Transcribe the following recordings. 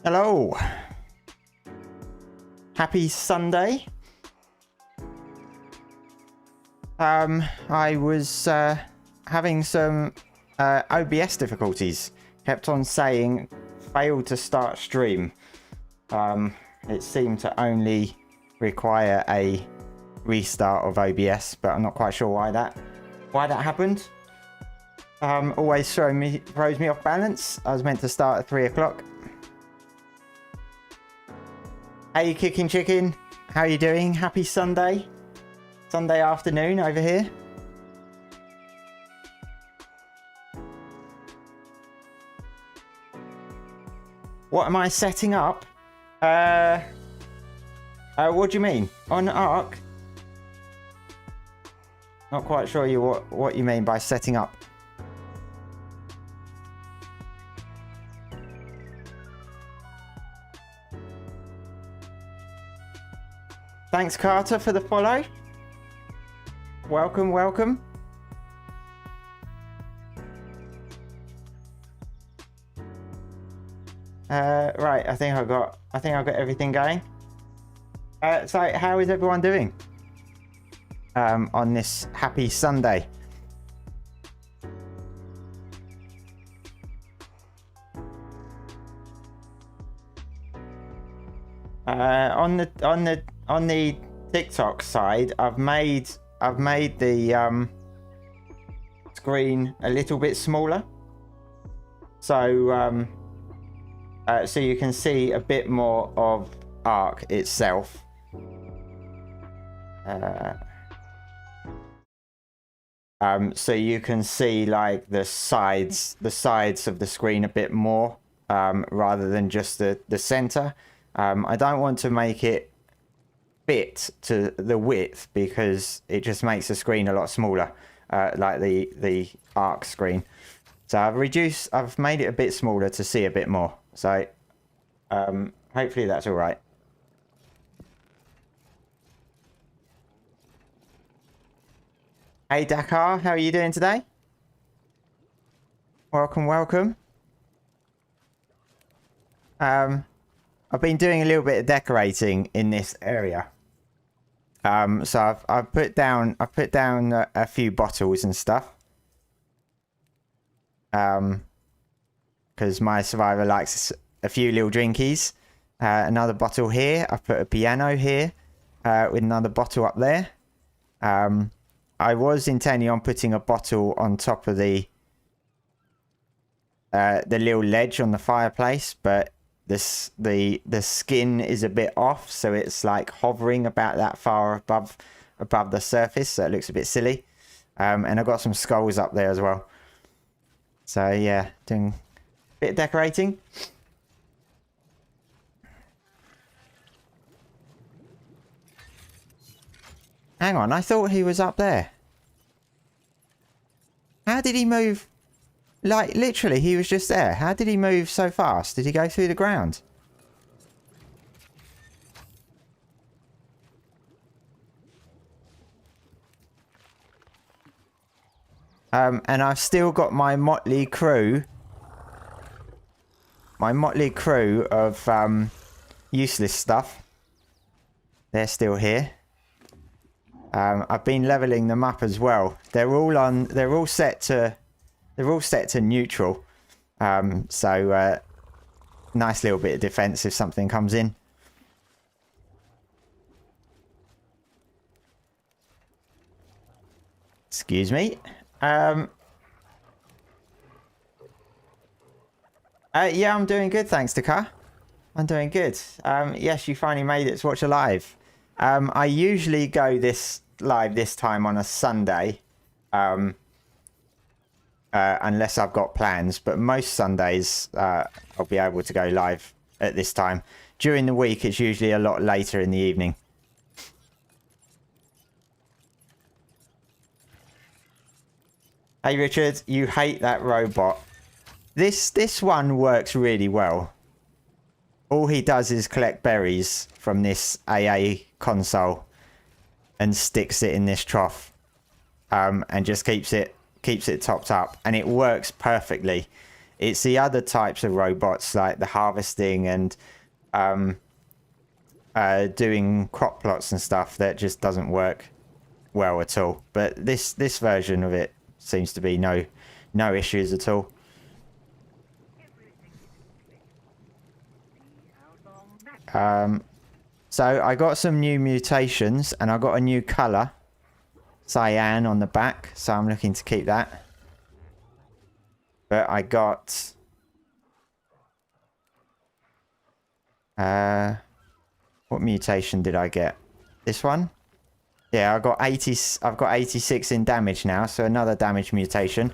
Hello. Happy Sunday. I was having some OBS difficulties. Kept on saying failed to start stream. It seemed to only require a restart of OBS, but I'm not quite sure why that happened. Always throws me off balance. I was meant to start at 3 o'clock. Hey Kicking Chicken, how you doing? Happy Sunday. Sunday afternoon over here. What am I setting up? What do you mean? On Ark? Not quite sure what you mean by setting up. Thanks, Carter, for the follow. Welcome, welcome. Right, I think I've got everything going. So how is everyone doing? On this happy Sunday. On the TikTok side, I've made the screen a little bit smaller, so so you can see a bit more of Ark itself. So you can see like the sides of the screen a bit more, rather than just the center. I don't want to make it fit to the width because it just makes the screen a lot smaller, like the Ark screen. So I've made it a bit smaller to see a bit more. So hopefully that's all right. Hey Dakar, how are you doing today? Welcome, welcome. I've been doing a little bit of decorating in this area. So I've put down a few bottles and stuff. Because my survivor likes a few little drinkies. Another bottle here. I've put a piano here, with another bottle up there. I was intending on putting a bottle on top of the little ledge on the fireplace, but the skin is a bit off, so it's like hovering about that far above the surface, so it looks a bit silly. And I've got some skulls up there as well. So yeah, doing a bit of decorating. Hang on, I thought he was up there. How did he move? Like, literally, he was just there. How did he move so fast? Did he go through the ground? And I've still got my motley crew. My motley crew of useless stuff. They're still here. I've been leveling them up as well. They're all set to neutral. So nice little bit of defense if something comes in. Excuse me. Yeah, I'm doing good, thanks, Dakar. I'm doing good. Yes, you finally made it to watch a live. I usually go live this time on a Sunday, unless I've got plans, but most Sundays I'll be able to go live at this time. During the week, it's usually a lot later in the evening. Hey Richard, you hate that robot. This one works really well. All he does is collect berries from this AA console and sticks it in this trough, and just keeps it topped up, and it works perfectly. It's the other types of robots, like the harvesting and doing crop plots and stuff, that just doesn't work well at all. But this version of it seems to be no issues at all. So I got some new mutations and I got a new color, cyan, on the back, so I'm looking to keep that. But I got what mutation did I get? This one? Yeah, I've got 86 in damage now, so another damage mutation.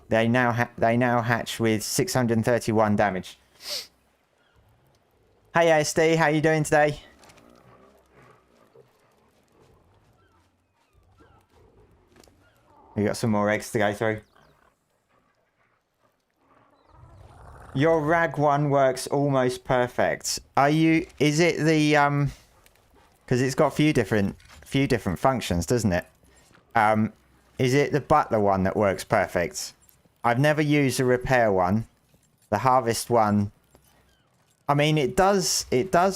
They now hatch with 631 damage. Hey ASD, how you doing today? We got some more eggs to go through. Your rag one works almost perfect. Is it the because it's got a few different functions, doesn't it? Is it the butler one that works perfect? I've never used the repair one. The harvest one, I mean, it does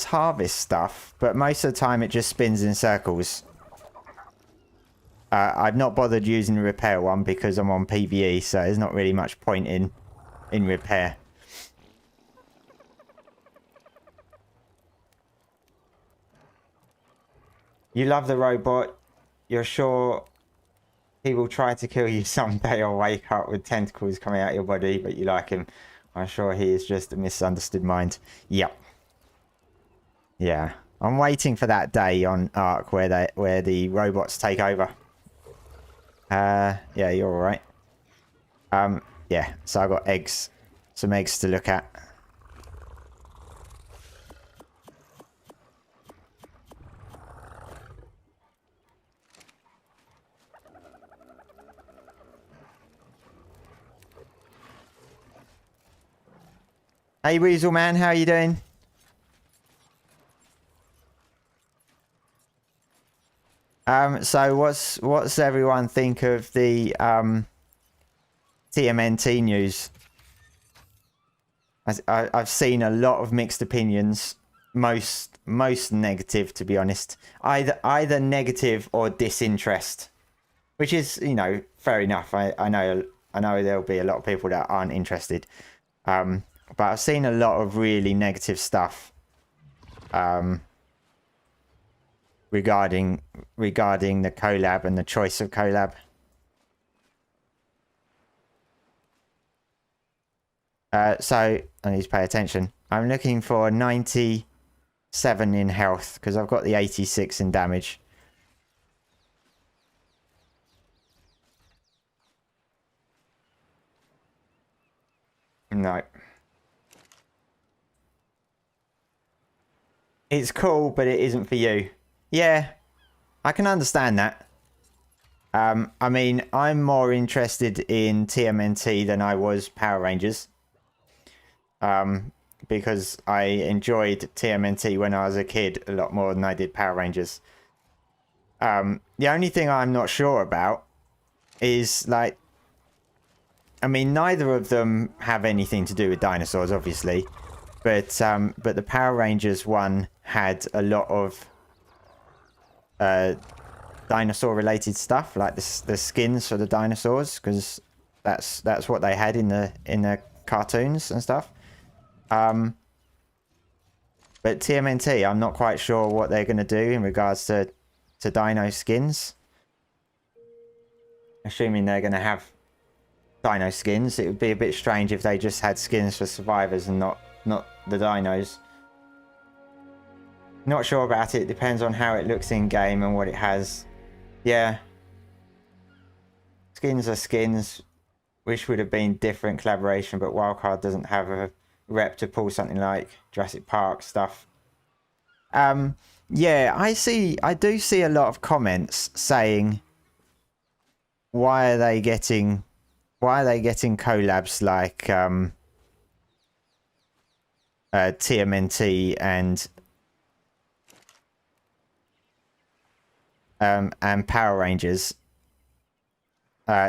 harvest stuff, but most of the time it just spins in circles. I've not bothered using the repair one because I'm on PvE, so there's not really much point in repair. You love the robot. You're sure he will try to kill you someday or wake up with tentacles coming out of your body, but you like him. I'm sure he is just a misunderstood mind. Yep. Yeah. I'm waiting for that day on Ark where the robots take over. Yeah, you're alright. Yeah, so I got eggs. Some eggs to look at. Hey Weasel Man, how you doing? So what's everyone think of the TMNT news? I've seen a lot of mixed opinions, most negative, to be honest. Either negative or disinterest, which is, you know, fair enough. I know there'll be a lot of people that aren't interested. But I've seen a lot of really negative stuff regarding the collab and the choice of collab. So I need to pay attention. I'm looking for 97 in health because I've got the 86 in damage. No. It's cool, but it isn't for you. Yeah, I can understand that. I mean, I'm more interested in TMNT than I was Power Rangers. Because I enjoyed TMNT when I was a kid a lot more than I did Power Rangers. The only thing I'm not sure about is, like, I mean, neither of them have anything to do with dinosaurs, obviously. But the Power Rangers one had a lot of dinosaur related stuff, like the skins for the dinosaurs, because that's what they had in the cartoons and stuff. But TMNT, I'm not quite sure what they're going to do in regards to dino skins. Assuming they're going to have dino skins, it would be a bit strange if they just had skins for survivors and not the dinos. Not sure about it. Depends on how it looks in game and what it has. Yeah. Skins are skins. Wish would have been different collaboration, but Wildcard doesn't have a rep to pull something like Jurassic Park stuff. Yeah, I do see a lot of comments saying, why are they getting collabs like TMNT and Power Rangers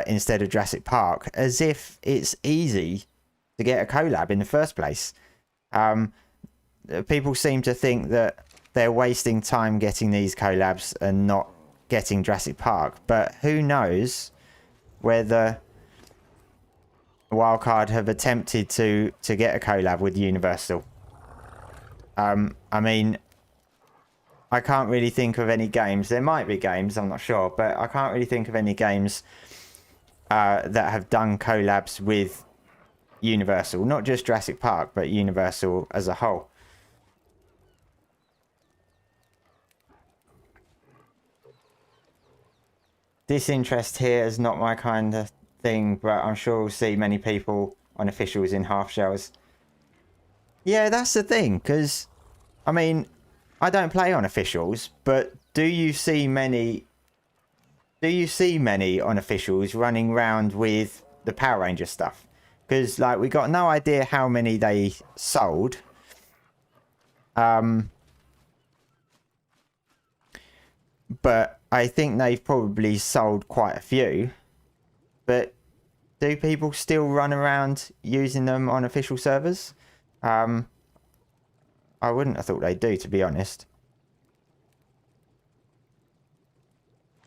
instead of Jurassic Park, as if it's easy to get a collab in the first place. People seem to think that they're wasting time getting these collabs and not getting Jurassic Park, but who knows whether Wildcard have attempted to get a collab with Universal. I mean, I can't really think of any games. There might be games, I'm not sure, but I can't really think of any games that have done collabs with Universal. Not just Jurassic Park, but Universal as a whole. Disinterest here is not my kind of thing, but I'm sure we'll see many people on officials in half shells. Yeah, that's the thing, because, I mean, I don't play on officials, but do you see many on officials running around with the Power Ranger stuff? Because, like, we got no idea how many they sold. But I think they've probably sold quite a few. But do people still run around using them on official servers? I wouldn't have thought they do, to be honest.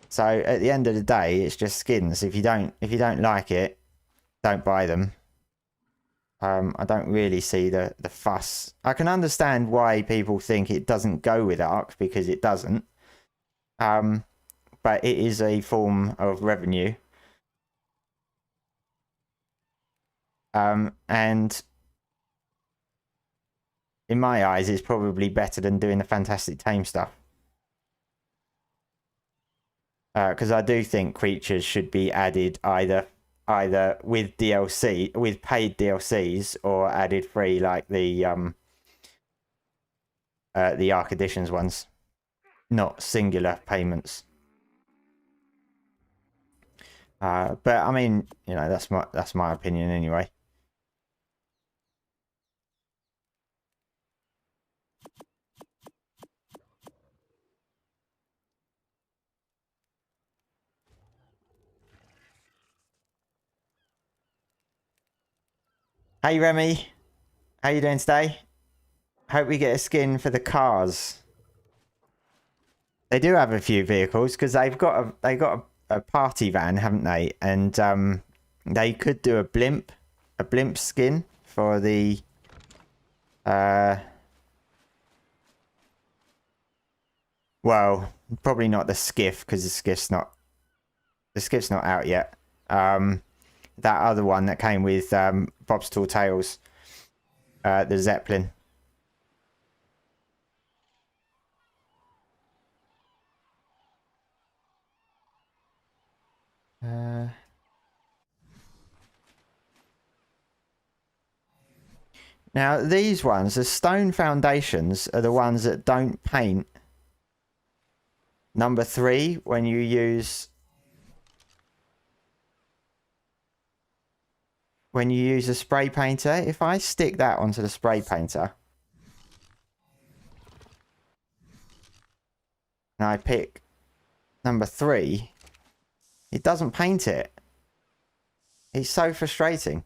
So at the end of the day, it's just skins. If you don't like it, don't buy them. I don't really see the fuss. I can understand why people think it doesn't go with Ark, because it doesn't. But it is a form of revenue. And in my eyes, it's probably better than doing the fantastic tame stuff. Because I do think creatures should be added either with DLC, with paid DLCs, or added free, like the Ark Editions ones, not singular payments. But I mean, you know, that's my opinion anyway. Hey Remy, how you doing today? Hope we get a skin for the cars. They do have a few vehicles, because they've got a party van, haven't they? And they could do a blimp skin for the well, probably not the skiff, because the skiff's not out yet. That other one that came with Bob's Tall Tales, the Zeppelin. Now these ones, the stone foundations, are the ones that don't paint. Number 3, when you use a spray painter, if I stick that onto the spray painter and I pick number 3, it doesn't paint it. It's so frustrating.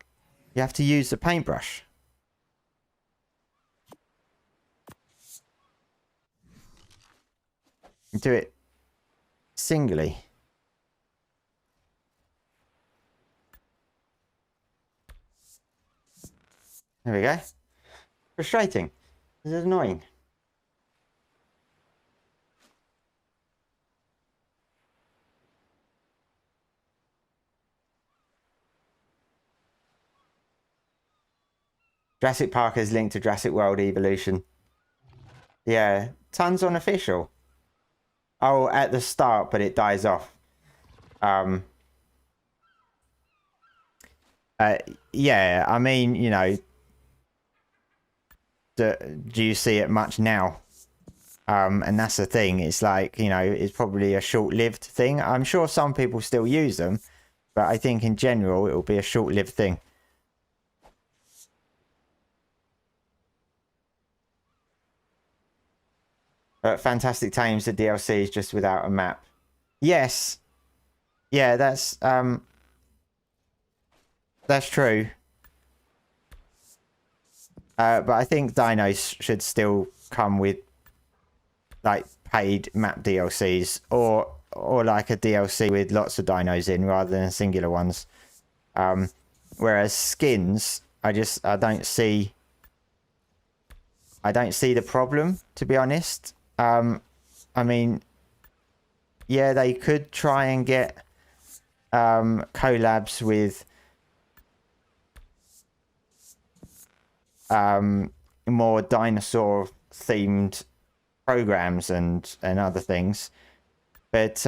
You have to use the paintbrush. Do it singly. There we go. Frustrating. This is annoying. Jurassic Park is linked to Jurassic World Evolution. Yeah, tons on official. Oh, at the start, but it dies off. Yeah, I mean, you know, do you see it much now? And that's the thing. It's like, you know, it's probably a short-lived thing. I'm sure some people still use them, but I think in general it will be a short-lived thing. Fantastic Tames, the DLC is just without a map. Yes. Yeah, that's true. But I think dinos should still come with like paid map DLCs or like a DLC with lots of dinos in rather than singular ones. Whereas skins, I don't see the problem, to be honest. I mean, yeah, they could try and get collabs with more dinosaur themed programs and other things, but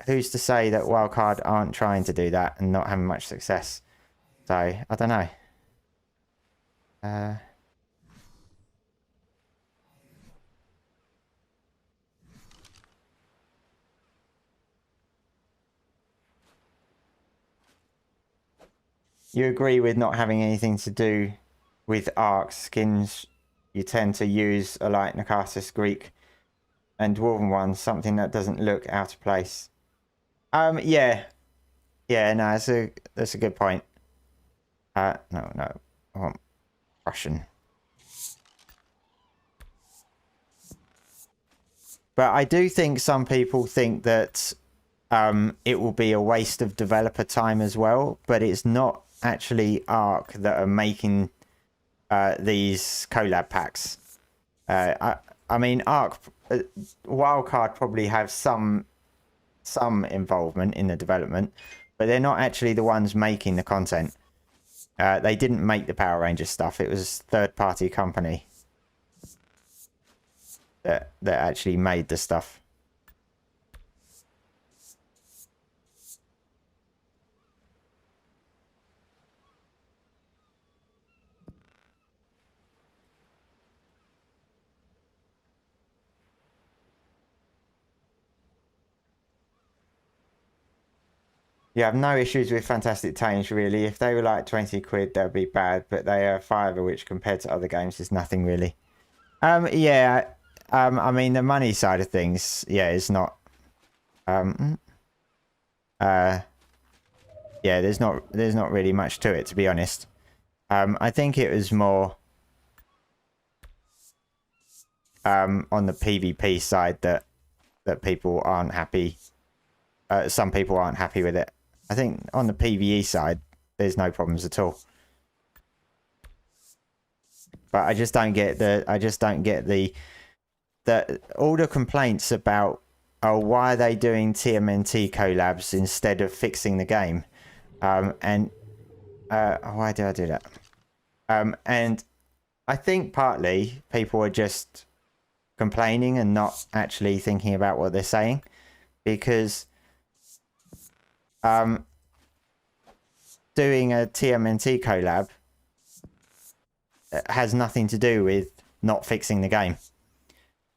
who's to say that Wildcard aren't trying to do that and not having much success? So I don't know. You agree with not having anything to do with Ark skins? You tend to use a like Narcissus Greek and Dwarven ones, something that doesn't look out of place. Yeah, no, that's a good point. No, I want Russian. But I do think some people think that it will be a waste of developer time as well, but it's not actually Ark that are making these collab packs. I mean, Ark, Wildcard probably have some involvement in the development, but they're not actually the ones making the content. They didn't make the Power Rangers stuff. It was a third-party company that actually made the stuff. Yeah, I have no issues with Fantastic Tames, really. If they were like 20 quid, that would be bad, but they are fiver, which compared to other games is nothing really. Yeah, I mean, the money side of things, yeah, is not... yeah, there's not really much to it, to be honest. I think it was more on the PvP side that people aren't happy. Some people aren't happy with it. I think on the PvE side, there's no problems at all. But I just don't get all the complaints about, oh, why are they doing TMNT collabs instead of fixing the game? And why did I do that? And I think partly people are just complaining and not actually thinking about what they're saying, because doing a TMNT collab has nothing to do with not fixing the game.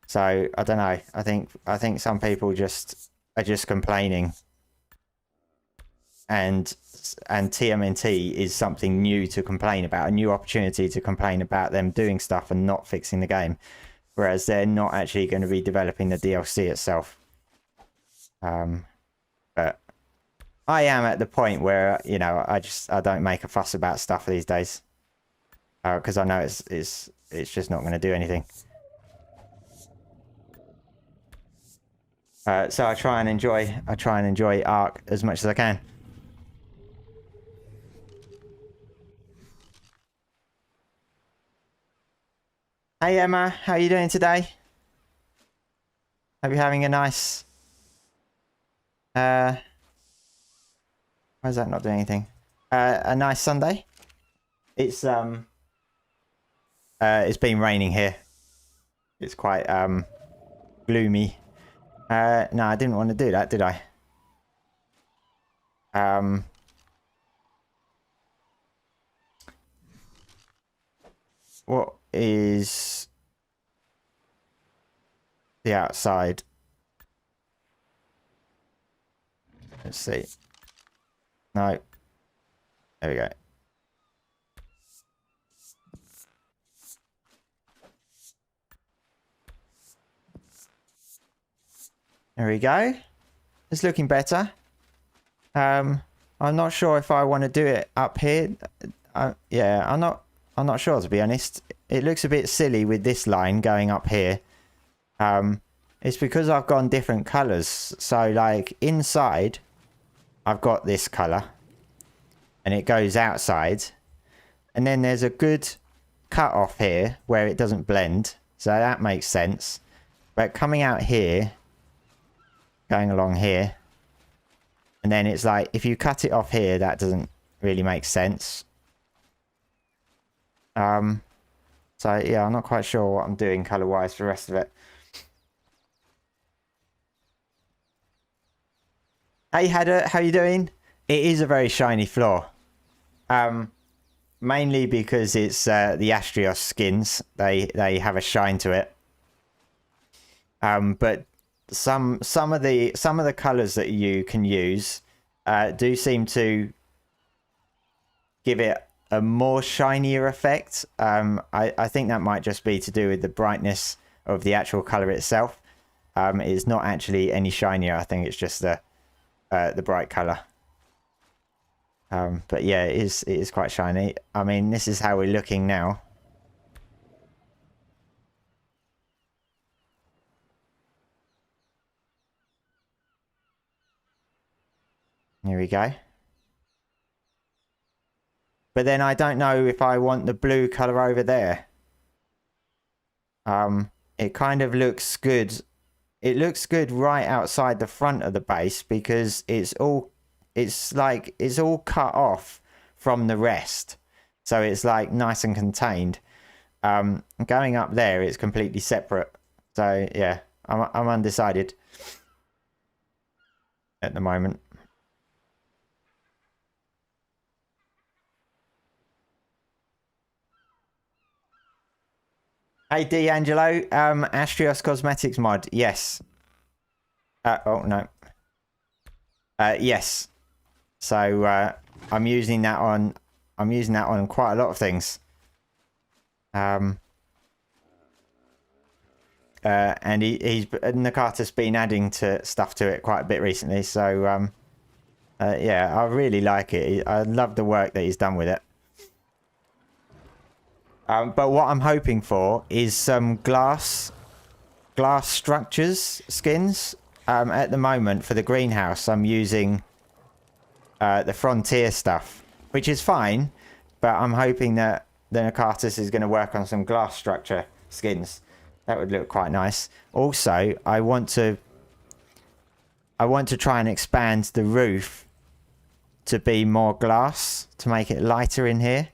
So I don't know. I think some people are just complaining, and TMNT is something new to complain about, a new opportunity to complain about them doing stuff and not fixing the game, whereas they're not actually going to be developing the DLC itself. But I am at the point where, you know, I don't make a fuss about stuff these days, because I know it's just not going to do anything. So I try and enjoy Ark as much as I can. Hey Emma, how are you doing today? Hope you're having a nice... why is that not doing anything? A nice Sunday. It's been raining here. It's quite gloomy. No, I didn't want to do that, did I? What is the outside? Let's see. No. There we go. There we go. It's looking better. I'm not sure if I want to do it up here. Yeah, I'm I'm not sure, to be honest. It looks a bit silly with this line going up here. It's because I've gone different colours. So like inside, I've got this colour. And it goes outside. And then there's a good cut off here where it doesn't blend. So that makes sense. But coming out here, going along here. And then it's like, if you cut it off here, that doesn't really make sense. So yeah, I'm not quite sure what I'm doing colour-wise for the rest of it. Hey Hadder, how you doing? It is a very shiny floor. Mainly because it's the Astrios skins. They have a shine to it. But some of the colours that you can use do seem to give it a more shinier effect. I think that might just be to do with the brightness of the actual colour itself. It's not actually any shinier. I think it's just the bright colour. But yeah, it is quite shiny. I mean, this is how we're looking now. Here we go. But then I don't know if I want the blue colour over there. It kind of looks good. It looks good right outside the front of the base because it's all cut off from the rest. So it's like nice and contained. Going up there, it's completely separate. So yeah, I'm undecided at the moment. Hey D'Angelo, Astrios Cosmetics mod, yes. Oh no. Yes. So I'm using that on quite a lot of things. And Nakata's been adding stuff to it quite a bit recently. So yeah, I really like it. I love the work that he's done with it. But what I'm hoping for is some glass structures skins. At the moment for the greenhouse, I'm using the frontier stuff, which is fine. But I'm hoping that the Nakatis is going to work on some glass structure skins. That would look quite nice. Also, I want to try and expand the roof to be more glass to make it lighter in here.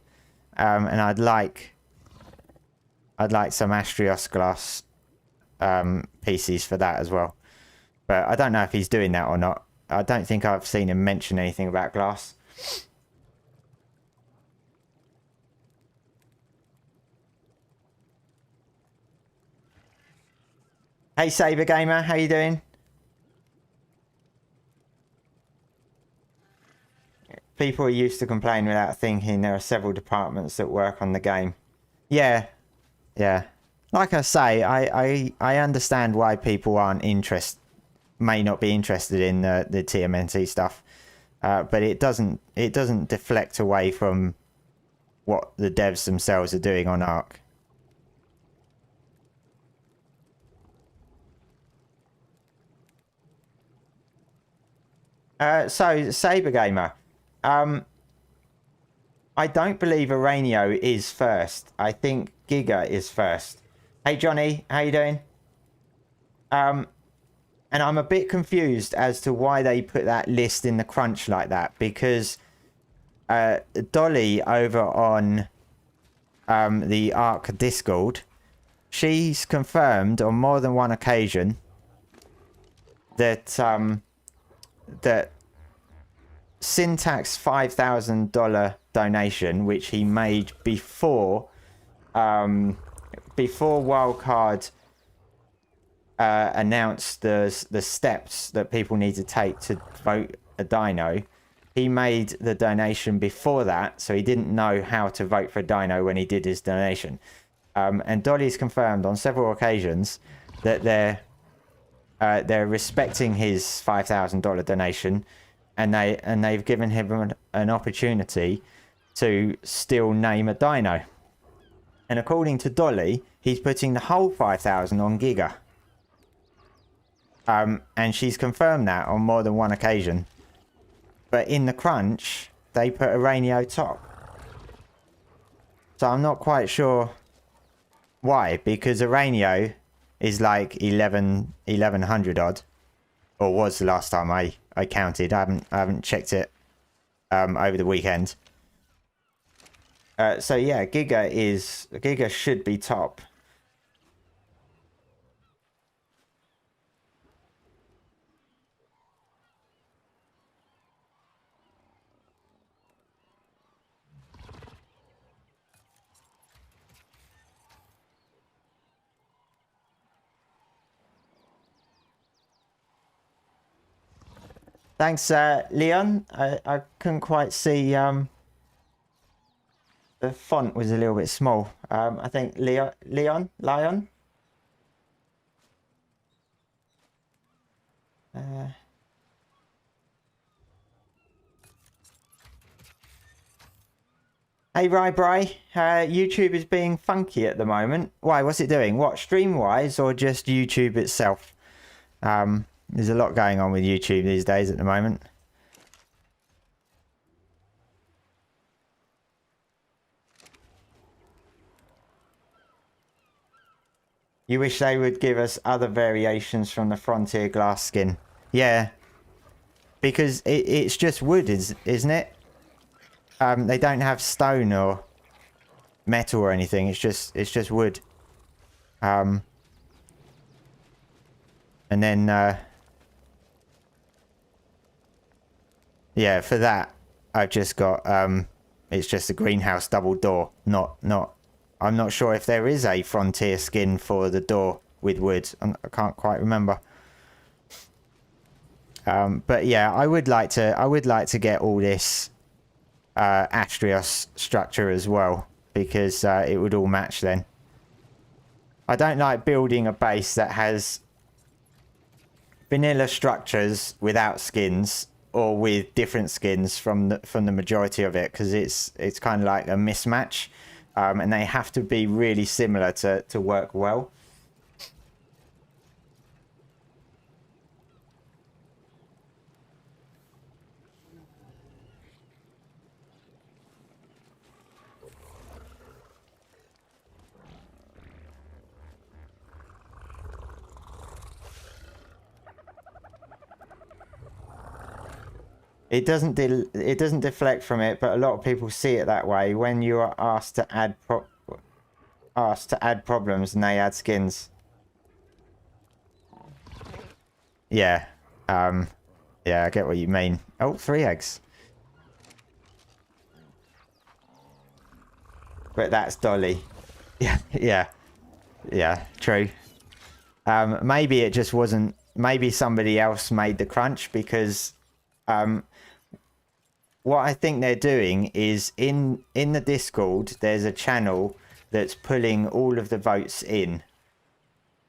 And I'd like some Astrios glass pieces for that as well. But I don't know if he's doing that or not. I don't think I've seen him mention anything about glass. Hey Saber Gamer, how you doing? People are used to complain without thinking. There are several departments that work on the game. Yeah. Yeah. Like I say, I understand why people may not be interested in the TMNT stuff. But it doesn't deflect away from what the devs themselves are doing on Ark. So Saber Gamer, I don't believe Aranio is first. I think Giga is first. Hey Johnny, how you doing? And I'm a bit confused as to why they put that list in the crunch like that, because Dolly over on the Ark Discord, she's confirmed on more than one occasion that that Syntax $5,000 donation, which he made before Wildcard announced the steps that people need to take to vote a dino. He made the donation before that, so he didn't know how to vote for a dino when he did his donation. And Dolly's confirmed on several occasions that they're respecting his $5,000 donation, and they've given him an opportunity to still name a dino. And according to Dolly, he's putting the whole 5,000 on Giga. And she's confirmed that on more than one occasion. But in the crunch, they put a Rainio top. So I'm not quite sure why, because a Rainio is like 1100 odd, or was the last time I counted. I haven't checked it over the weekend. So yeah, Giga should be top. Thanks, Leon. I couldn't quite see. The font was a little bit small. I think Lion. Hey, Bri. YouTube is being funky at the moment. Why? What's it doing? What, stream-wise or just YouTube itself? There's a lot going on with YouTube these days at the moment. You wish they would give us other variations from the Frontier glass skin. Yeah. Because it's just wood, isn't it? They don't have stone or metal or anything. It's just wood. And then yeah, for that I've just got it's just a greenhouse double door. I'm not sure if there is a Frontier skin for the door with wood. I can't quite remember. But yeah, I would like to get all this Astrios structure as well, because it would all match then. I don't like building a base that has vanilla structures without skins or with different skins from the majority of it, because it's kind of like a mismatch, and they have to be really similar to work well. It doesn't deflect from it, but a lot of people see it that way when you are asked to add problems and they add skins. Yeah. Yeah, I get what you mean. Oh, 3 eggs. But that's Dolly. Yeah, true. Maybe it just wasn't, maybe somebody else made the crunch, because what I think they're doing is in the Discord, there's a channel that's pulling all of the votes in.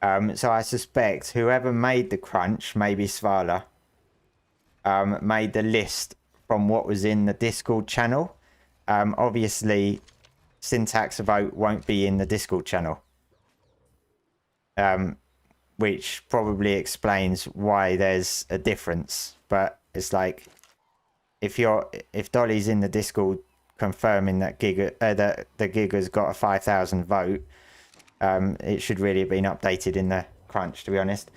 So I suspect whoever made the crunch, maybe Svala, made the list from what was in the Discord channel. Obviously, syntax vote won't be in the Discord channel, which probably explains why there's a difference. But it's like, if Dolly's in the Discord confirming that that the Giga's got a 5,000 vote, it should really have been updated in the crunch, to be honest.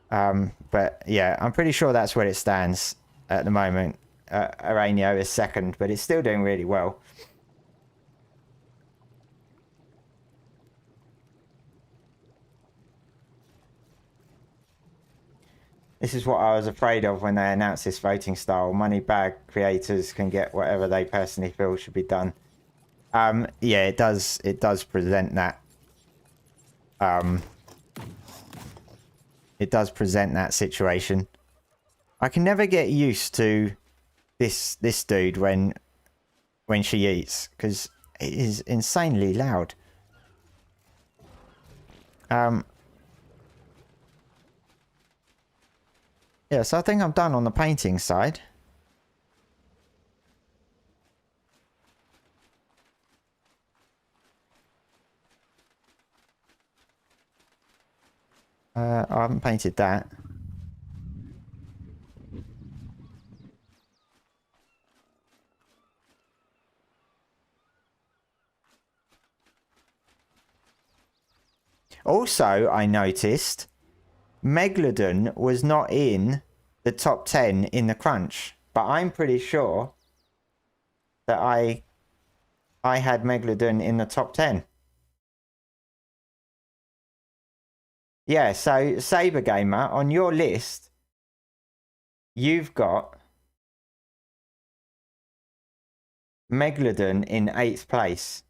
But yeah, I'm pretty sure that's where it stands at the moment. Aranio is second, but it's still doing really well. This is what I was afraid of when they announced this voting style. Money bag creators can get whatever they personally feel should be done. Yeah, it does present that. It does present that situation. I can never get used to this dude when she eats, because it is insanely loud. Yeah, so I think I'm done on the painting side. I haven't painted that. Also, I noticed Megalodon was not in the top 10 in the crunch, but I'm pretty sure that I had Megalodon in the top 10. Yeah, so Saber Gamer, on your list, you've got Megalodon in 8th place.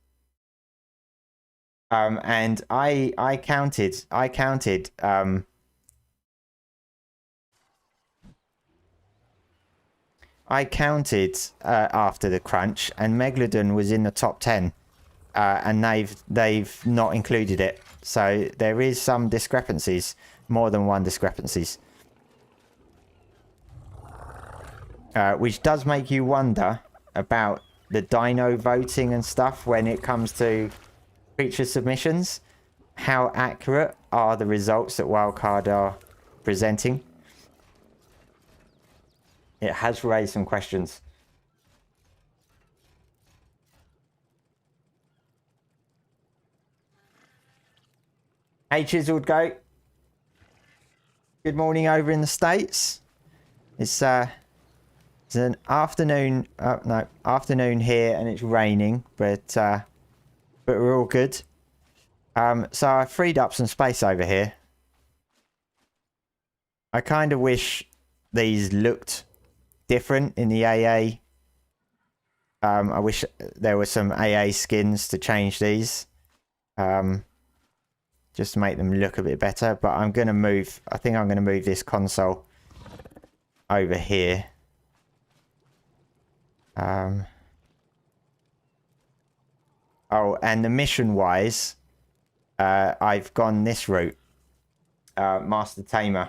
And I counted after the crunch, and Megalodon was in the top 10, and they've not included it. So there is some discrepancies, more than one discrepancies, which does make you wonder about the dino voting and stuff when it comes to creature submissions. How accurate are the results that Wildcard are presenting? It has raised some questions. Hey, Chiseled Goat. Good morning over in the States. It's an afternoon, afternoon here, and it's raining, but we're all good. So I freed up some space over here. I kind of wish these looked different in the AA. I wish there were some AA skins to change these. Just to make them look a bit better. But I'm going to move, I think I'm going to move this console over here. Oh, and the mission-wise, I've gone this route. Master Tamer.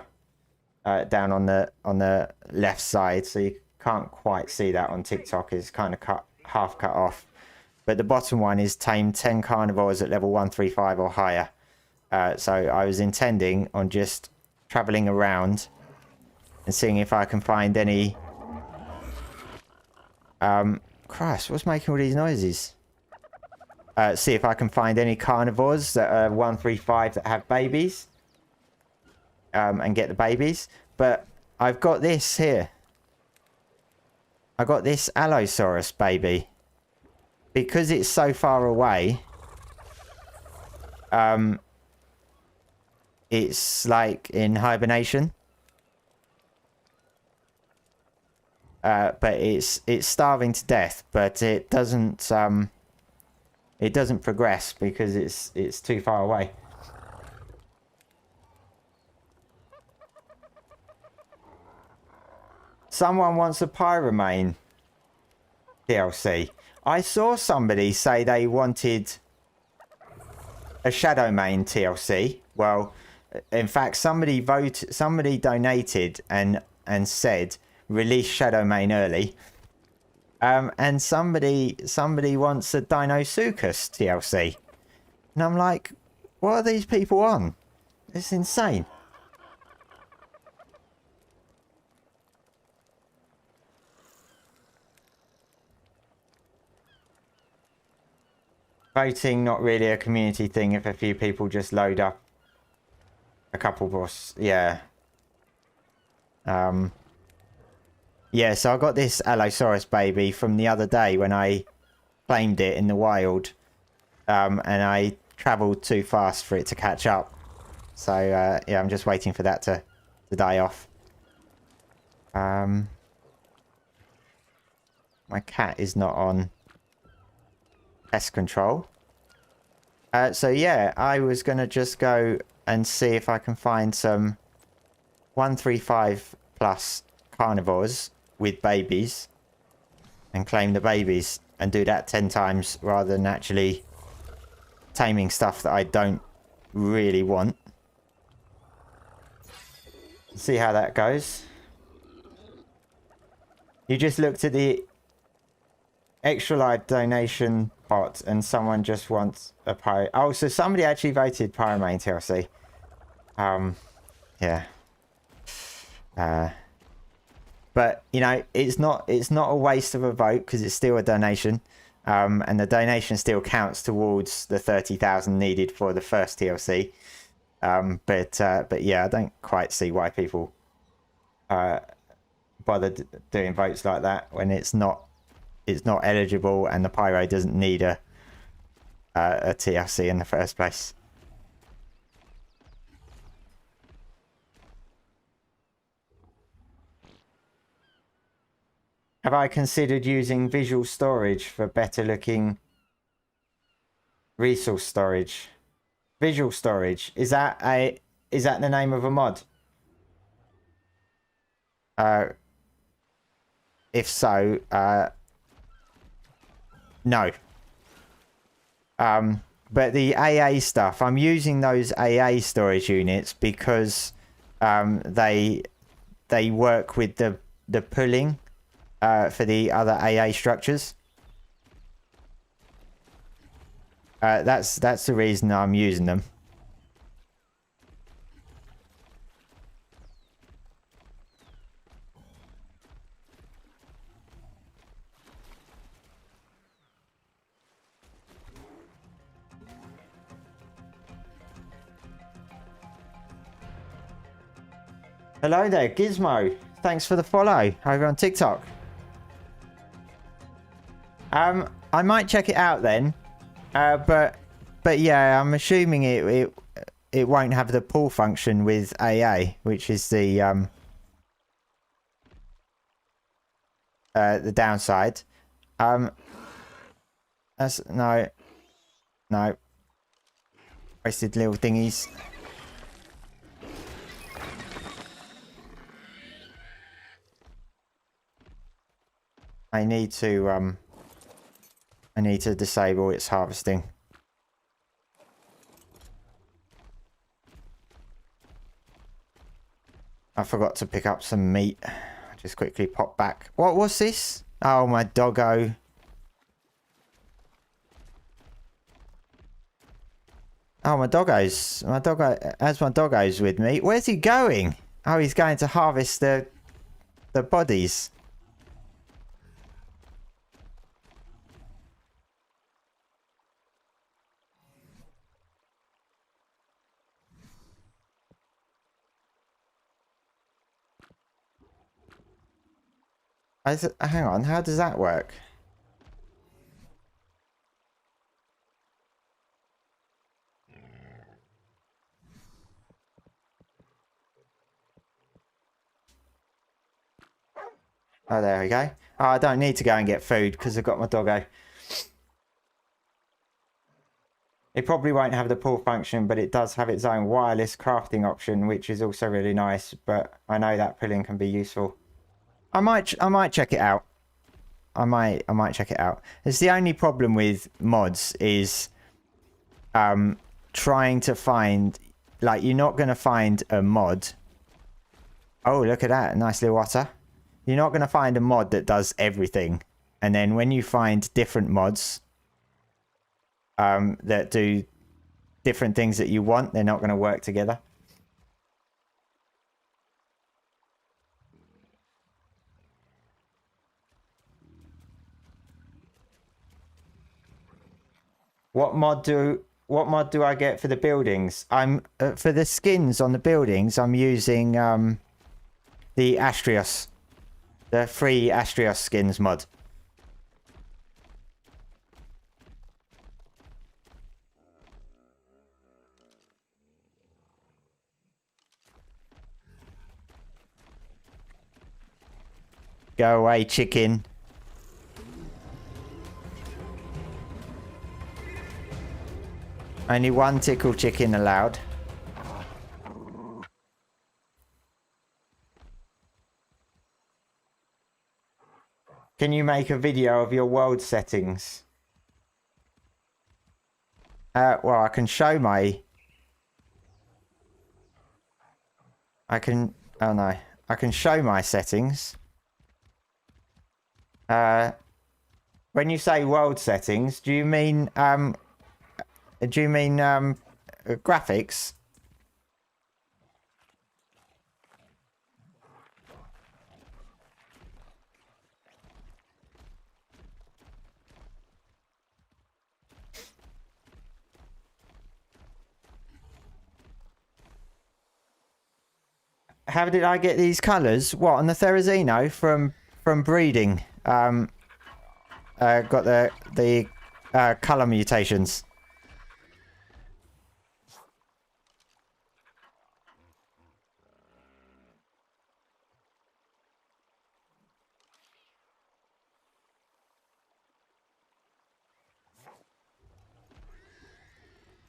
Down on the left side, so you can't quite see that on TikTok. It's kind of half cut off, but the bottom one is tame 10 carnivores at level 135 or higher. So I was intending on just traveling around and seeing if I can find any Christ, what's making all these noises? See if I can find any carnivores that are 135 that have babies. And get the babies. But I've got this here. I got this Allosaurus baby. Because it's so far away, it's like in hibernation. But it's starving to death, but it doesn't progress because it's too far away. Someone wants a Pyromane DLC. I saw somebody say they wanted a Shadowmane TLC. Well, in fact, somebody donated and said release Shadowmane early. And somebody wants a Dinosuchus TLC. And I'm like, what are these people on? It's insane. Voting, not really a community thing if a few people just load up a couple boss. Yeah. Yeah, so I got this Allosaurus baby from the other day when I claimed it in the wild. And I travelled too fast for it to catch up. So, yeah, I'm just waiting for that to die off. My cat is not on pest control. So yeah, I was gonna just go and see if I can find some 135 plus carnivores with babies and claim the babies and do that 10 times rather than actually taming stuff that I don't really want. See how that goes. You just looked at the extra live donation bot and someone just wants a pyro. Oh, so somebody actually voted Pyromane TLC. yeah. But you know, it's not a waste of a vote because it's still a donation, and the donation still counts towards the 30,000 needed for the first TLC. But yeah, I don't quite see why people bother doing votes like that when it's not eligible and the pyro doesn't need a TLC in the first place. Have I considered using visual storage for better looking resource storage? Visual storage, is that the name of a mod? If so, no. But the AA stuff, I'm using those AA storage units because they work with the pulling for the other AA structures. That's the reason I'm using them. Hello there, Gizmo. Thanks for the follow over on TikTok. I might check it out then. But yeah, I'm assuming it won't have the pull function with AA, which is the downside. That's no wasted little thingies. I need to disable its harvesting. I forgot to pick up some meat. Just quickly pop back. What was this? Oh, my doggo. Oh, my doggo's with me. Where's he going? Oh, he's going to harvest the bodies. Hang on, how does that work? Oh, there we go. Oh, I don't need to go and get food because I've got my doggo. It probably won't have the pull function, but it does have its own wireless crafting option, which is also really nice. But I know that pulling can be useful. I might check it out. I might check it out. It's the only problem with mods is trying to find, like, you're not going to find a mod. Oh, look at that. Nice little otter. You're not going to find a mod that does everything. And then when you find different mods that do different things that you want, they're not going to work together. What mod do I get for the buildings? I'm for the skins on the buildings. I'm using the Astrios, the free Astrios skins mod. Go away, chicken. Only one tickle chicken allowed. Can you make a video of your world settings? Well, I can show my... Oh no. I can show my settings. When you say world settings, do you mean graphics? How did I get these colours? What, on the Therizino from breeding? Got the colour mutations.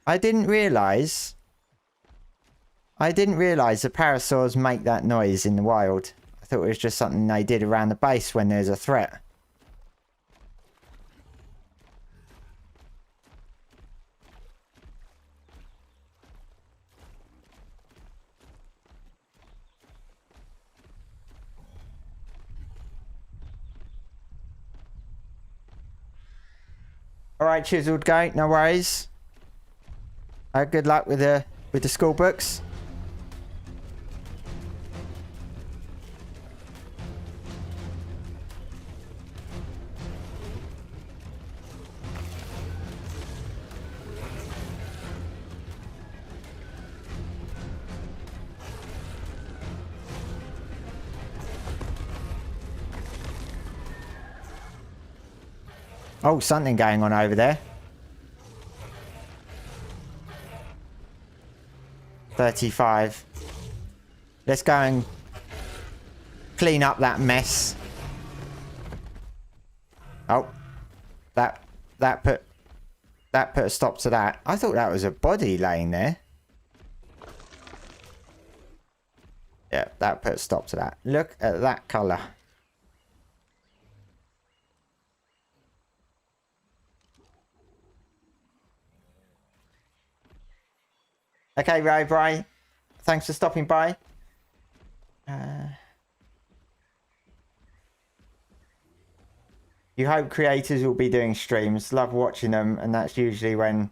I didn't realise the parasaurs make that noise in the wild. I thought it was just something they did around the base when there's a threat. Alright, chiseled goat, no worries. Good luck with the school books. Oh, something going on over there. 35. Let's go and clean up that mess. Oh, that put a stop to that. I thought that was a body laying there. Yeah, that put a stop to that. Look at that colour. Okay, Ray Bray. Thanks for stopping by. You hope creators will be doing streams. Love watching them, and that's usually when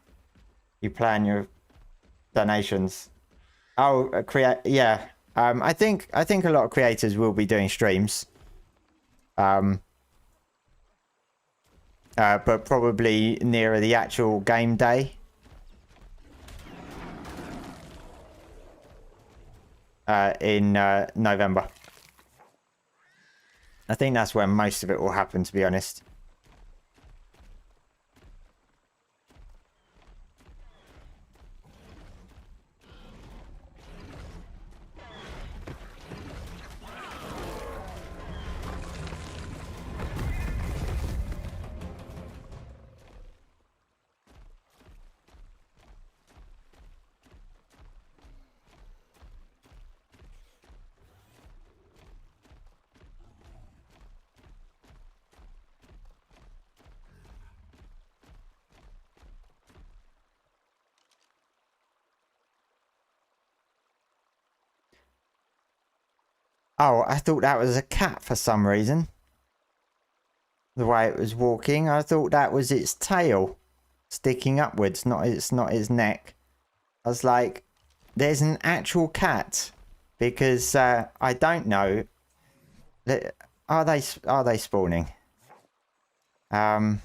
you plan your donations. Oh, yeah. I think a lot of creators will be doing streams. But probably nearer the actual game day. In November. I think that's when most of it will happen, to be honest. Oh, I thought that was a cat for some reason. The way it was walking, I thought that was its tail sticking upwards, not its neck. I was like, there's an actual cat, because I don't know. Are they spawning? There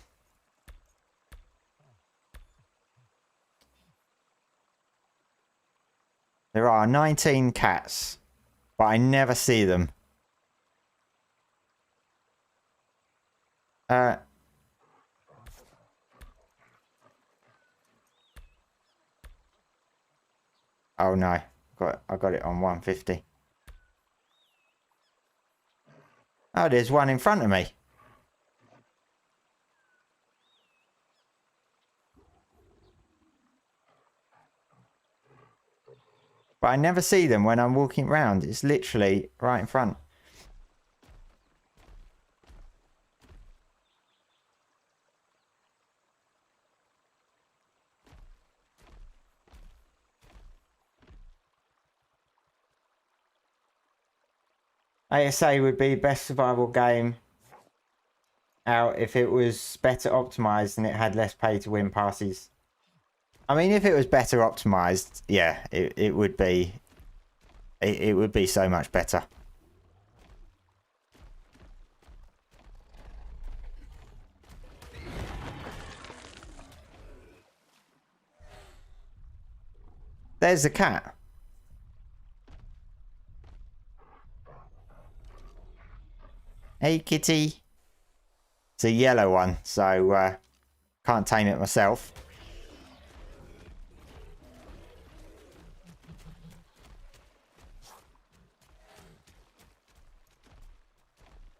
are 19 cats. But I never see them. Oh no, I got it on 150. Oh, there's one in front of me. But I never see them when I'm walking around. It's literally right in front. ASA would be best survival game out if it was better optimized and it had less pay to win passes. I mean, if it was better optimized, yeah, it would be. It would be so much better. There's the cat. Hey, kitty. It's a yellow one, so can't tame it myself.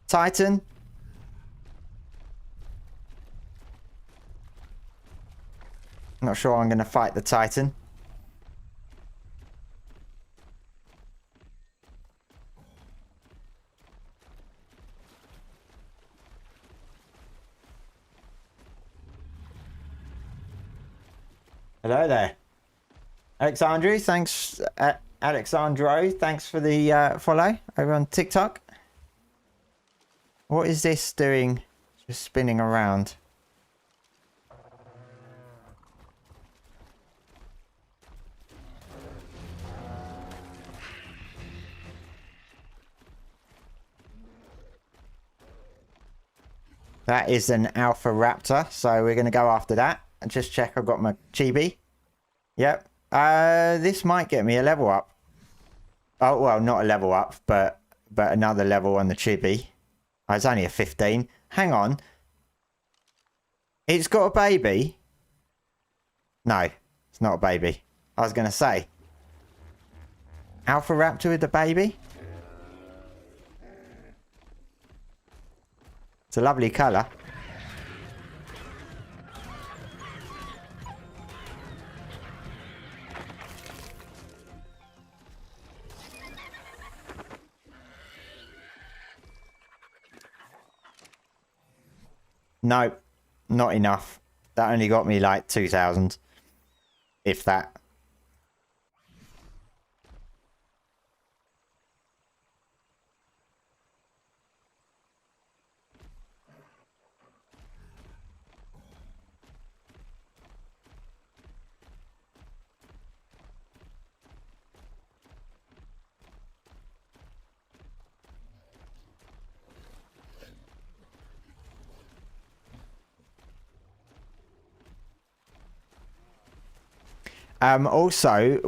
Titan. Not sure I'm going to fight the Titan. Hello there. Alexandru, thanks. Alexandro, thanks for the follow over on TikTok. What is this doing? Just spinning around. That is an alpha raptor, so we're going to go after that. And just check I've got my chibi. Yep. This might get me a level up. Oh, well, not a level up, but another level on the chibi. Oh, it's only a 15. Hang on. It's got a baby? No, it's not a baby. I was going to say. Alpha raptor with the baby? It's a lovely colour. No, not enough. That only got me like 2,000. If that. Also,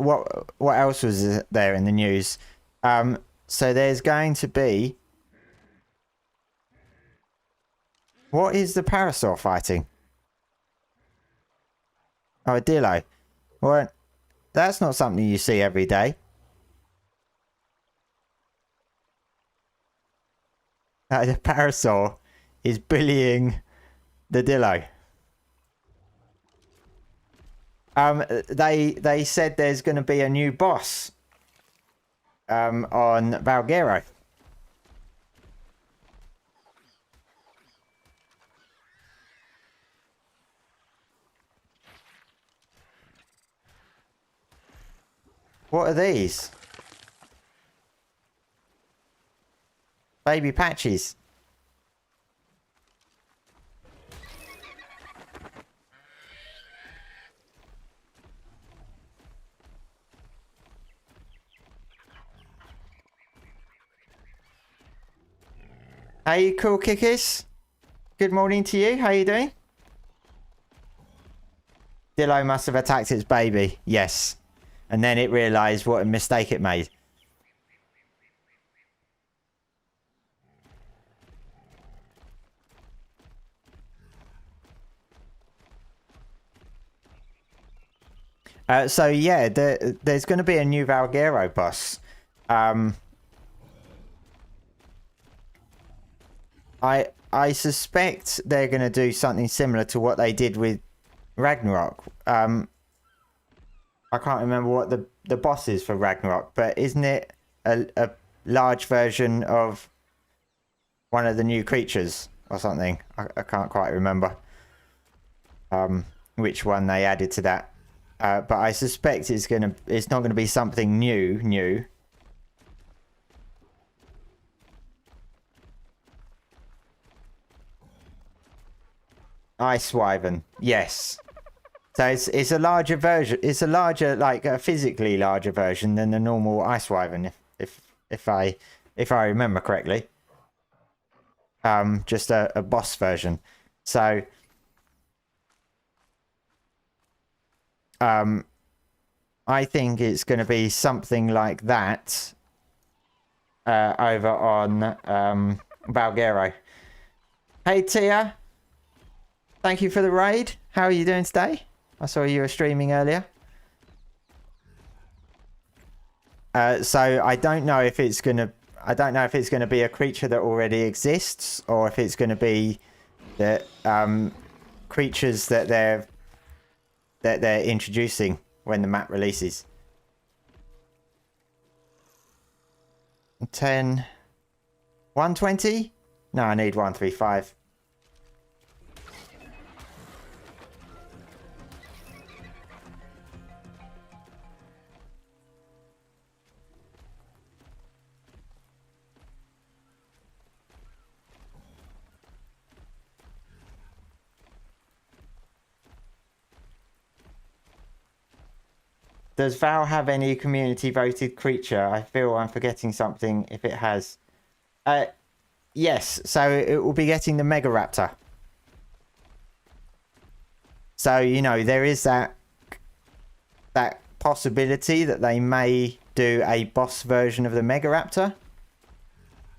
what else was there in the news? So there's going to be... What is the parasaur fighting? Oh, a dillo. Well, that's not something you see every day. The parasaur is bullying the dillo. They said there's going to be a new boss on Valguero. What are these? Baby patches. Hey, cool kickers. Good morning to you. How you doing? Dillo must have attacked its baby. Yes. And then it realised what a mistake it made. So yeah, there's going to be a new Valguero boss. I suspect they're going to do something similar to what they did with Ragnarok. I can't remember what the boss is for Ragnarok, but isn't it a large version of one of the new creatures or something? I can't quite remember which one they added to that. But I suspect it's not gonna be something new. Ice Wyvern, yes. So it's a larger version. It's a larger, like a physically larger version than the normal Ice Wyvern, if I remember correctly. Just a boss version. So I think it's going to be something like that over on Valguero. Hey Tia, thank you for the raid. How are you doing today? I saw you were streaming earlier. So I don't know if it's gonna be a creature that already exists, or if it's gonna be the creatures that they're introducing when the map releases. 10 120? No, I need 135. Does Val have any community voted creature? I feel I'm forgetting something if it has. Yes, so it will be getting the Mega Raptor. So, you know, there is that possibility that they may do a boss version of the Mega Raptor.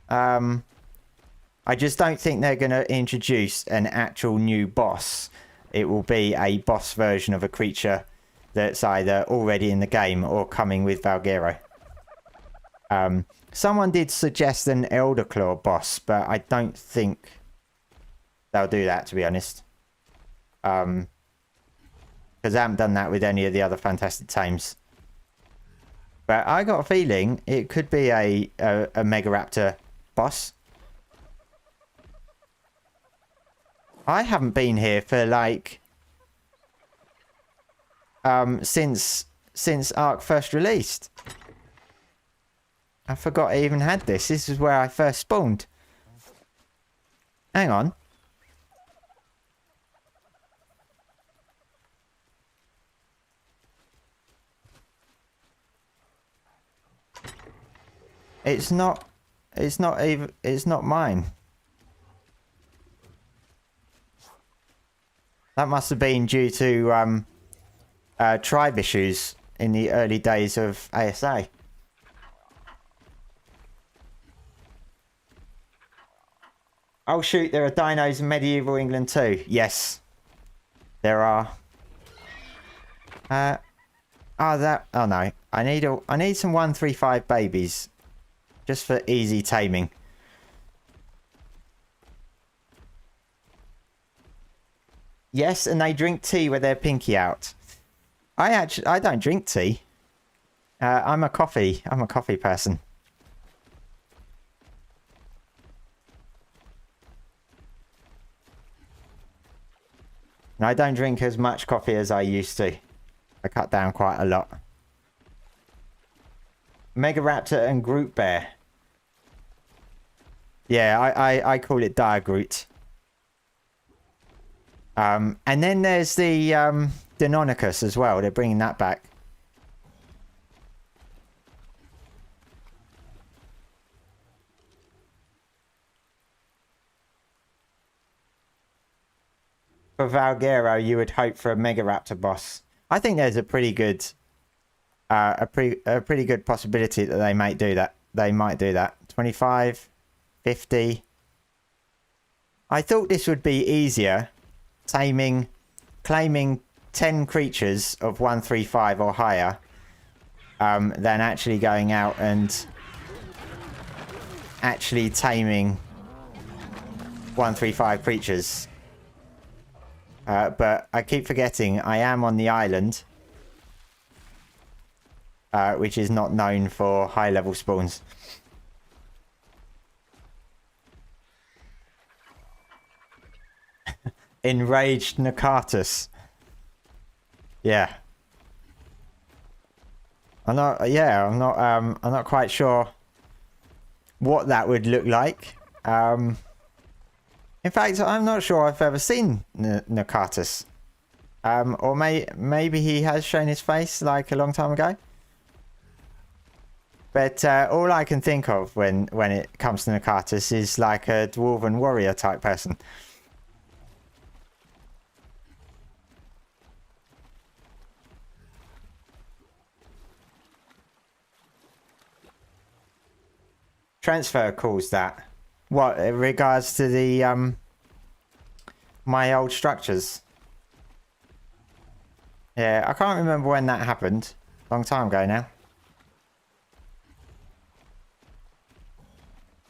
I just don't think they're going to introduce an actual new boss. It will be a boss version of a creature that's either already in the game or coming with Valguero. Someone did suggest an Elder Claw boss, but I don't think they'll do that, to be honest. Because they haven't done that with any of the other Fantastic Tames. But I got a feeling it could be a Mega Raptor boss. I haven't been here for like since Ark first released. I forgot I even had this. This is where I first spawned. Hang on. It's not mine. That must have been due to tribe issues in the early days of ASA. Oh shoot, there are dinos in medieval England too. Yes, there are. Oh no, I need some 135 babies, just for easy taming. Yes, and they drink tea with their pinky out. I don't drink tea. I'm a coffee person. And I don't drink as much coffee as I used to. I cut down quite a lot. Mega Raptor and Groot Bear. Yeah, I call it Dire Groot. And then there's the Deinonychus as well. They're bringing that back. For Valguero, you would hope for a Mega Raptor boss. I think there's a pretty good, a pretty good possibility that they might do that. They might do that. 25, 50. I thought this would be easier, claiming 10 creatures of 135 or higher, than actually going out and actually taming 135 creatures. But I keep forgetting I am on the island, which is not known for high-level spawns. Enraged Nakatus. Yeah. I'm not quite sure what that would look like. In fact, I'm not sure I've ever seen Nakatus. Or maybe he has shown his face like a long time ago. But all I can think of when it comes to Nakatus is like a dwarven warrior type person. Transfer calls that. What, in regards to the, my old structures? Yeah, I can't remember when that happened. Long time ago now.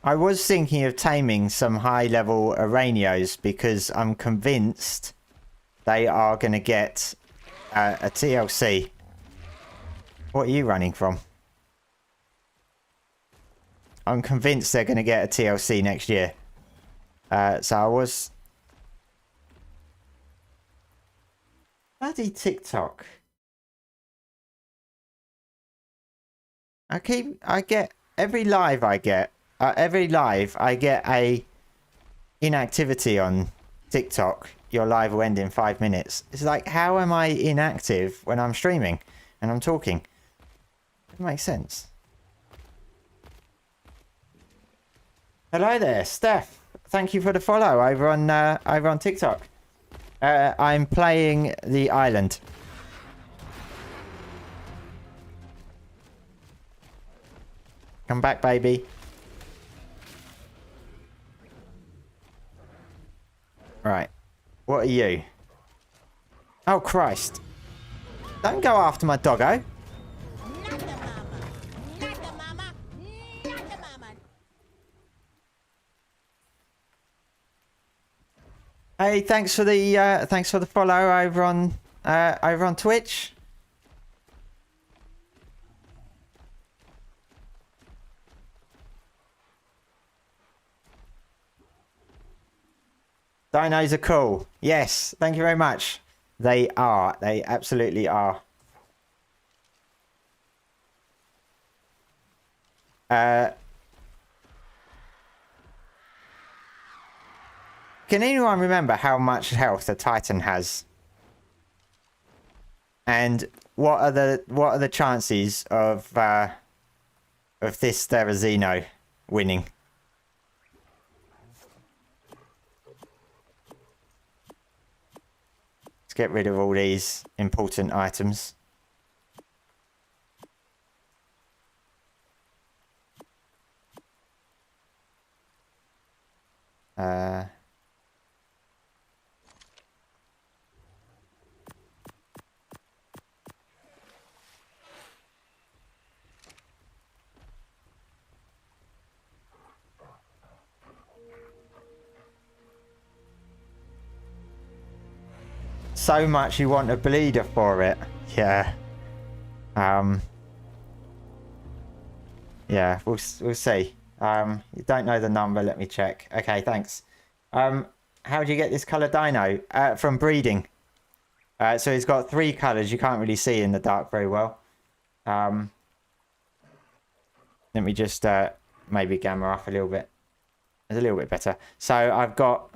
I was thinking of taming some high-level Aranios because I'm convinced they are going to get a TLC. What are you running from? I'm convinced they're going to get a TLC next year. So I was... Bloody TikTok. I get... Every live I get a inactivity on TikTok. Your live will end in 5 minutes. It's like, how am I inactive when I'm streaming and I'm talking? It makes sense. Hello there, Steph. Thank you for the follow over on TikTok. I'm playing the island. Come back, baby. Right. What are you? Oh, Christ. Don't go after my doggo. Hey, thanks for the follow over on Twitch. Dinos are cool. Yes, thank you very much. They are. They absolutely are. Can anyone remember how much health a Titan has? And what are the chances of this Therizino winning? Let's get rid of all these important items. So much you want a bleeder for it. Yeah. Yeah, we'll see. You don't know the number, let me check. Okay, thanks. How do you get this color dino? From breeding. So it's got 3 colors you can't really see in the dark very well. Let me just maybe gamma up a little bit. It's a little bit better. So I've got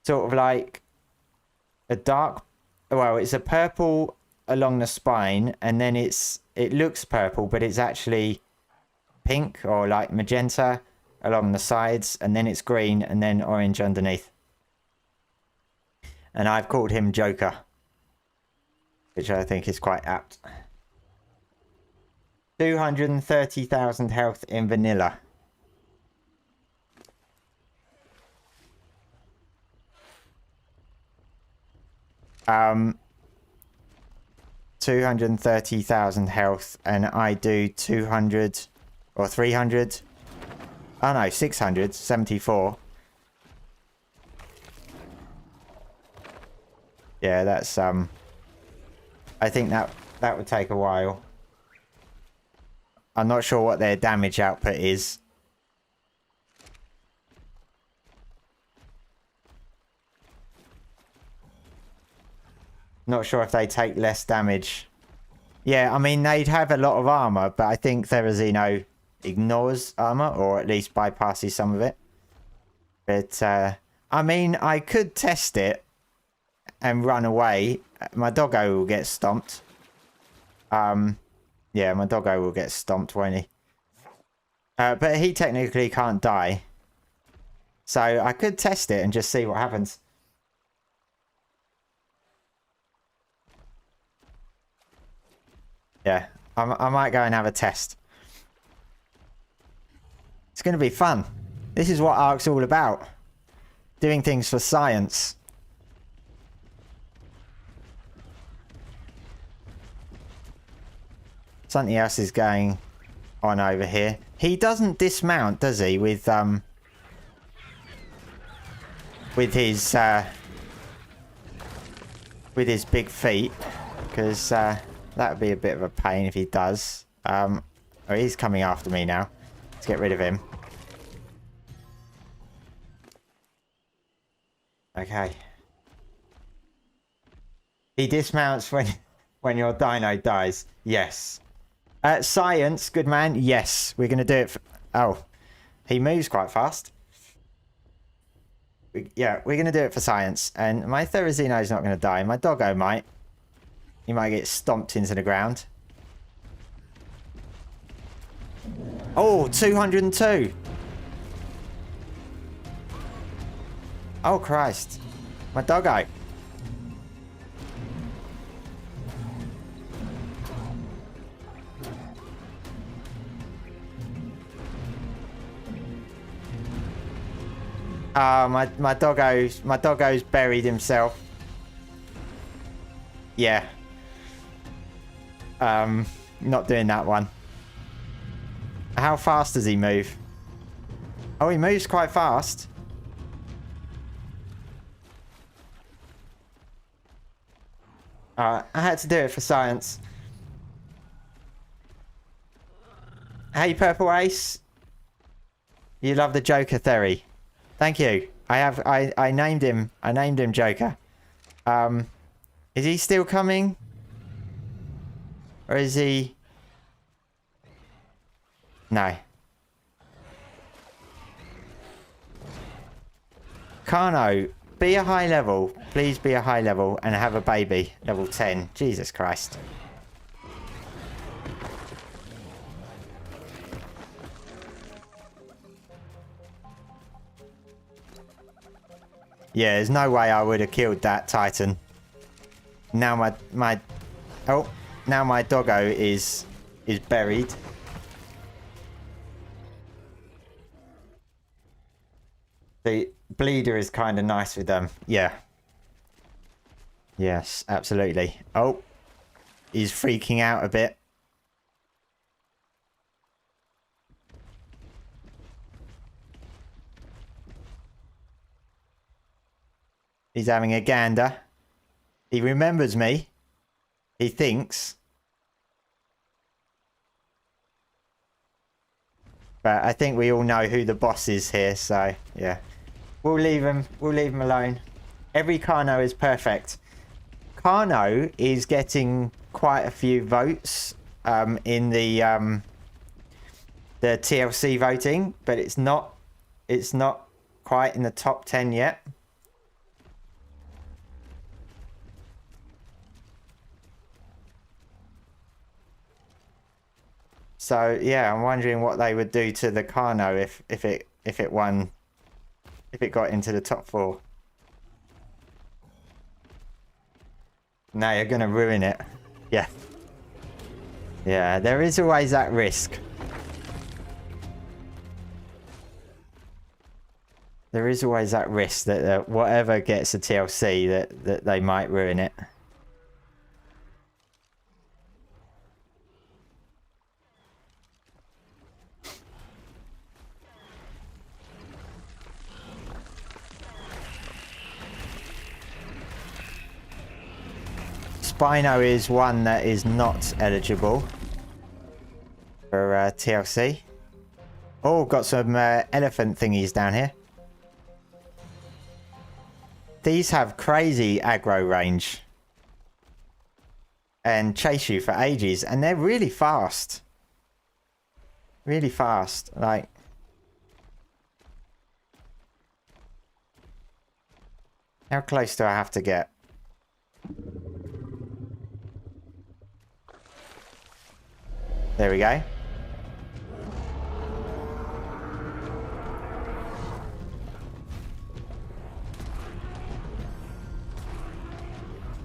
sort of like a dark, well, it's a purple along the spine, and then it looks purple, but it's actually pink or like magenta along the sides, and then it's green, and then orange underneath. And I've called him Joker, which I think is quite apt. 230,000 health in vanilla. 230,000 health, and I do 200 or 300. Oh no, 674. Yeah, that's I think that would take a while. I'm not sure what their damage output is. Not sure if they take less damage. Yeah, I mean, they'd have a lot of armor, but I think Therizino ignores armor, or at least bypasses some of it. But, I mean, I could test it and run away. My doggo will get stomped. Yeah, my doggo will get stomped, won't he? But he technically can't die. So I could test it and just see what happens. Yeah, I might go and have a test. It's going to be fun. This is what Ark's all about. Doing things for science. Something else is going on over here. He doesn't dismount, does he? With his big feet, because that would be a bit of a pain if he does. Oh, he's coming after me now. Let's get rid of him. Okay. He dismounts when your dino dies. Yes. Science, good man. Yes, we're going to do it. Oh, he moves quite fast. Yeah, we're going to do it for science. And my Therizino's not going to die. My doggo might. He might get stomped into the ground. Oh, 202. Oh, Christ. My doggo. My doggo's buried himself. Yeah. Not doing that one. How fast does he move? Oh, he moves quite fast. I had to do it for science. Hey, Purple Ace. You love the Joker theory. Thank you. I named him. I named him Joker. Is he still coming? Or is he... No. Carno, be a high level. Please be a high level and have a baby. Level 10. Jesus Christ. Yeah, there's no way I would have killed that Titan. Now my doggo is buried. The bleeder is kind of nice with them. Yeah. Yes, absolutely. Oh, he's freaking out a bit. He's having a gander. He remembers me. He thinks. But I think we all know who the boss is here, so yeah. We'll leave him alone. Every Carno is perfect. Carno is getting quite a few votes in the TLC voting, but it's not quite in the top 10 yet. So yeah, I'm wondering what they would do to the Carno if it won, if it got into the top 4. No, you're gonna ruin it. Yeah. Yeah, there is always that risk. There is always that risk that whatever gets a TLC that they might ruin it. Spino is one that is not eligible for TLC. Oh, got some elephant thingies down here. These have crazy aggro range and chase you for ages, and they're really fast. Really fast, like. How close do I have to get? There we go.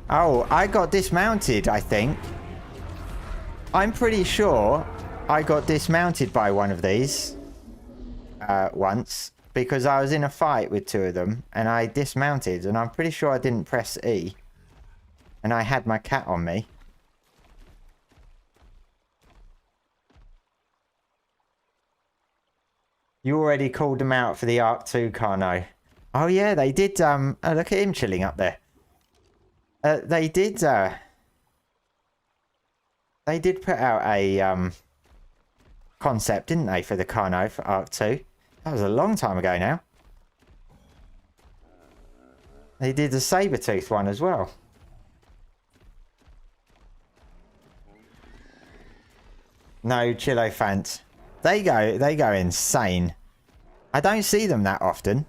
Oh, I got dismounted, I think. I'm pretty sure I got dismounted by one of these once. because I was in a fight with two of them and I dismounted and I'm pretty sure I didn't press E. And I had my cat on me. You already called them out for the Ark 2, Carno. Oh yeah, they did. Oh, look at him chilling up there. They did put out a concept, didn't they, for the Carno for Ark 2? That was a long time ago now. They did a saber-tooth one as well. No, Chillofant. They go insane. I don't see them that often.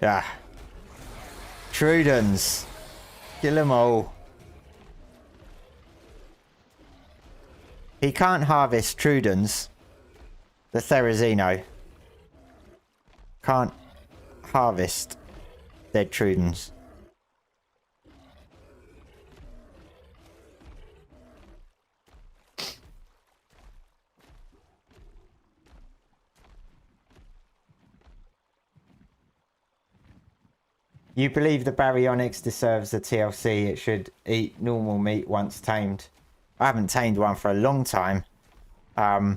Yeah. Trudens. Kill them all. He can't harvest Trudens. The Therizino can't harvest dead Trudens. You believe the baryonyx deserves the TLC. It should eat normal meat once tamed. I haven't tamed one for a long time. I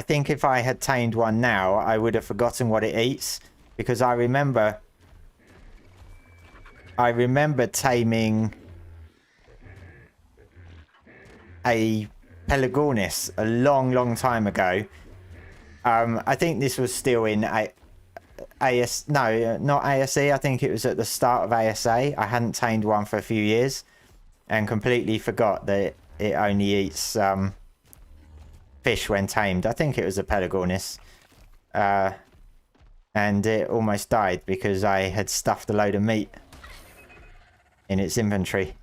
think if I had tamed one now, I would have forgotten what it eats. Because I remember taming a Pelagornis a long time ago. I think this was still in no, not ASE. I think it was at the start of ASA. I hadn't tamed one for a few years and completely forgot that it only eats fish when tamed. I think it was a Pelagornis. And it almost died because I had stuffed a load of meat in its inventory.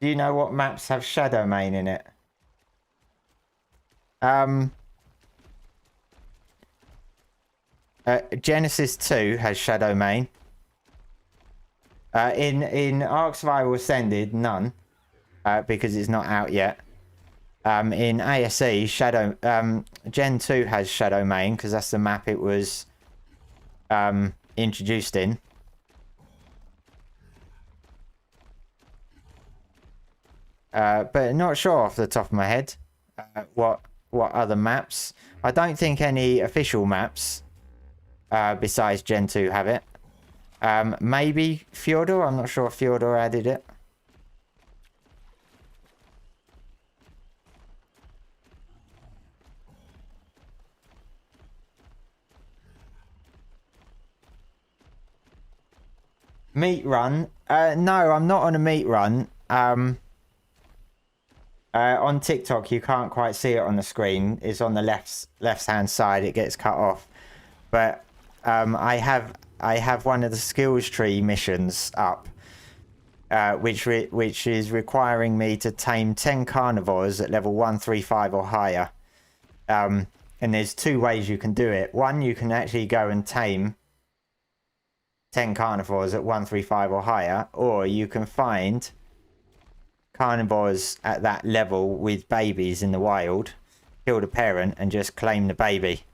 Do you know what maps have Shadow Main in it? Genesis 2 has Shadow Main. In Ark Survival Ascended, none, because it's not out yet. In ASE, Gen 2 has Shadow Main because that's the map it was introduced in. But not sure off the top of my head what other maps. I don't think any official maps besides Gen 2 have it. Maybe Fjordor. I'm not sure if Fjordor added it. Meat run? No, I'm not on a meat run. On TikTok, you can't quite see it on the screen. It's on the left-hand side. It gets cut off. But I have one of the skills tree missions up, which is requiring me to tame 10 carnivores at level 135 or higher. And there's two ways you can do it. One, you can actually go and tame 10 carnivores at 135 or higher, or you can find carnivores at that level with babies in the wild, kill the parent and just claim the baby,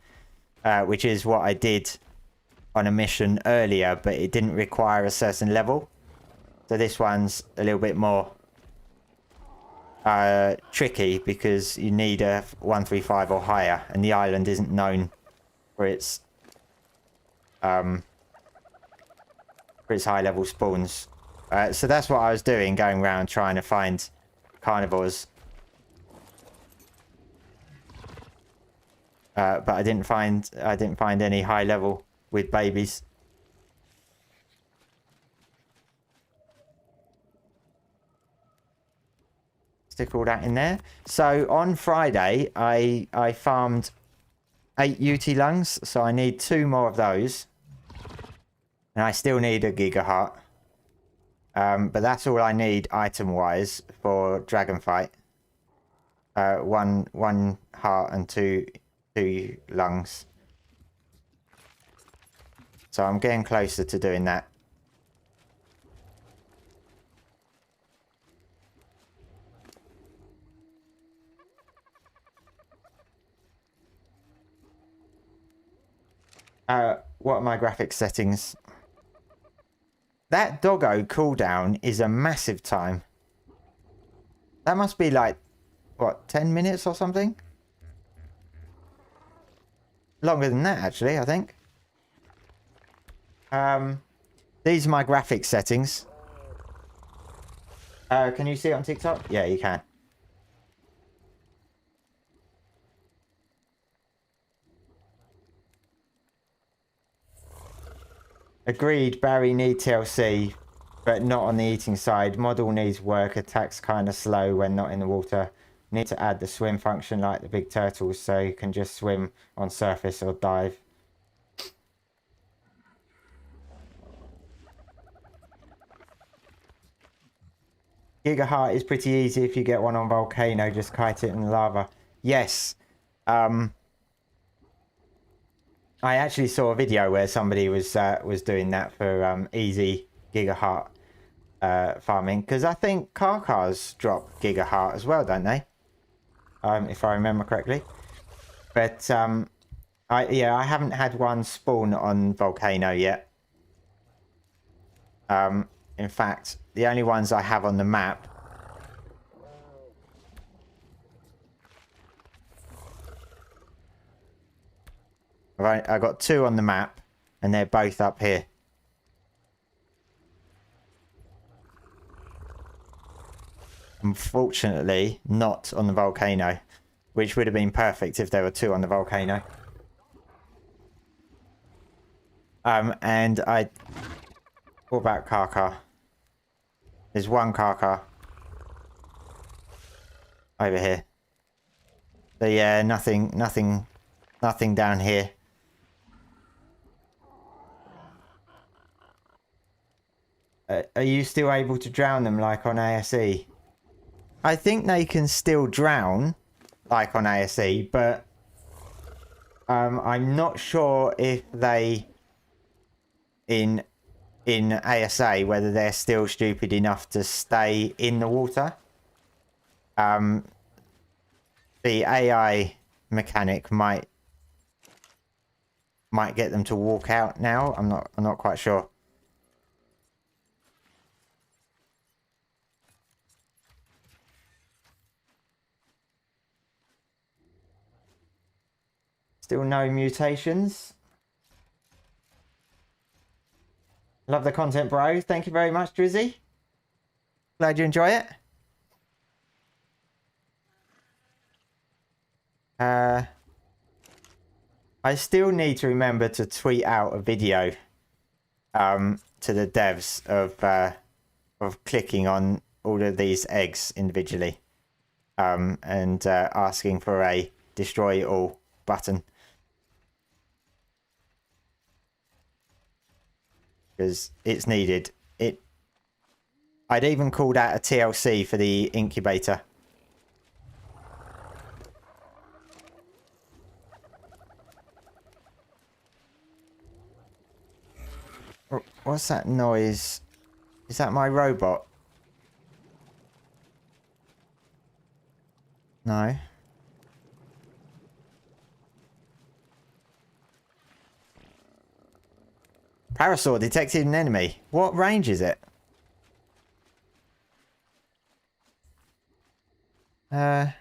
which is what I did on a mission earlier, but it didn't require a certain level. So this one's a little bit more tricky because you need a 135 or higher, and the island isn't known for its high level spawns. So that's what I was doing, going around trying to find carnivores. But I didn't find any high level with babies. Stick all that in there. So on Friday, I farmed 8 UT lungs, so I need 2 more of those. And I still need a giga heart. But that's all I need item-wise for Dragonfight. 1 heart and 2 lungs. So I'm getting closer to doing that. What are my graphics settings? That doggo cooldown is a massive time. That must be like, what, 10 minutes or something? Longer than that, actually, I think. These are my graphics settings. Can you see it on TikTok? Yeah, you can. Agreed, Barry need TLC, but not on the eating side. Model needs work, attacks kind of slow when not in the water. Need to add the swim function like the big turtles so you can just swim on surface or dive. Giga Heart is pretty easy if you get one on Volcano, just kite it in the lava. Yes. I actually saw a video where somebody was doing that for easy Giga Heart farming, because I think car cars drop Giga Heart as well, don't they? If I remember correctly. But I haven't had one spawn on Volcano yet. In fact, the only ones I have on the map I got 2 on the map, and they're both up here. Unfortunately, not on the volcano, which would have been perfect if there were 2 on the volcano. And what about car? There's 1 car over here. So yeah, nothing down here. Are you still able to drown them like on ASE? I think they can still drown like on ASE, but I'm not sure if they in ASA whether they're still stupid enough to stay in the water. The AI mechanic might get them to walk out now. I'm not quite sure. Still no mutations. Love the content, bro. Thank you very much, Drizzy. Glad you enjoy it. I still need to remember to tweet out a video to the devs of clicking on all of these eggs individually and asking for a destroy all button. Because it's needed. I'd even called out a TLC for the incubator. What's that noise? Is that my robot? No. Parasaur detected an enemy. What range is it? Where?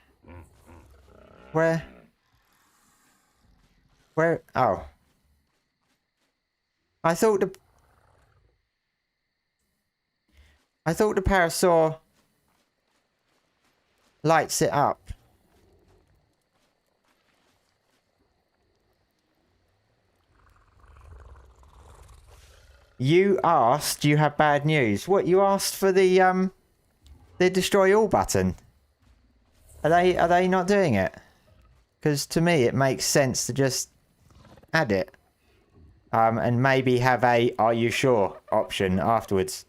Oh. I thought the Parasaur lights it up. You asked, you have bad news. What, you asked for the destroy all button? Are they not doing it? Because to me it makes sense to just add it. And maybe have a "Are you sure?" option afterwards.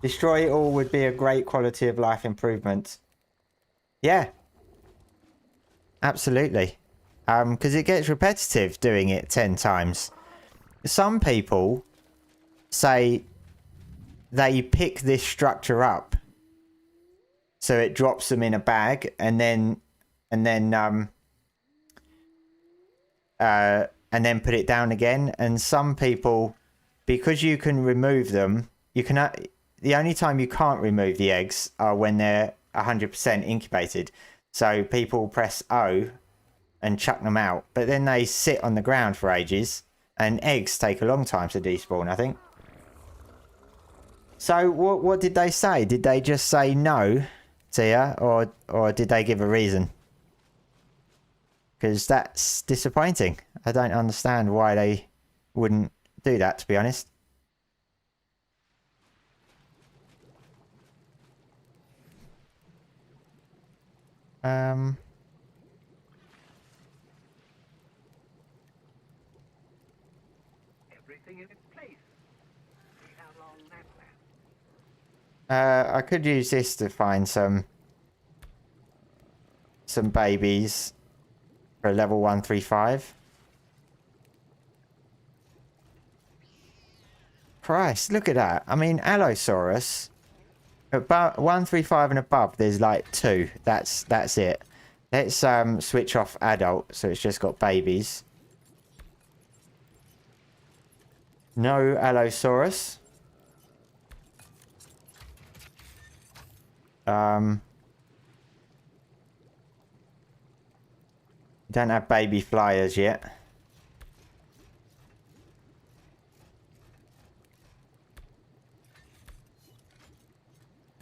Destroy it all would be a great quality of life improvement. Yeah. Absolutely. Because it gets repetitive doing it 10 times. Some people say they pick this structure up, so it drops them in a bag, and then put it down again. And some people, because you can remove them, you can. The only time you can't remove the eggs are when they're 100% incubated. So people press O and chuck them out, but then they sit on the ground for ages, and eggs take a long time to despawn, I think. So what did they say? Did they just say no to you, or did they give a reason? Because that's disappointing. I don't understand why they wouldn't do that, to be honest. Everything in its place. See how long that lasts. I could use this to find some babies for level 135. Christ, look at that. I mean, Allosaurus, about 135 and above, there's like 2. That's it. Let's switch off adult, so it's just got babies. No Allosaurus. Don't have baby flyers yet.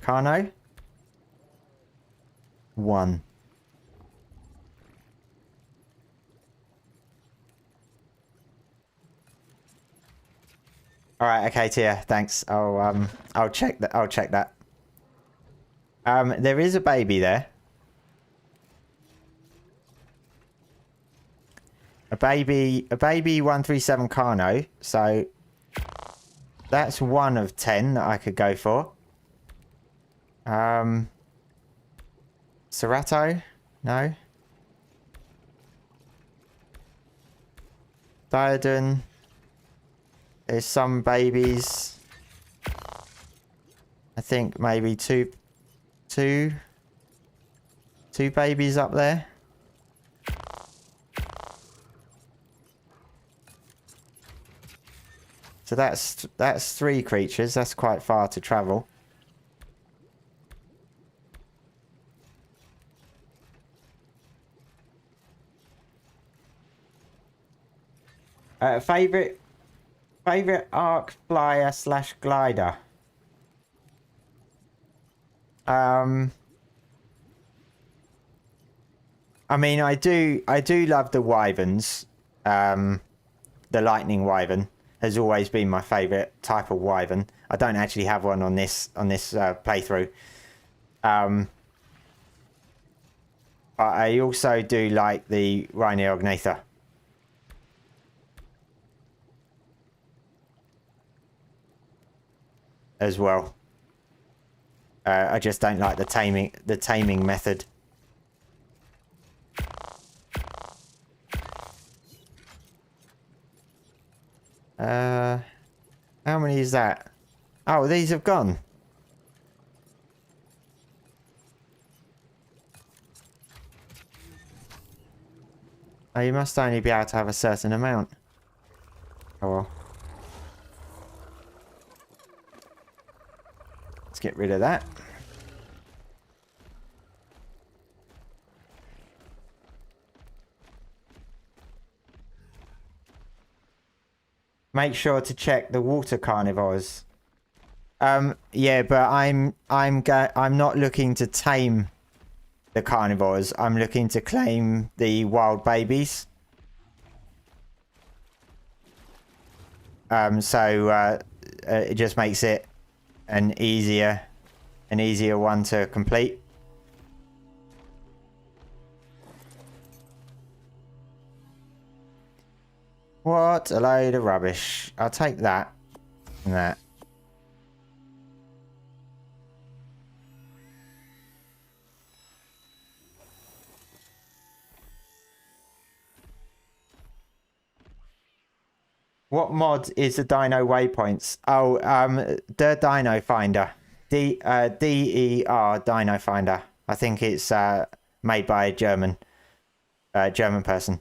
Carno? 1. All right, okay, Tia. Thanks. I'll check that. I'll check that. There is a baby there. A baby 137 Carno. So that's 1 of 10 that I could go for. Cerato? No. Diodon. There's some babies. I think maybe two babies up there. So that's 3 creatures. That's quite far to travel. Favorite Ark flyer / glider. I mean, I do love the wyverns. The lightning wyvern has always been my favorite type of wyvern. I don't actually have one on this playthrough. But I also do like the rhinognatha. As well. I just don't like the taming method. How many is that? Oh, these have gone. Oh, you must only be able to have a certain amount. Oh well. Let's get rid of that. Make sure to check the water carnivores. Yeah, but I'm not looking to tame the carnivores. I'm looking to claim the wild babies. So it just makes it an easier one to complete. What a load of rubbish. I'll take that and that. What mod is the Dino Waypoints? Oh, the Dino Finder. DER Dino Finder. I think it's made by a German person.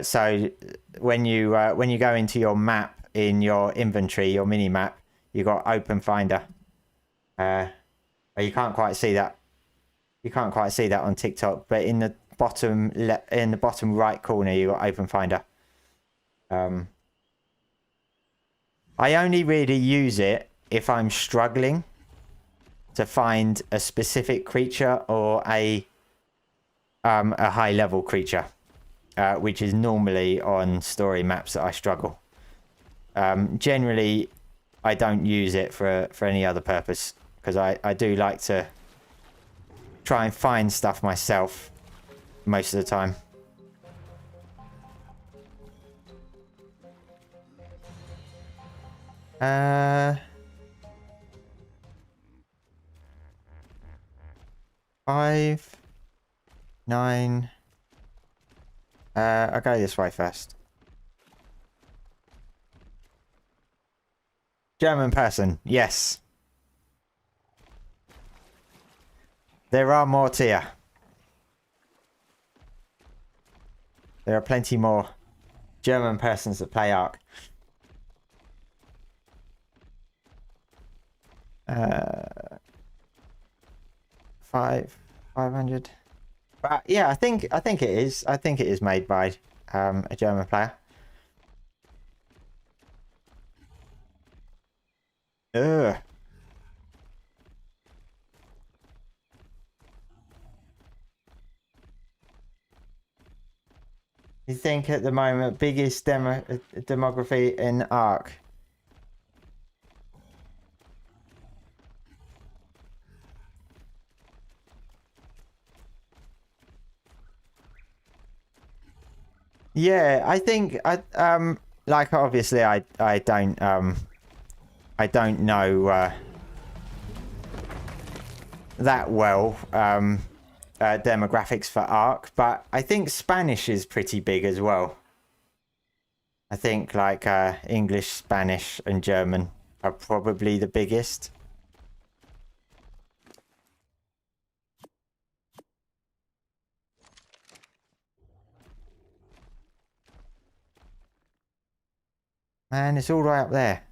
So when you go into your map in your inventory, your mini map, you got Open Finder. You can't quite see that. You can't quite see that on TikTok, but in the bottom right corner, you got Open Finder. I only really use it if I'm struggling to find a specific creature or a high level creature, which is normally on story maps that I struggle. Generally, I don't use it for any other purpose because I do like to try and find stuff myself most of the time. Five, 9. I'll go this way first. German person, yes. There are more tier. There are plenty more German persons that play Ark. 500. But yeah, I think it is. I think it is made by a German player. Ugh. You think at the moment biggest demography in Ark? Yeah, I think like obviously I don't know that well demographics for Ark, but I think Spanish is pretty big as well. I think like English, Spanish and German are probably the biggest. Man, it's all right up there.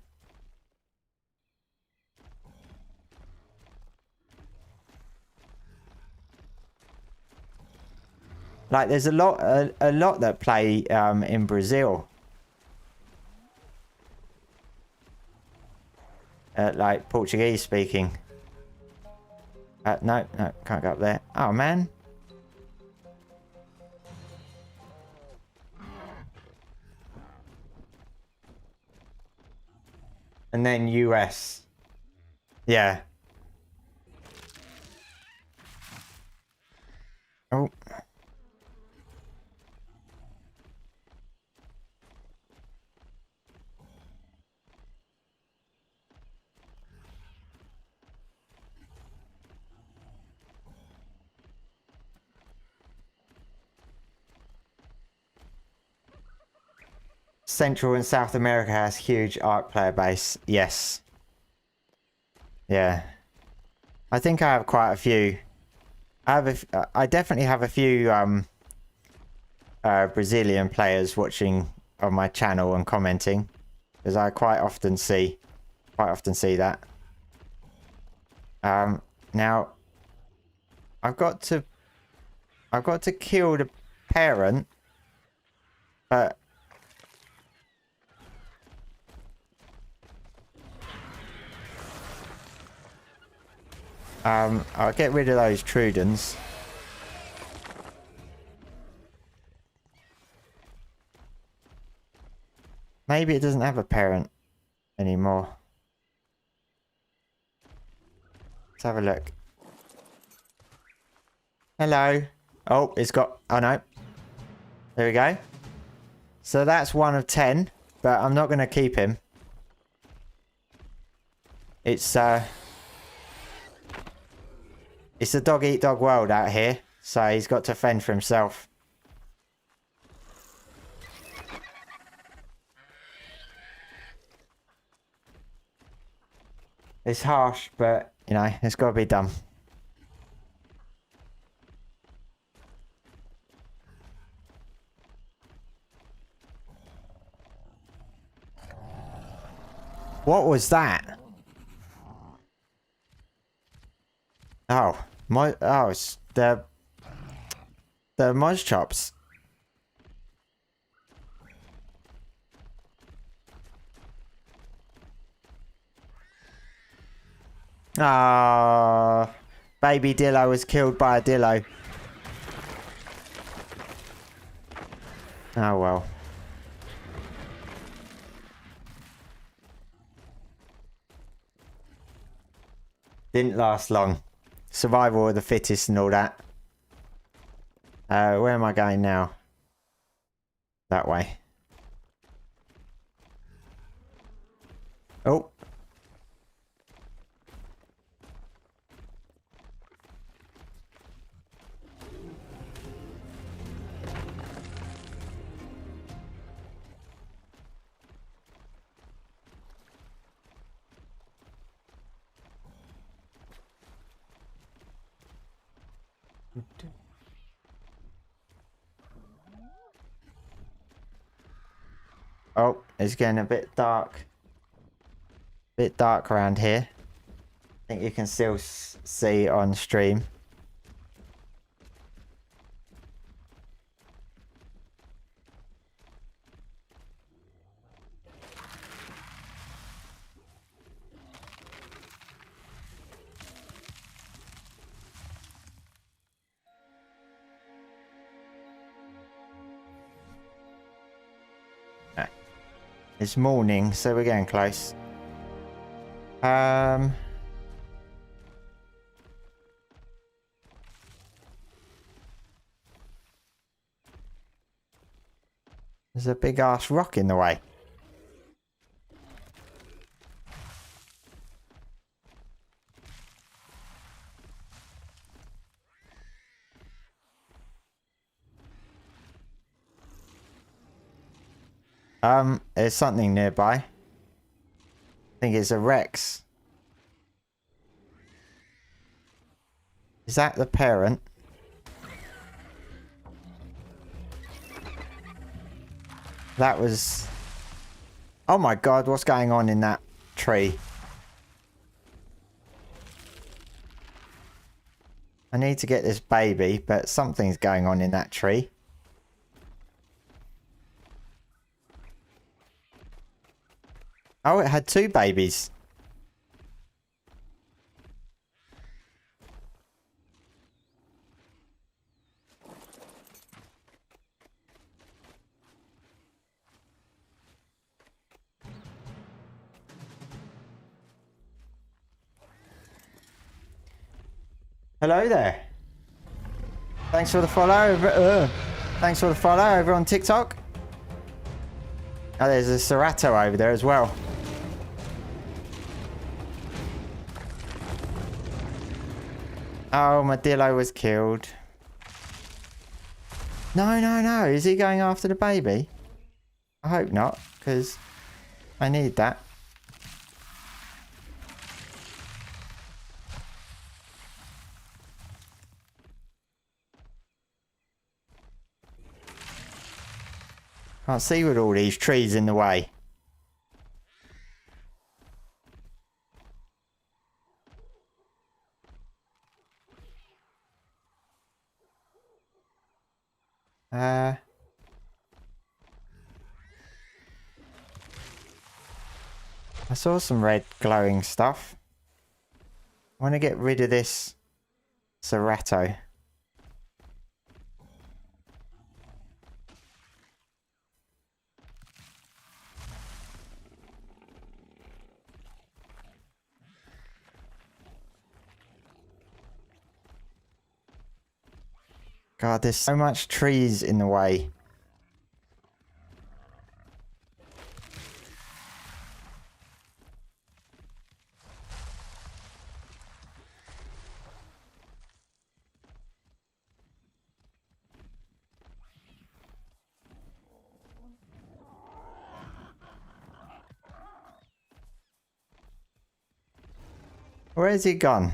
Like there's a lot that play in Brazil. Like Portuguese speaking. No, can't go up there. Oh man. And then US. Yeah. Oh. Central and South America has huge Ark player base. Yes. Yeah. I think I have quite a few. I definitely have a few Brazilian players watching on my channel and commenting, because I quite often see that. Now I've got to kill the parent, but I'll get rid of those Trudens. Maybe it doesn't have a parent anymore. Let's have a look. Hello. Oh, it's got... Oh, no. There we go. So that's 1 of 10, but I'm not going to keep him. It's a dog-eat-dog world out here, so he's got to fend for himself. It's harsh, but, you know, it's got to be done. What was that? Oh, it's the Moz Chops. Ah, baby Dillo was killed by a Dillo. Oh well. Didn't last long. Survival of the fittest and all that. Where am I going now? That way. Oh. Oh, it's getting a bit dark. Bit dark around here. I think you can still see on stream. It's morning, so we're getting close. There's a big ass rock in the way. There's something nearby. I think it's a Rex. Is that the parent? That was... Oh my god, what's going on in that tree? I need to get this baby, but something's going on in that tree. Oh, it had 2 babies. Hello there. Thanks for the follow. Thanks for the follow over on TikTok. Oh, there's a Cerato over there as well. Oh, my Dillo was killed. No, no, no. Is he going after the baby? I hope not, because I need that. Can't see with all these trees in the way. I saw some red glowing stuff. I want to get rid of this Cerato. God, there's so much trees in the way. Where has he gone?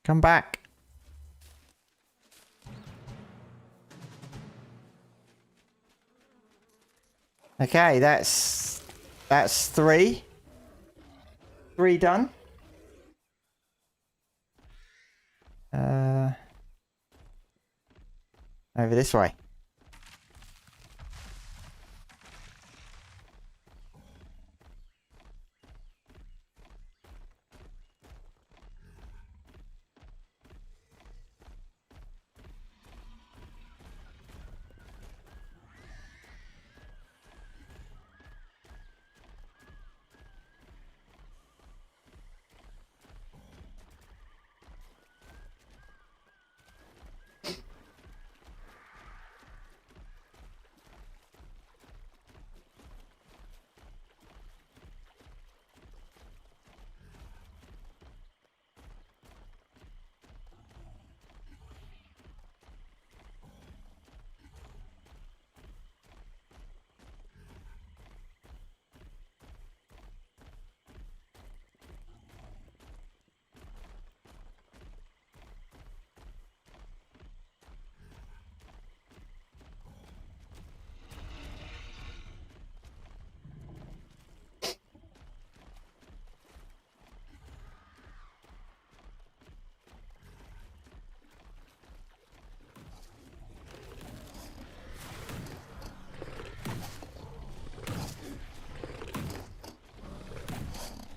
Come back. Okay, that's three. Three done. Over this way.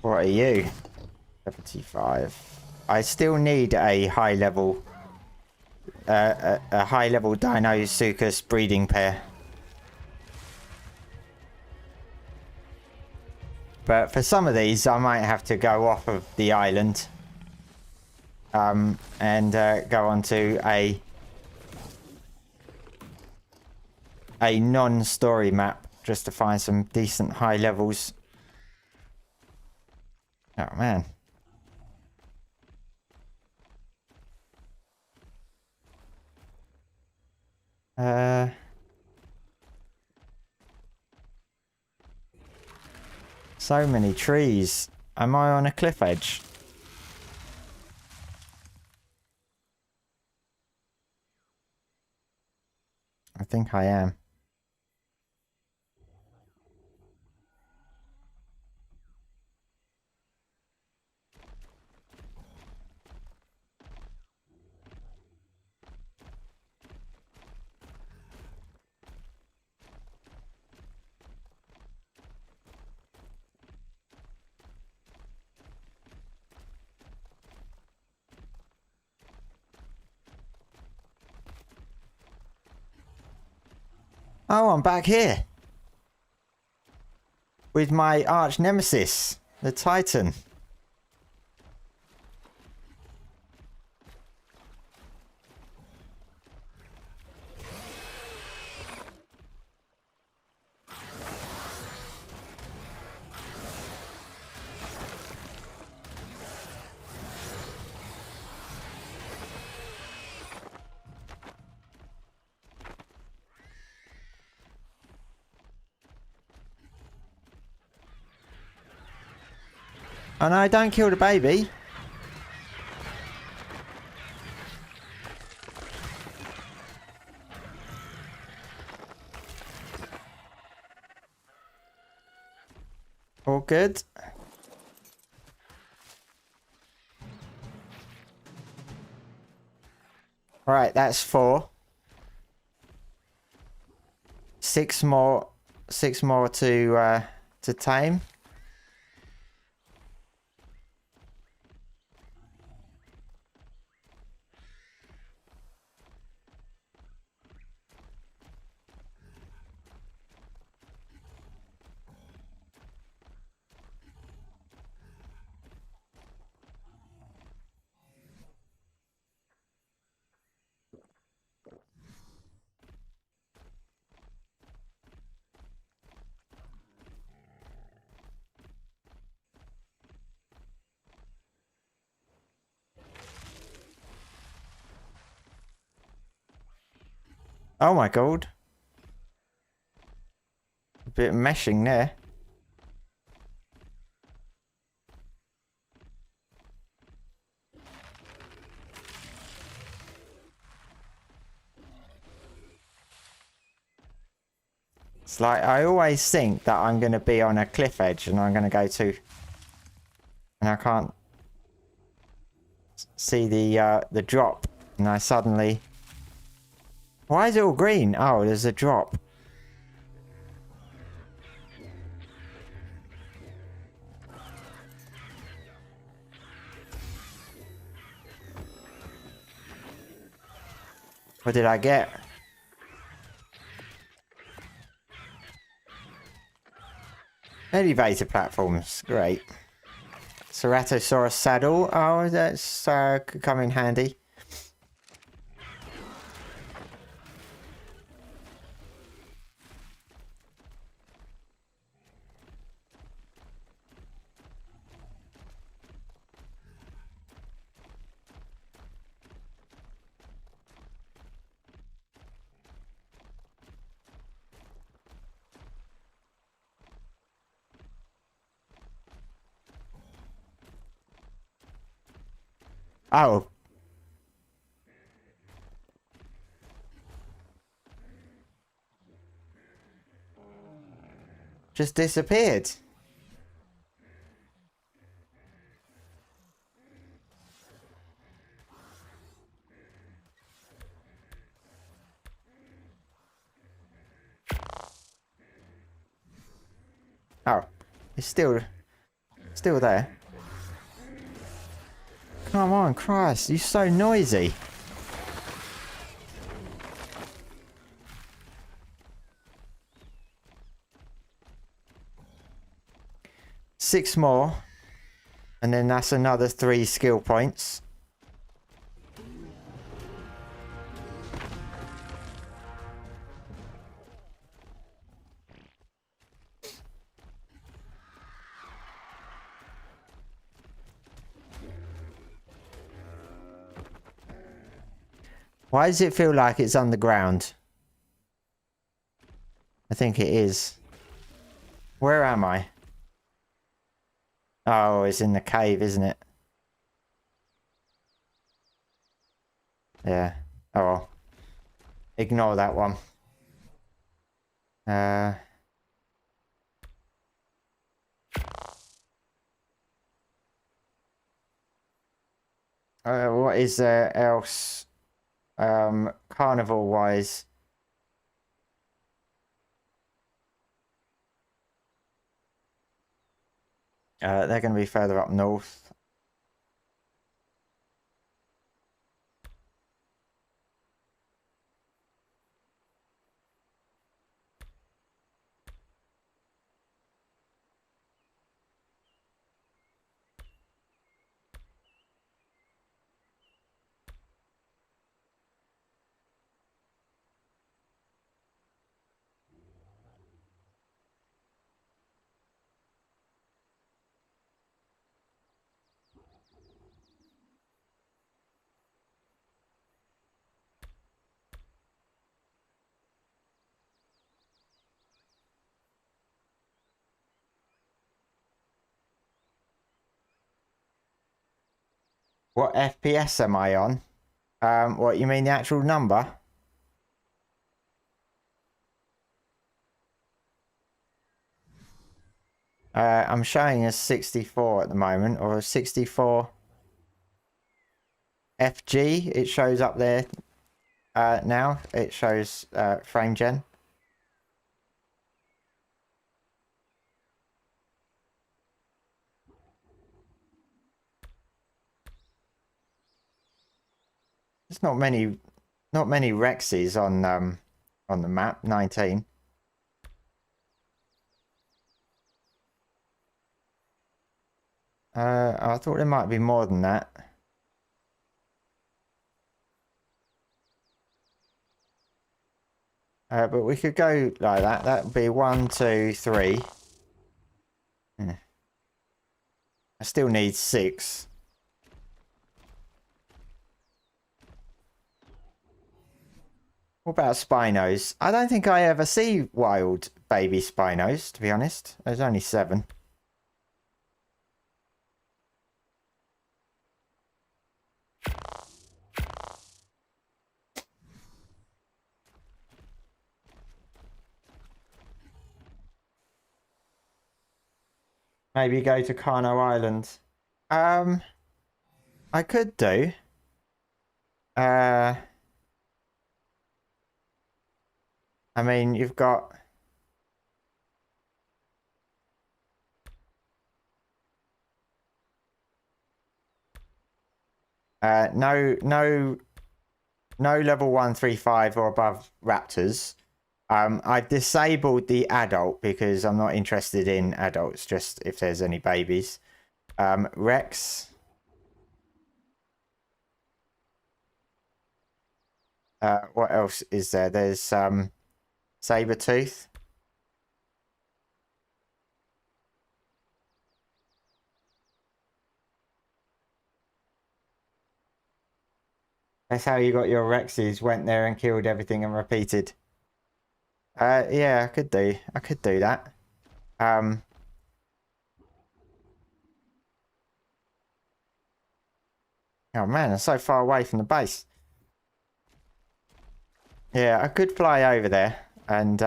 What are you? 75. I still need a high level a high level Dinosuchus breeding pair. But for some of these I might have to go off of the island and go onto a non-story map just to find some decent high levels. Oh man. So many trees. Am I on a cliff edge? I think I am. Oh, I'm back here. With my arch nemesis, the Titan. Oh no, don't kill the baby. All good. Right, that's 4. 6 more. 6 more to tame. Oh my god. A bit of meshing there. It's like I always think that I'm going to be on a cliff edge and I'm going to go to... And I can't see the drop. And I suddenly... Why is it all green? Oh, there's a drop. What did I get? Elevator platforms. Great. Ceratosaurus saddle. Oh, that's could come in handy. Oh. Just disappeared. Oh. It's still there. Come on, Christ. You're so noisy. Six more. And then that's another 3 skill points. Why does it feel like it's underground? I think it is. Where am I? Oh, it's in the cave, isn't it? Yeah. Oh well. Ignore that one. What is there else? Carnival wise. They're going to be further up north. What FPS am I on? What, you mean the actual number? I'm showing as 64 at the moment, or 64 FG. It shows up there now. It shows frame gen. There's not many Rexes on the map. 19. I thought there might be more than that. But we could go like that. That would be 1, 2, 3. I still need 6. What about Spinos? I don't think I ever see wild baby Spinos, to be honest. There's only 7. Maybe go to Kano Island. I could do. I mean, you've got... no level 135 or above raptors. I've disabled the adult because I'm not interested in adults, just if there's any babies. Rex. What else is there? There's Sabertooth. That's how you got your Rexes. Went there and killed everything and repeated. Yeah, I could do that. Oh man, I'm so far away from the base. Yeah, I could fly over there and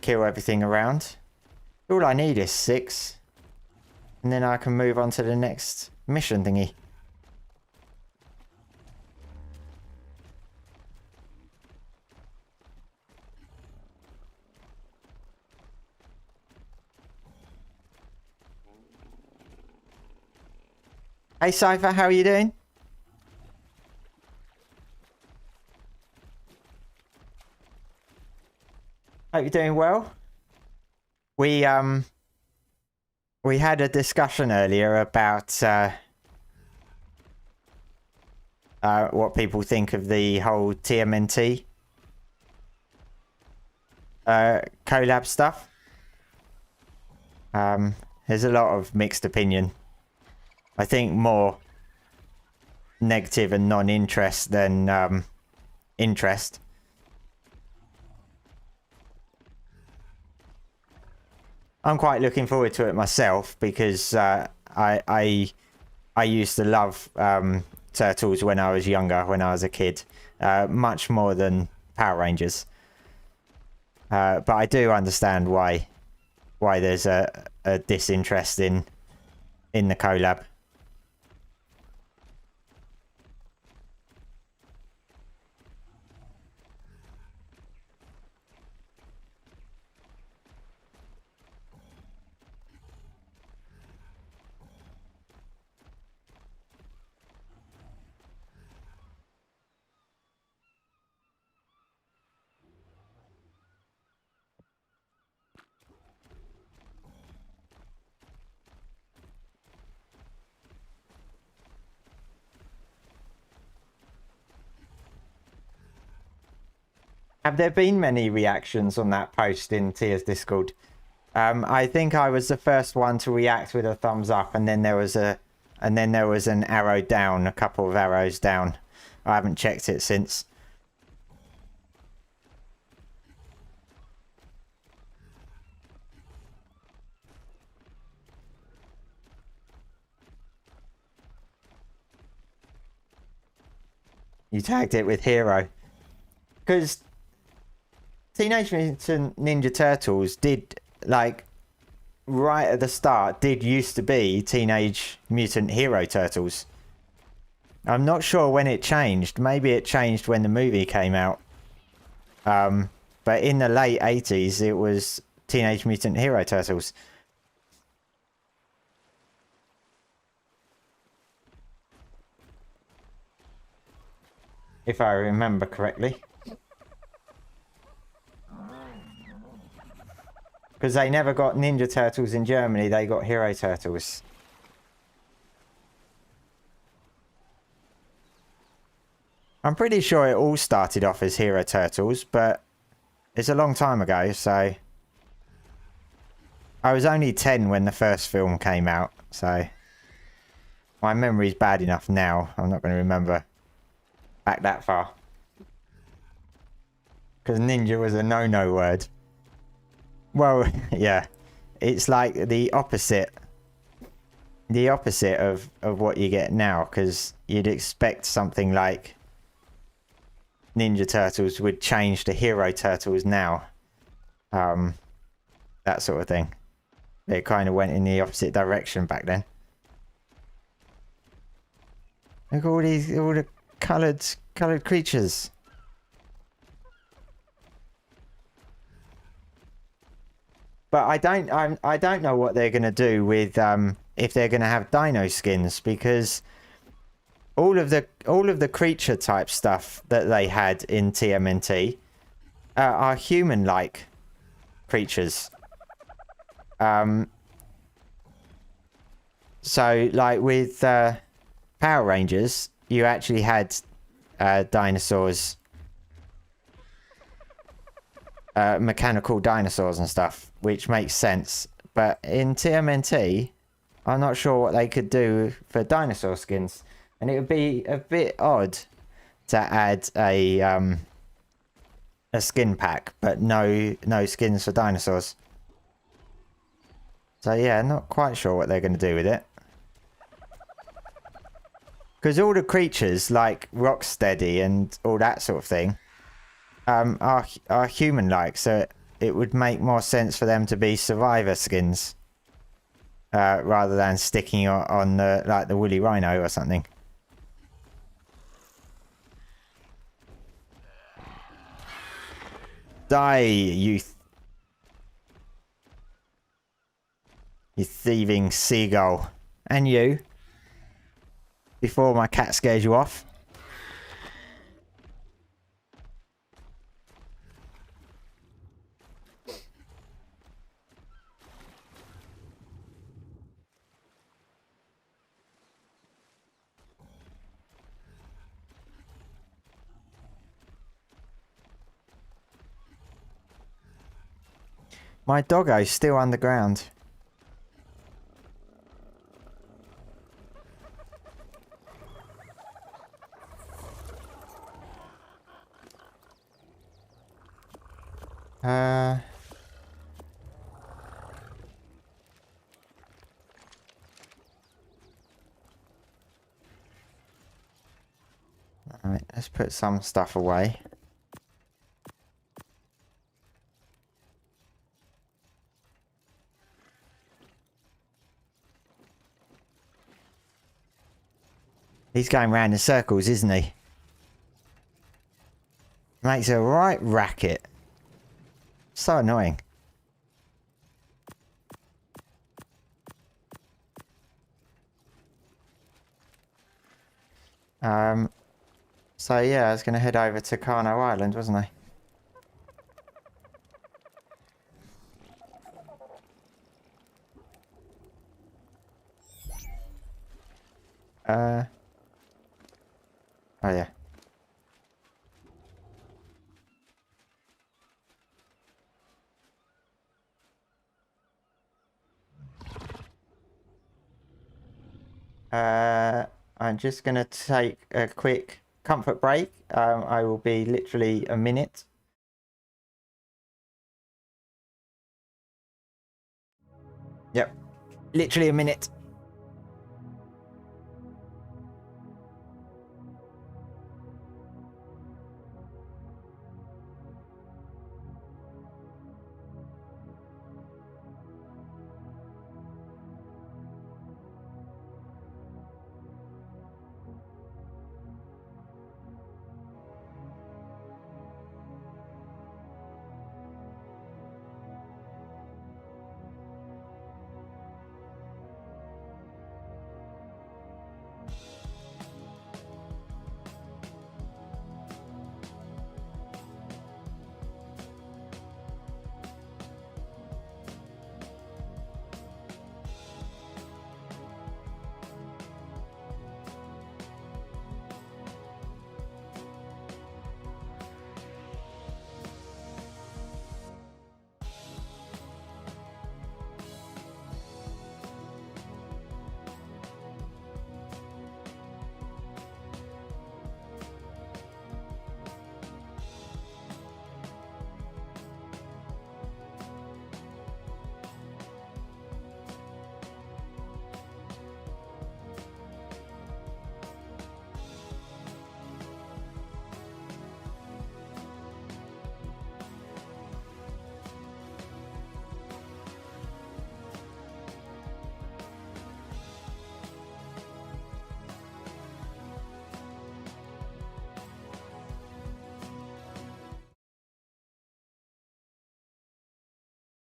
kill everything around. All I need is 6. And then I can move on to the next mission thingy. Hey Cypher, how are you doing? Hope you're doing well. We had a discussion earlier about what people think of the whole TMNT collab stuff. There's a lot of mixed opinion. I think more negative and non-interest than interest. I'm quite looking forward to it myself because I used to love turtles when I was younger, when I was a kid, much more than Power Rangers. But I do understand why there's a disinterest in the collab. Have there been many reactions on that post in Tia's Discord? I think I was the first one to react with a thumbs up, and then there was an arrow down, a couple of arrows down. I haven't checked it since. You tagged it with hero. Because Teenage Mutant Ninja Turtles did, like, right at the start, did used to be Teenage Mutant Hero Turtles. I'm not sure when it changed. Maybe it changed when the movie came out. But in the late 80s, it was Teenage Mutant Hero Turtles. If I remember correctly. Because they never got Ninja Turtles in Germany, they got Hero Turtles. I'm pretty sure it all started off as Hero Turtles, but it's a long time ago, so... I was only 10 when the first film came out, so... My memory's bad enough now. I'm not going to remember back that far. Because ninja was a no-no word. Well, yeah. It's like the opposite. The opposite of what you get now. Because you'd expect something like Ninja Turtles would change to Hero Turtles now. That sort of thing. It kind of went in the opposite direction back then. Look at all the coloured creatures. But I don't know what they're gonna do with if they're gonna have dino skins, because all of the creature type stuff that they had in TMNT are human-like creatures. So like with Power Rangers, you actually had dinosaurs, mechanical dinosaurs and stuff, which makes sense. But in TMNT, I'm not sure what they could do for dinosaur skins, and it would be a bit odd to add a skin pack, but no skins for dinosaurs. So yeah, not quite sure what they're going to do with it. Because all the creatures like Rocksteady and all that sort of thing are human-like, so it would make more sense for them to be survivor skins rather than sticking on the like the woolly rhino or something. Die, you thieving seagull. And you. Before my cat scares you off. My doggo's still underground. Alright, let's put some stuff away. He's going round in circles, isn't he? Makes a right racket. So annoying. So yeah, I was going to head over to Carno Island, wasn't I? Oh yeah. I'm just going to take a quick comfort break. I will be literally a minute. Yep. Literally a minute.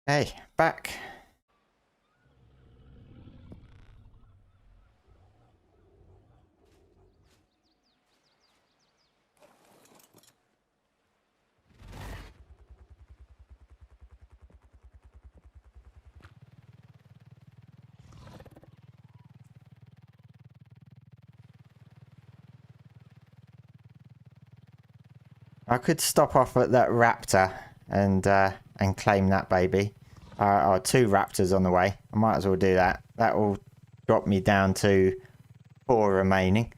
Hey, back. I could stop off at that raptor and claim that baby. Or 2 raptors on the way. I might as well do that. That will drop me down to 4 remaining.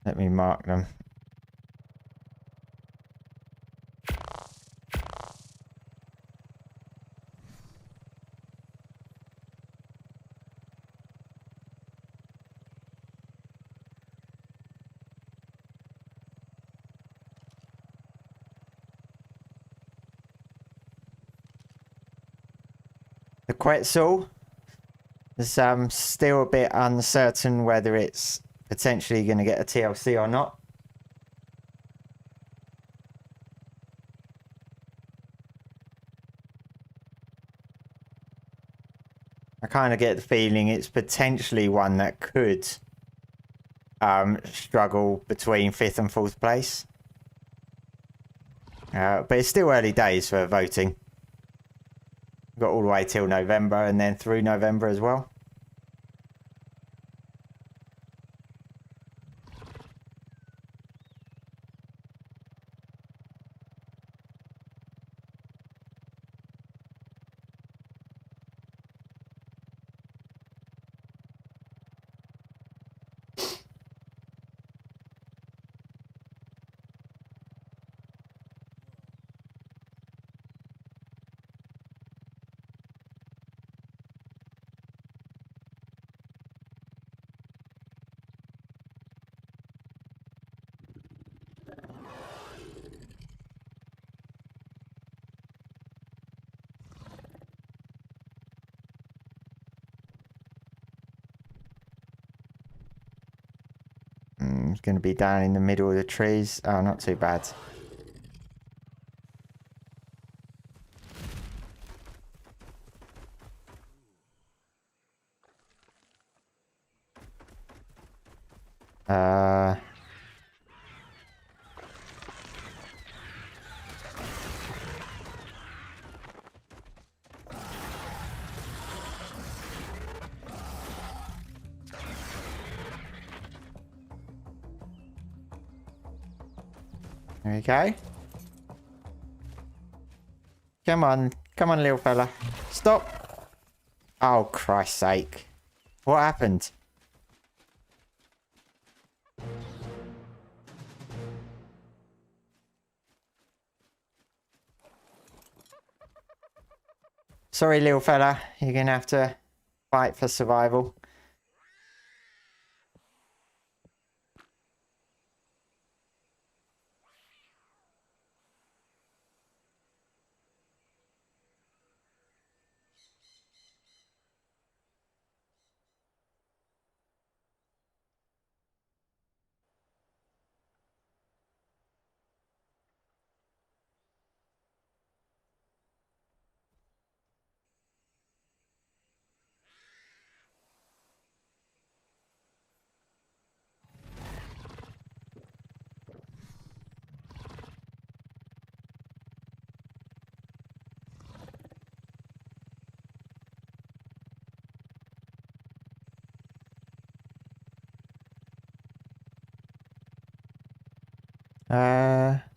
Let me mark them. The Quetzal is still a bit uncertain whether it's potentially going to get a TLC or not. I kind of get the feeling it's potentially one that could struggle between 5th and 4th place. But it's still early days for voting. Got all the way till November and then through November as well. It's going to be down in the middle of the trees. Oh, not too bad. There we go. Come on, little fella. Stop. Oh, Christ's sake. What happened? Sorry, little fella. You're going to have to fight for survival.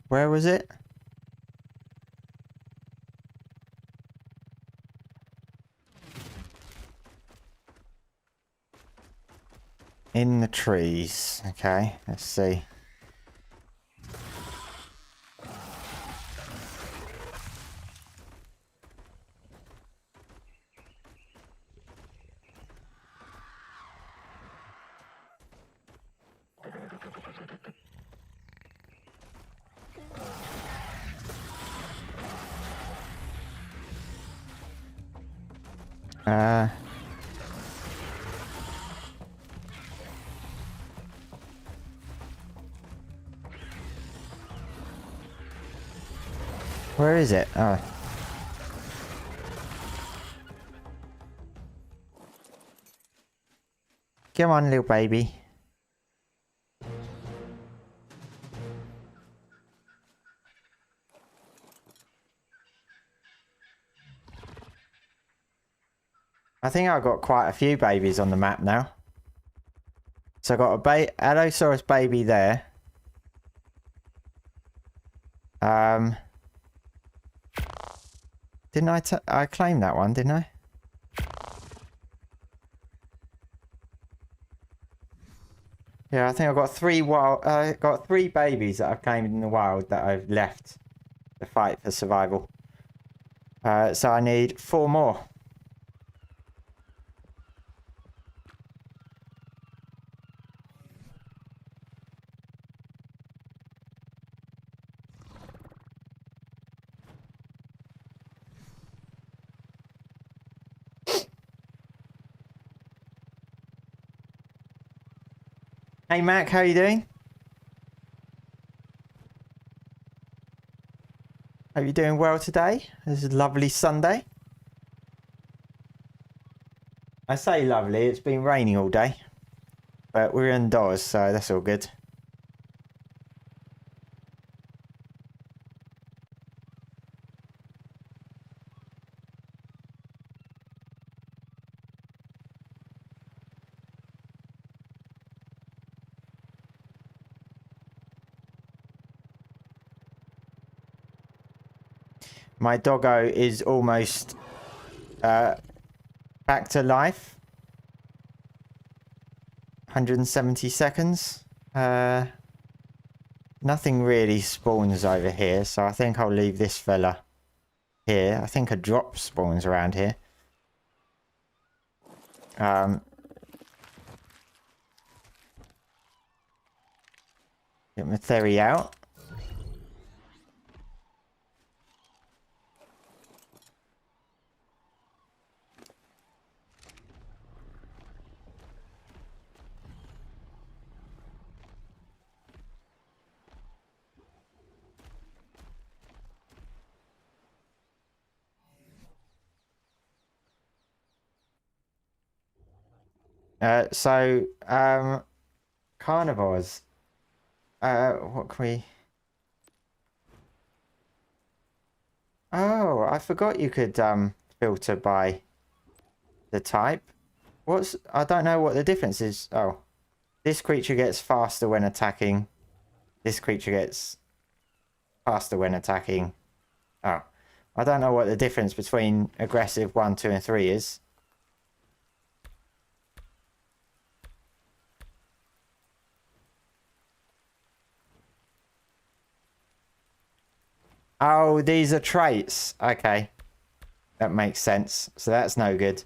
Where was it? In the trees. Okay, let's see. Where is it? Oh. Come on, little baby. I think I've got quite a few babies on the map now. So I've got a Allosaurus baby there. Didn't I claim that one, didn't I? Yeah, I think I've got got three babies that I've claimed in the wild that I've left to fight for survival. So I need 4 more. Hey Mac, how you doing? Hope you're doing well today. This is a lovely Sunday. I say lovely, it's been raining all day. But we're indoors, so that's all good. My doggo is almost back to life. 170 seconds. Nothing really spawns over here, so I think I'll leave this fella here. I think a drop spawns around here. Get my theory out. Carnivores. What can we... Oh, I forgot you could filter by the type. I don't know what the difference is. Oh, this creature gets faster when attacking. This creature gets faster when attacking. Oh, I don't know what the difference between aggressive 1, 2, and 3 is. Oh, these are traits. Okay. That makes sense. So that's no good.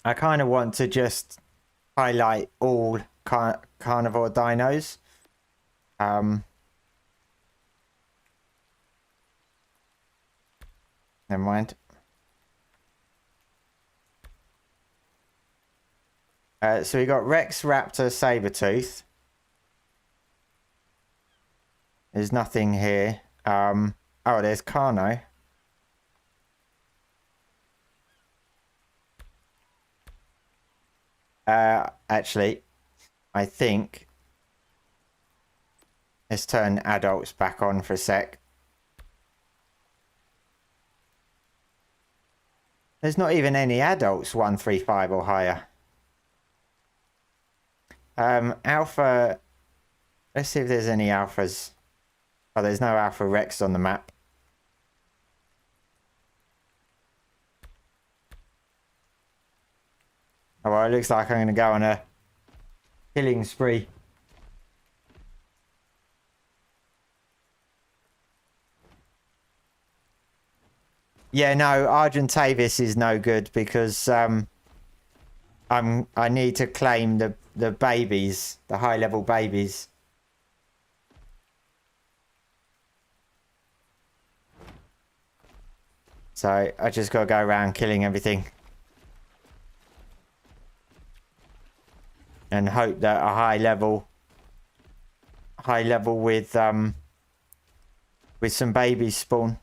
I kind of want to just highlight all carnivore dinos. Never mind. So we got Rex, Raptor, Sabertooth. There's nothing here. Oh, there's Carno. Actually, I think let's turn adults back on for a sec. There's not even any adults 135 or higher. Alpha. Let's see if there's any alphas. Oh, there's no Alpha Rex on the map. Oh, well, it looks like I'm going to go on a killing spree. Yeah, no, Argentavis is no good because I need to claim the babies, the high level babies. So I just got to go around killing everything. And hope that a high level with with some babies spawn.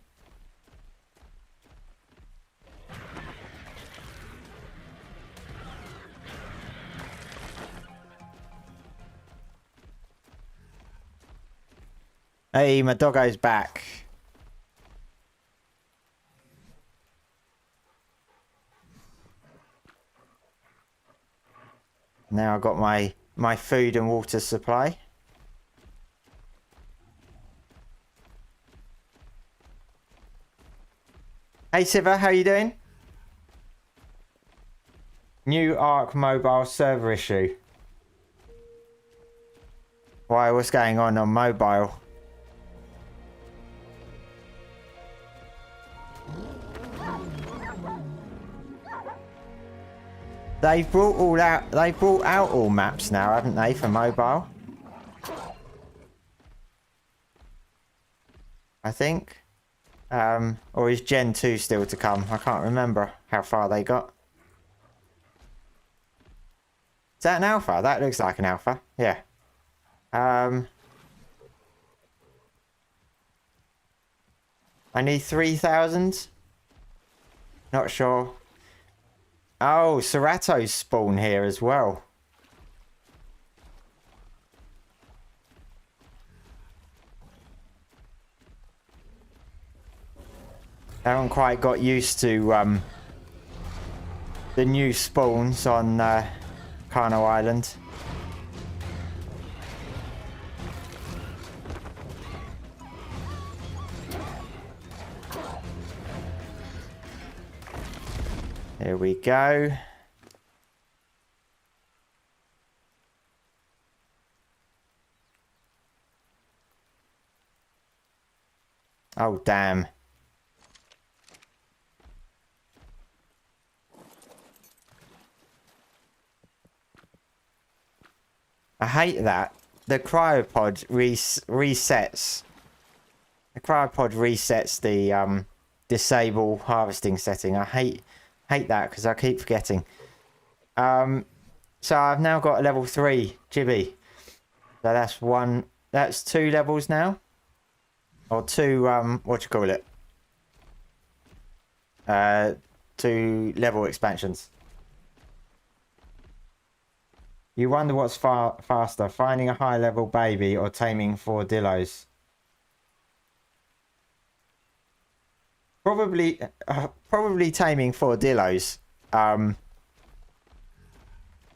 Hey, my doggo's back. Now I've got my food and water supply. Hey Siva, how you doing? New Ark mobile server issue. Why, what's going on mobile? They've brought out all maps now, haven't they, for mobile? I think. Or is Gen 2 still to come? I can't remember how far they got. Is that an alpha? That looks like an alpha. Yeah. I need 3,000. Not sure. Oh, Cerato's spawn here as well. I haven't quite got used to the new spawns on Kano Island. Here we go. Oh, damn. I hate that. The cryopod resets. The cryopod resets the disable harvesting setting. I hate that because I keep forgetting. So I've now got a level 3 Jibby. So that's 2 levels now. Or 2 what do you call it? 2 level expansions. You wonder what's faster, finding a high level baby or taming 4 dillos? Probably taming 4 dillos.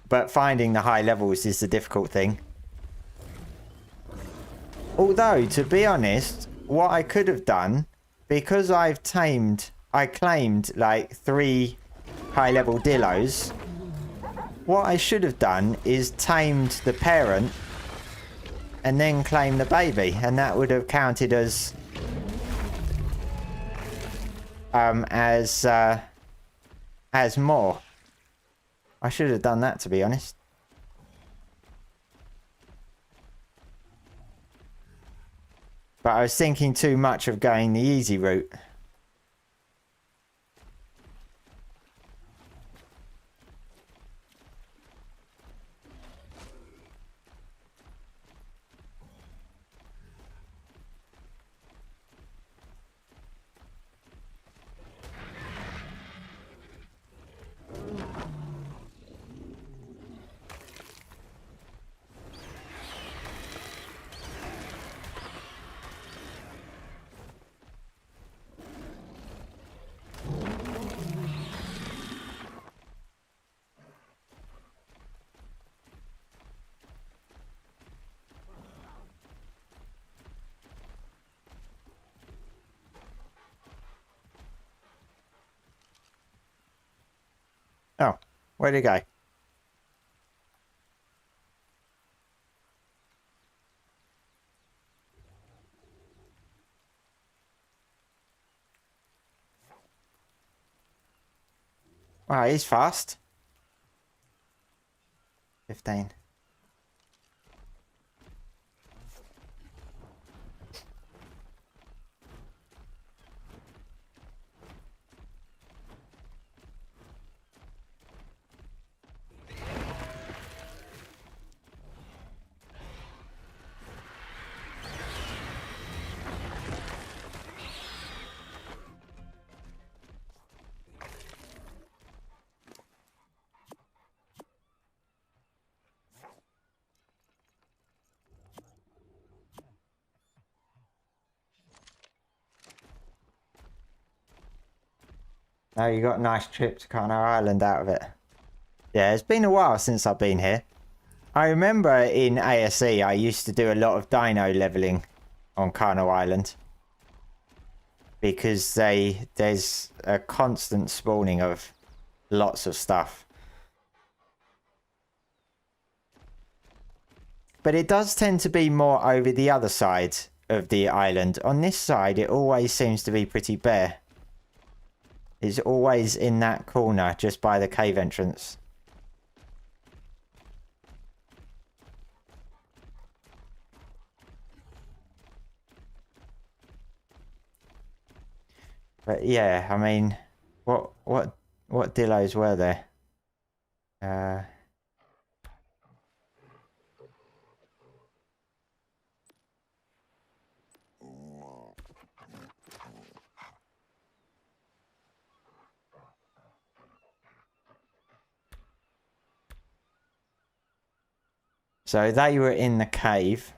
But finding the high levels is the difficult thing. Although, to be honest, what I could have done, because I claimed like 3 high level dillos. What I should have done is tamed the parent and then claimed the baby, and that would have counted as more. I should have done that, to be honest. But I was thinking too much of going the easy route. Oh, where'd it go? Wow, he's fast. 15. Oh, you got a nice trip to Carno Island out of it. Yeah, it's been a while since I've been here. I remember in ASE I used to do a lot of dino leveling on Carno Island. Because there's a constant spawning of lots of stuff. But it does tend to be more over the other side of the island. On this side, it always seems to be pretty bare. It's always in that corner, just by the cave entrance. But yeah, I mean, what dillos were there? So they were in the cave.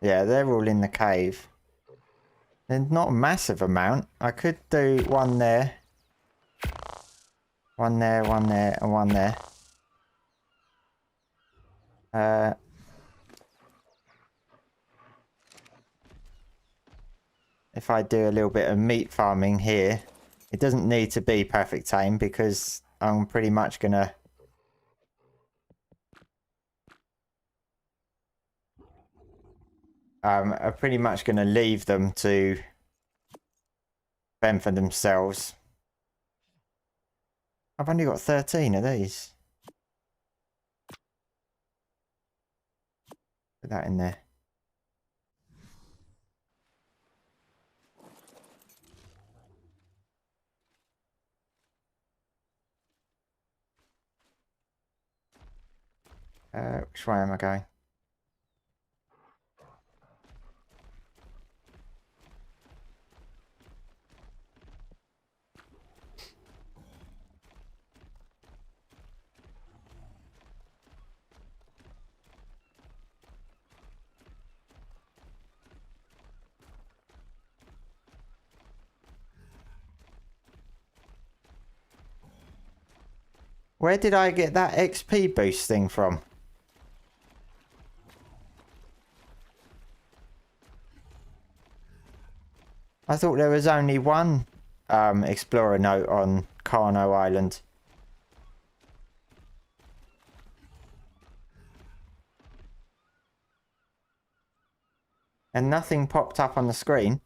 Yeah, they're all in the cave. There's not a massive amount. I could do one there. One there, and one there. If I do a little bit of meat farming here, it doesn't need to be perfect tame because I'm pretty much gonna leave them to fend for themselves. I've only got 13 of these. Put that in there. Which way am I going? Where did I get that XP boost thing from? I thought there was only one explorer note on Carno Island. And nothing popped up on the screen.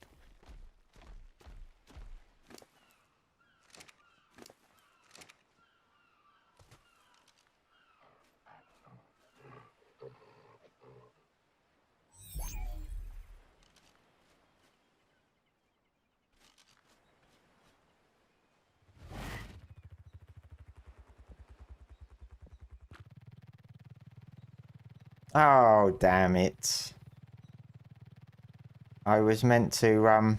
Oh, damn it. I was meant to,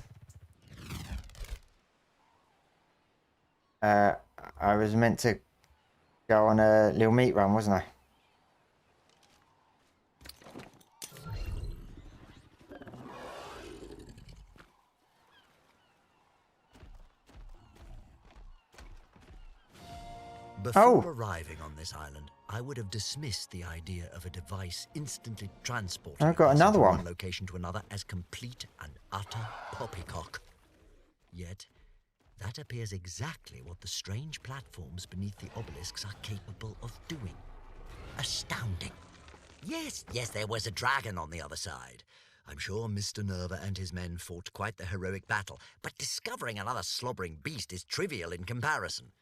I was meant to go on a little meat run, wasn't I? Before arriving on this island, I would have dismissed the idea of a device instantly transporting I've got us another from one. one location to another as complete and utter poppycock. Yet, that appears exactly what the strange platforms beneath the obelisks are capable of doing. Astounding. Yes, there was a dragon on the other side. I'm sure Mr. Nerva and his men fought quite the heroic battle, but discovering another slobbering beast is trivial in comparison.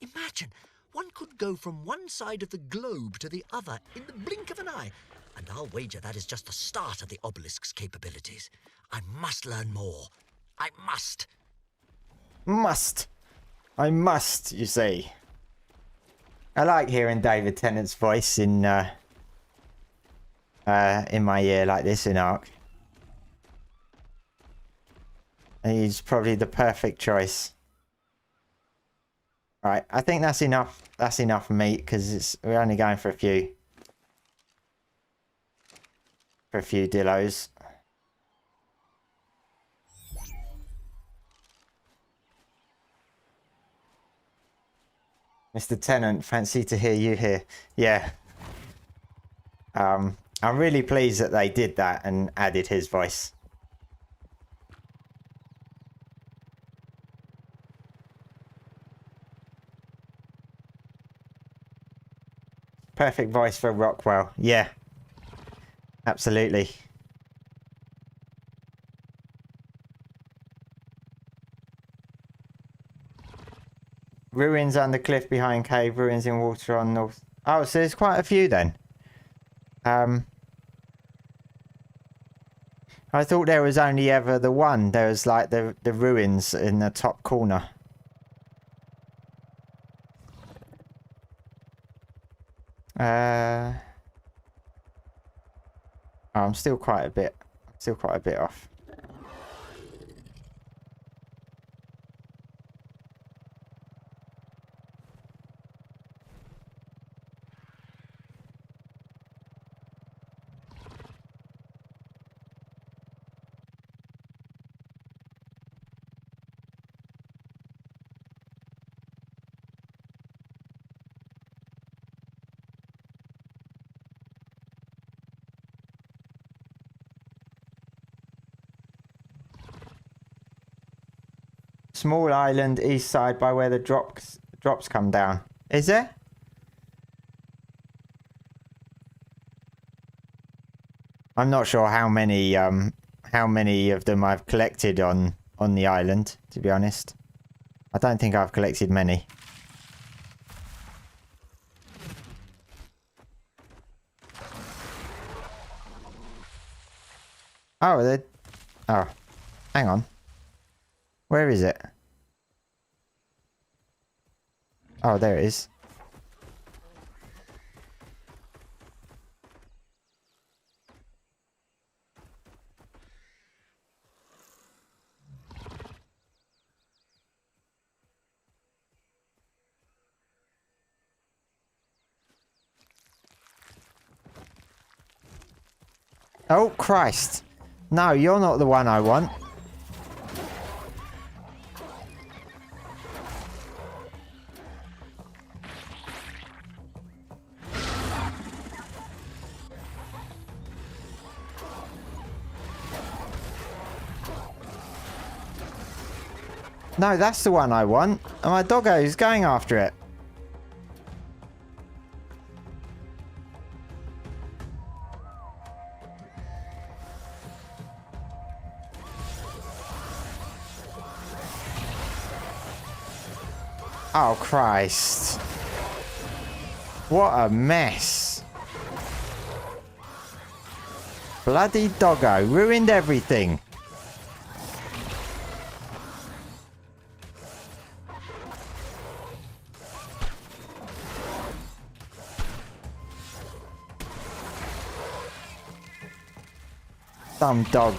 Imagine, one could go from one side of the globe to the other in the blink of an eye, and I'll wager that is just the start of the obelisk's capabilities. I must learn more. I must. I must, you see. I like hearing David Tennant's voice in my ear like this in Ark. He's probably the perfect choice. Right, I think that's enough. That's enough meat because we're only going for a few. For a few dillos. Mr. Tennant, fancy to hear you here. Yeah. I'm really pleased that they did that and added his voice. Perfect voice for Rockwell. Yeah. Absolutely. Ruins under cliff behind cave, ruins in water on north. Oh, so there's quite a few then. I thought there was only ever the one. There was like the ruins in the top corner. Oh, I'm still quite a bit off. Small island east side by where the drops come down. Is there? I'm not sure how many of them I've collected on the island, to be honest. I don't think I've collected many. Oh, oh, hang on. Where is it? Oh, there it is. Oh, Christ. No, you're not the one I want. No, that's the one I want. And my doggo is going after it. Oh, Christ. What a mess. Bloody doggo. Ruined everything. Dumb dog.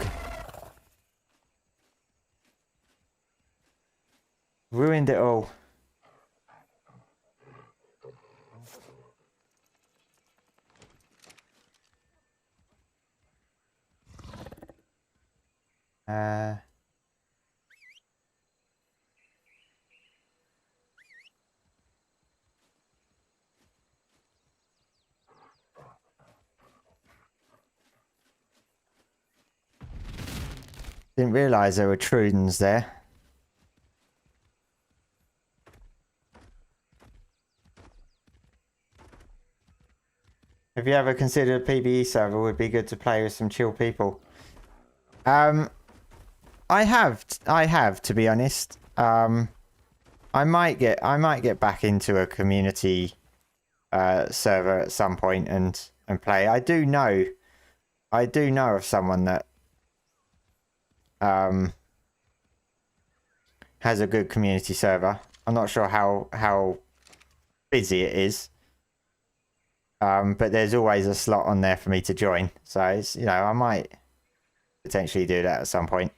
Ruined it all. Didn't realise there were Trudens there. Have you ever considered a PvE server would be good to play with some chill people? I have to be honest. I might get back into a community server at some point and play. I do know of someone that has a good community server. I'm not sure how busy it is. But there's always a slot on there for me to join. So it's, you know, I might potentially do that at some point.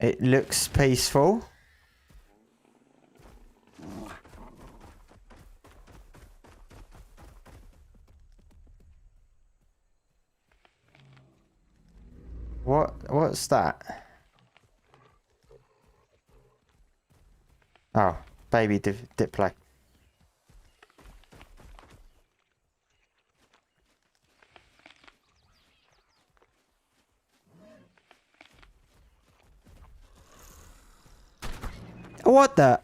It looks peaceful. What's that? Oh, baby diplo. What the?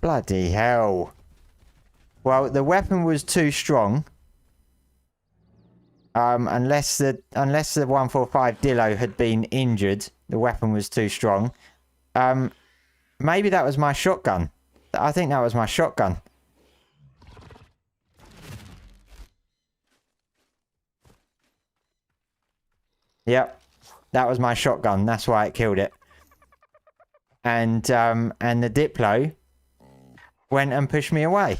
Bloody hell. Well, the weapon was too strong. Unless the 145 Dillo had been injured, the weapon was too strong. Maybe that was my shotgun. I think that was my shotgun. Yep, that was my shotgun. That's why it killed it. And the Diplo went and pushed me away.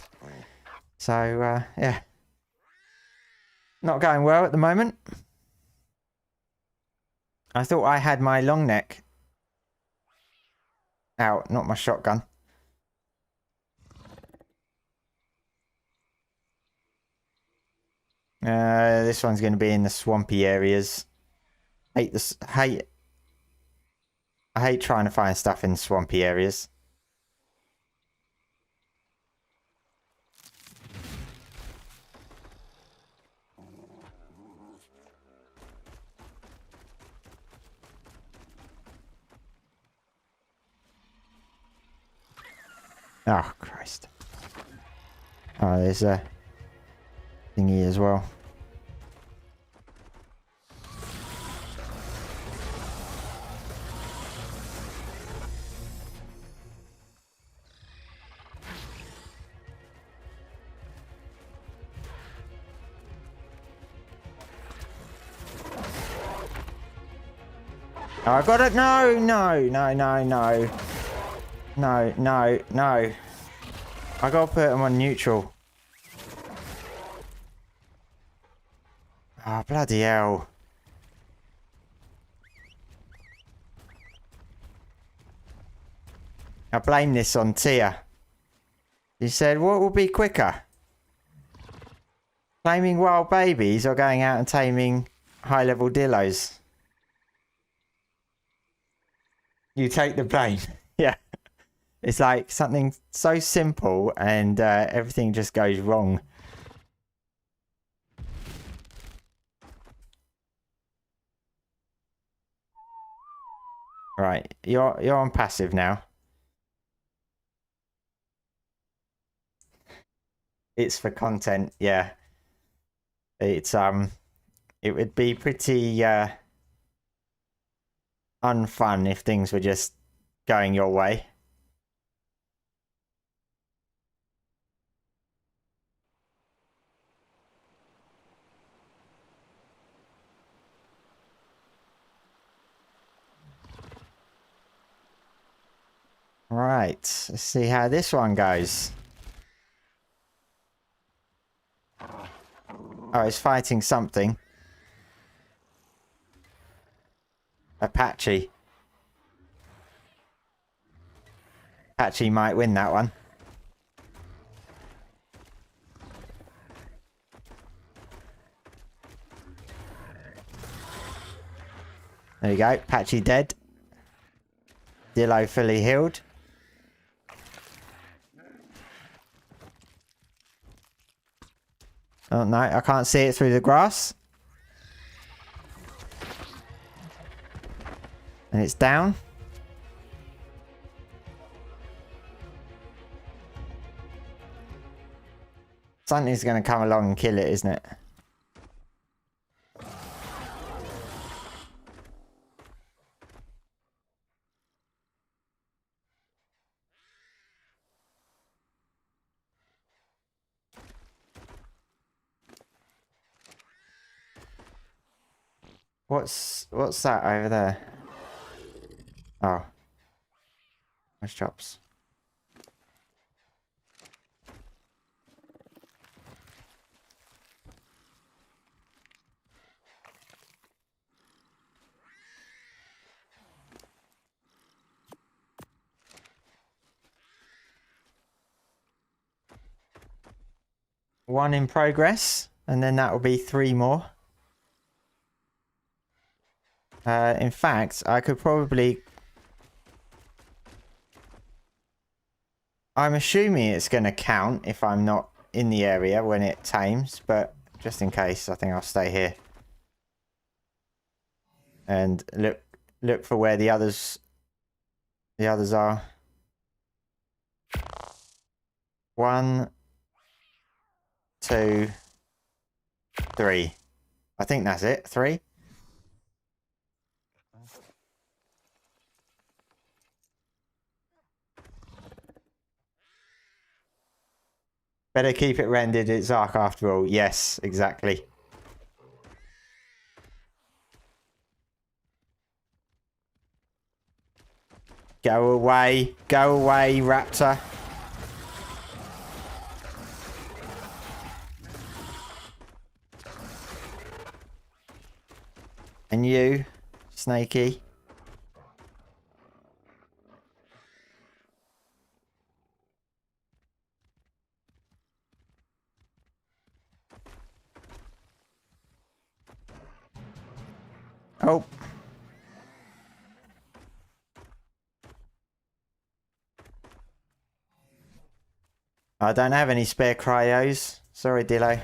So yeah, not going well at the moment. I thought I had my long neck out, not my shotgun. This one's going to be in the swampy areas. I hate trying to find stuff in swampy areas. Oh, Christ. Oh, there's a thingy as well. Oh, I got it. No, no, no, no, no. No, no, no. I gotta put him on neutral. Oh, bloody hell. I blame this on Tia. He said, what will be quicker? Taming wild babies or going out and taming high-level dillos? You take the blame. Yeah. It's like something so simple and everything just goes wrong. Right, you're on passive now. It's for content, yeah. It's it would be pretty unfun if things were just going your way. Right, let's see how this one goes. Oh, it's fighting something. Apache. Apache might win that one. There you go, Apache dead. Dillo fully healed. Oh no, I can't see it through the grass. And it's down. Something's going to come along and kill it, isn't it? What's that over there? Oh. Nice chops. one in progress, and then that will be 3 more. In fact, I could probably... I'm assuming it's going to count if I'm not in the area when it tames, but just in case, I think I'll stay here. And look for where the others are. 1, 2, 3. I think that's it. 3. Better keep it rendered. It's Ark after all. Yes, exactly. Go away. Go away, raptor. And you, Snakey. Oh. I don't have any spare cryos. Sorry, Dilo.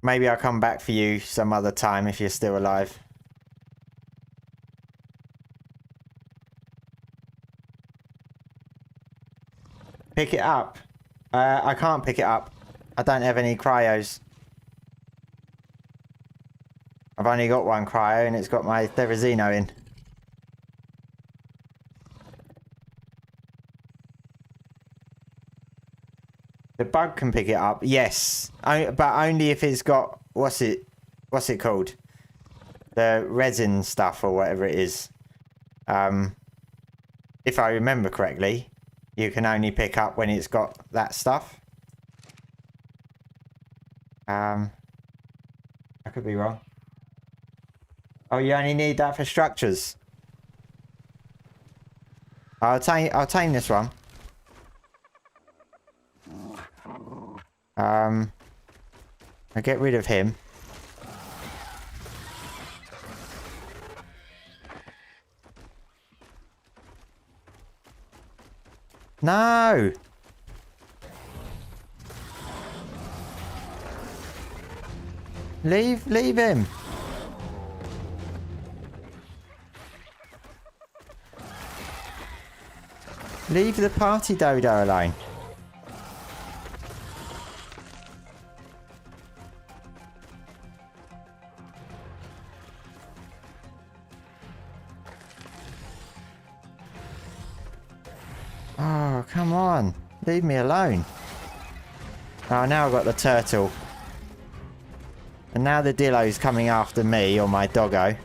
Maybe I'll come back for you some other time if you're still alive. Pick it up. I can't pick it up. I don't have any cryos. I've only got 1 cryo and it's got my Therizino in. The bug can pick it up, yes. But only if it's got... What's it called? The resin stuff or whatever it is. If I remember correctly, you can only pick up when it's got that stuff. I could be wrong. Oh, you only need that for structures. I'll tame this one. I'll get rid of him. No! Leave him. Leave the party dodo alone. Oh, come on. Leave me alone. Oh, now I've got the turtle. And now the Dillo's coming after me or my doggo.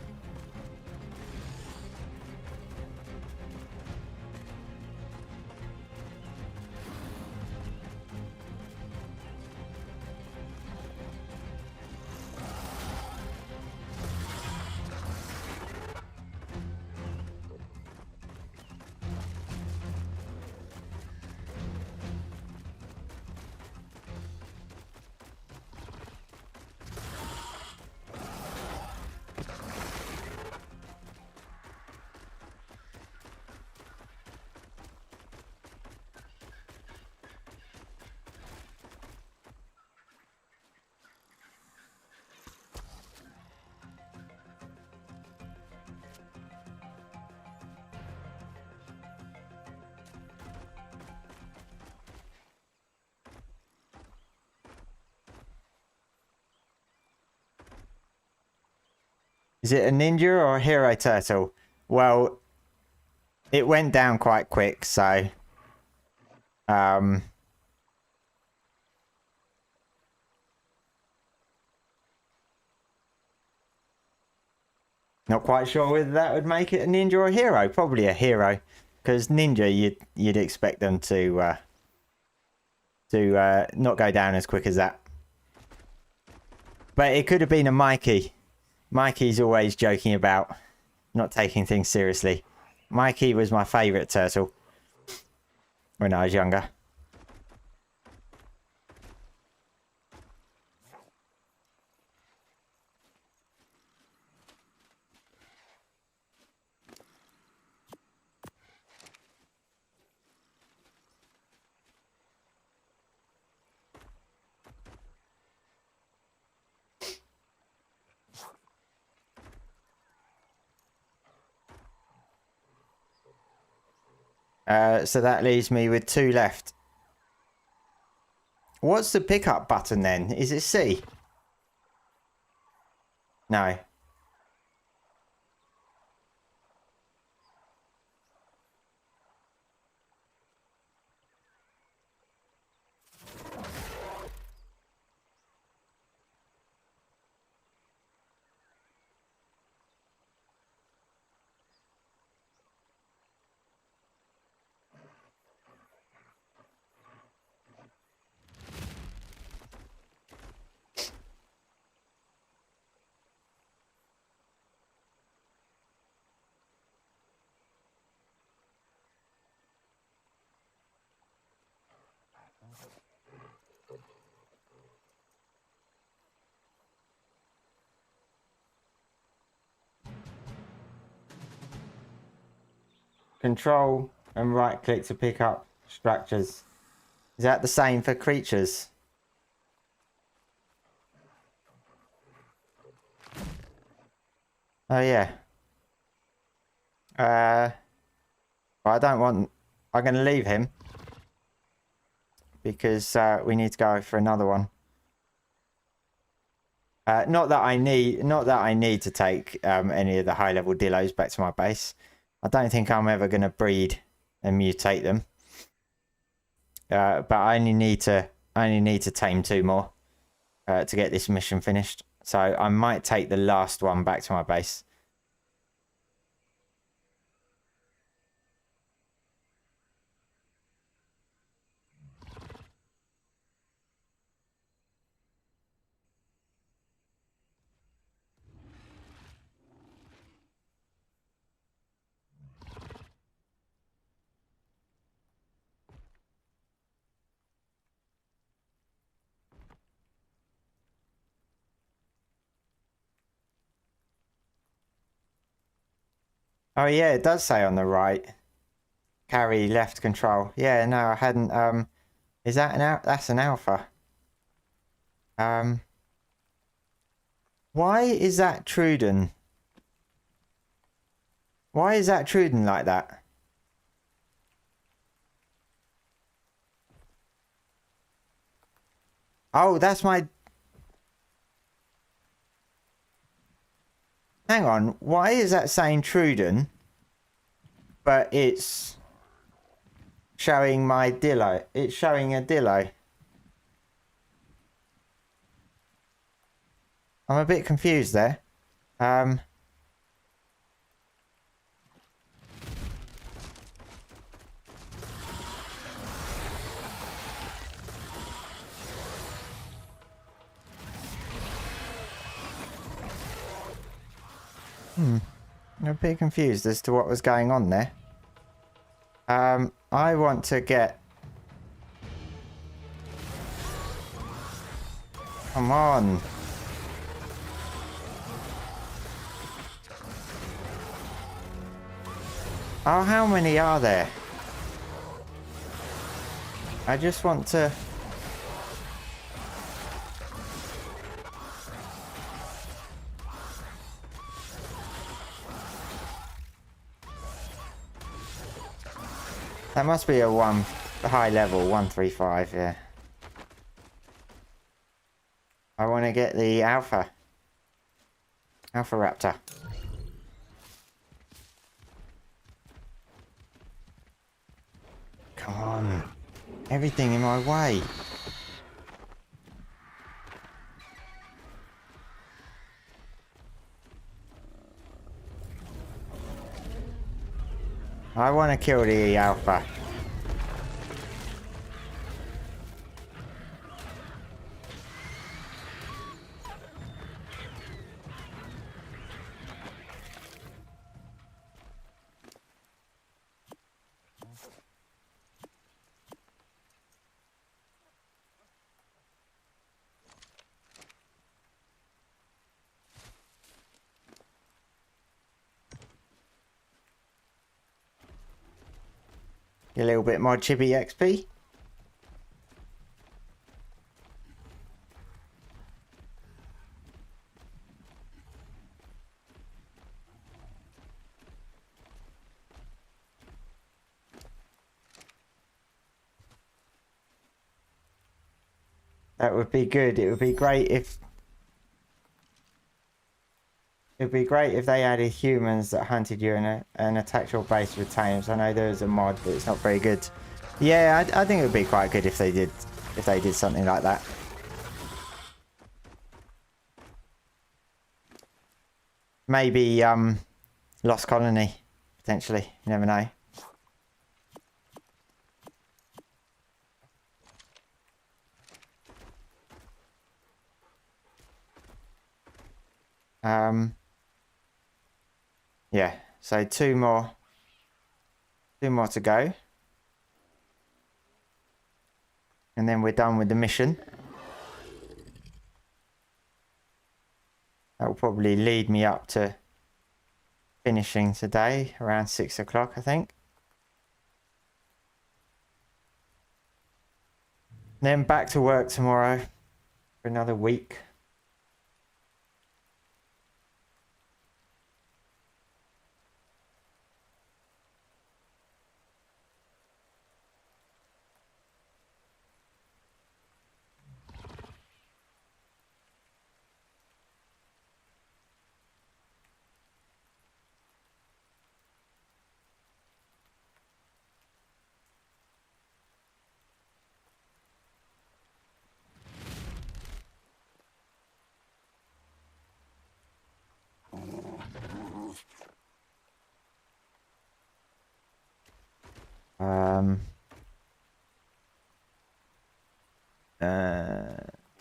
Is it a ninja or a hero turtle? Well, it went down quite quick, so... not quite sure whether that would make it a ninja or a hero. Probably a hero, because ninja you'd expect them to not go down as quick as that. But it could have been a Mikey. Mikey's always joking about not taking things seriously. Mikey was my favourite turtle. when I was younger. So that leaves me with 2 left. What's the pickup button then? Is it C? No. Control and right click to pick up structures. Is that the same for creatures? Oh yeah. I don't want... I'm going to leave him. Because we need to go for another one. Not that I need to take any of the high level dillos back to my base. I don't think I'm ever going to breed and mutate them. But I only need to tame 2 more to get this mission finished. So I might take the last one back to my base. Oh yeah, it does say on the right. Carry left control. Yeah, no, I hadn't. Is that that's an alpha. Why is that Truden? Why is that Truden like that? Oh, that's my... Hang on, why is that saying Truden? But it's showing my Dillo. It's showing a Dillo. I'm a bit confused there. I'm a bit confused as to what was going on there. I want to get... Come on. Oh, how many are there? I just want to... That must be a high level, 135, yeah. I want to get the Alpha Raptor. Come on. Everything in my way. I want to kill the Alpha. Get a little bit more chibi XP. That would be good. It would be great if... It'd be great if they added humans that hunted you and attacked your base with tames. I know there's a mod, but it's not very good. Yeah, I think it would be quite good if they did something like that. Maybe Lost Colony, potentially. You never know. Yeah, so two more to go. And then we're done with the mission. That will probably lead me up to finishing today around 6 o'clock, I think. Then back to work tomorrow for another week.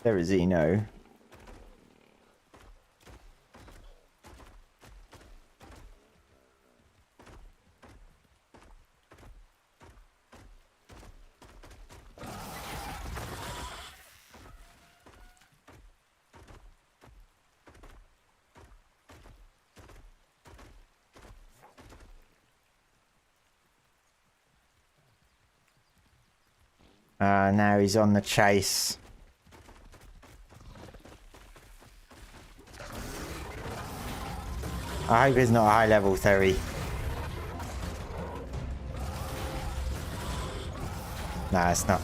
There is Dino. Now he's on the chase. I hope it's not a high level theory. Nah, it's not.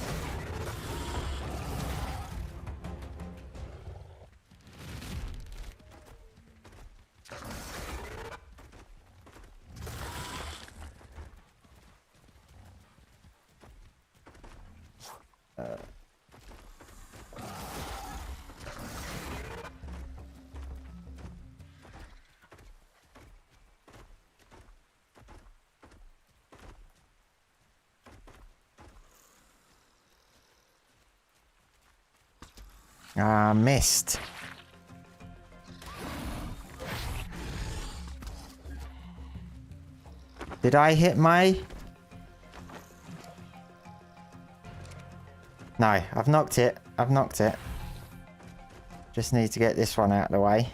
Missed. Did I hit my... No, I've knocked it. I've knocked it. Just need to get this one out of the way.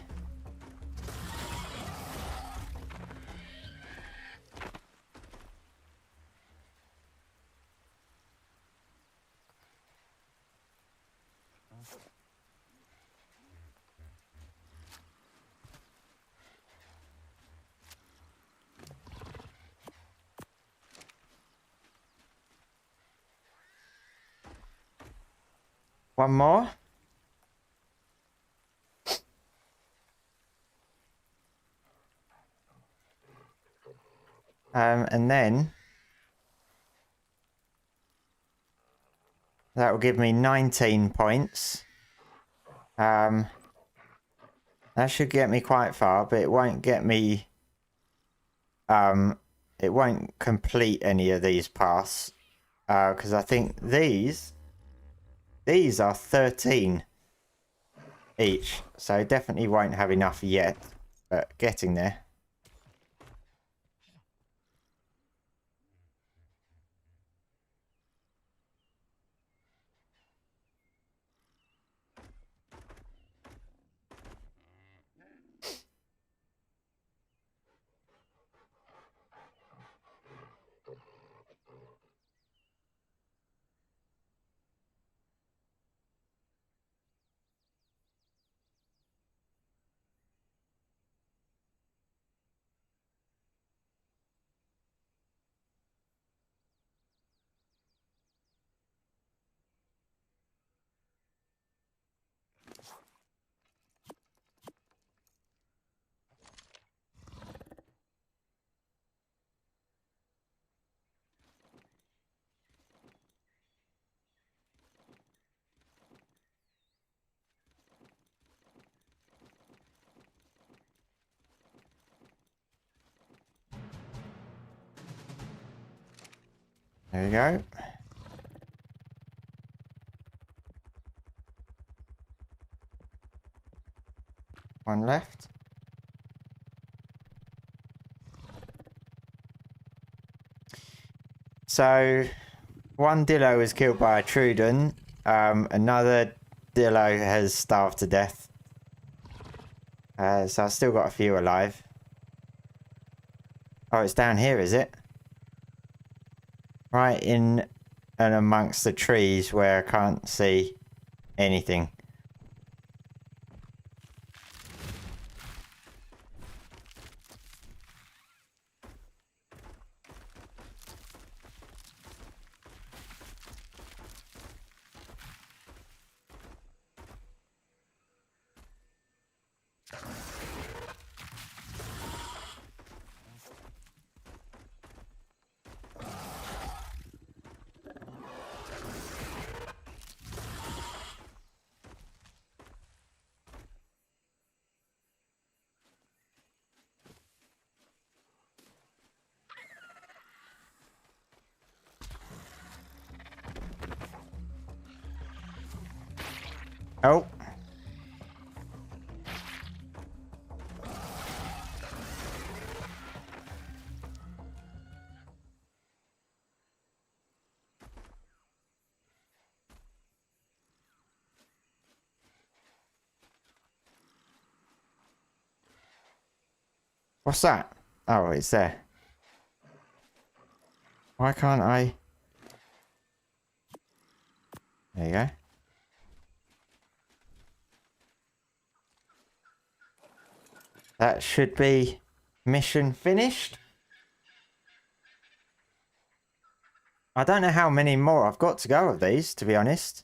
One more. And then that will give me 19 points. That should get me quite far, but it won't get me... it won't complete any of these paths. Because I think these are 13 each. So definitely won't have enough yet, but getting there. There we go. One left. So, one dillo was killed by a Trudon. Another dillo has starved to death. So I've still got a few alive. Oh, it's down here, is it? Right in and amongst the trees where I can't see anything. Oh. What's that? Oh, it's there. Why can't I? There you go. That should be mission finished. I don't know how many more I've got to go of these, to be honest.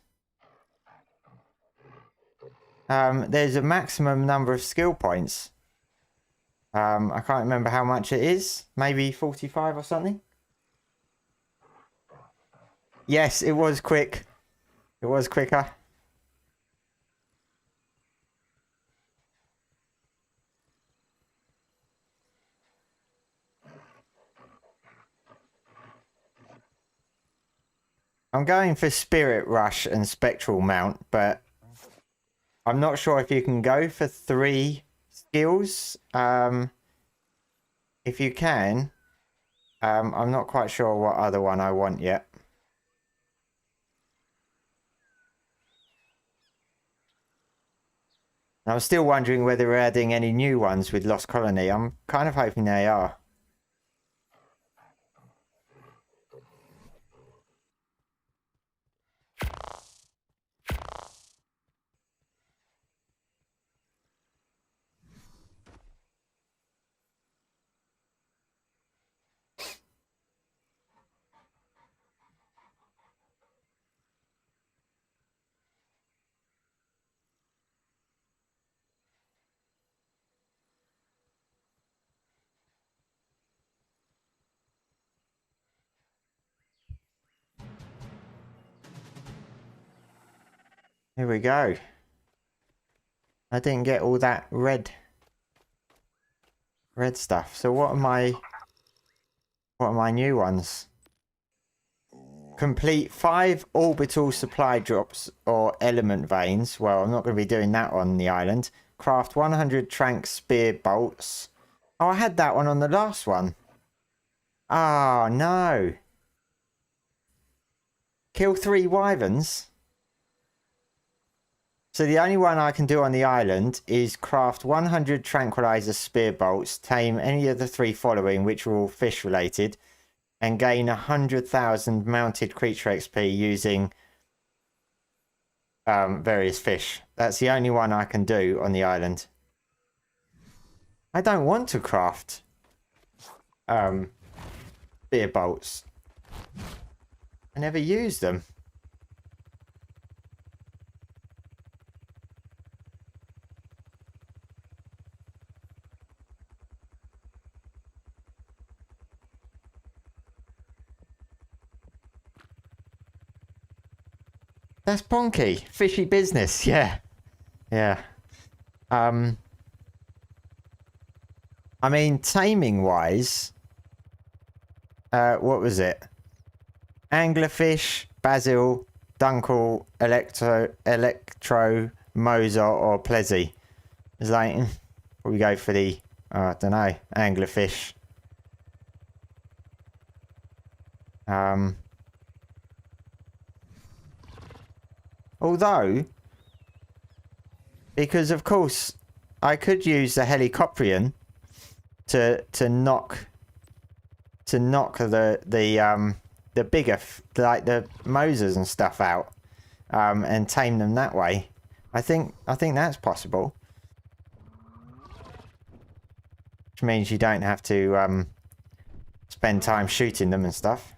There's a maximum number of skill points. I can't remember how much it is. Maybe 45 or something. Yes, it was quick. It was quicker. I'm going for Spirit Rush and Spectral Mount, but I'm not sure if you can go for 3 skills. If you can, I'm not quite sure what other one I want yet. I'm still wondering whether we're adding any new ones with Lost Colony. I'm kind of hoping they are. Here we go. I didn't get all that red stuff. So what are my new ones? Complete 5 orbital supply drops or element veins. Well, I'm not going to be doing that on the island. Craft 100 trank spear bolts. Oh, I had that one on the last one. Oh, no. Kill 3 wyverns. So the only one I can do on the island is craft 100 tranquilizer spear bolts, tame any of the 3 following, which are all fish related, and gain 100,000 mounted creature XP using various fish. That's the only one I can do on the island. I don't want to craft spear bolts. I never use them. That's bonky. Fishy business. Yeah. Yeah. I mean, taming wise, what was it? anglerfish, basil, dunkel, electro, moser, or plezzy. It's like, we go for the, I don't know, anglerfish. Although, because of course, I could use the helicopterian to knock the bigger, like the Mosers and stuff out, and tame them that way. I think that's possible. Which means you don't have to spend time shooting them and stuff.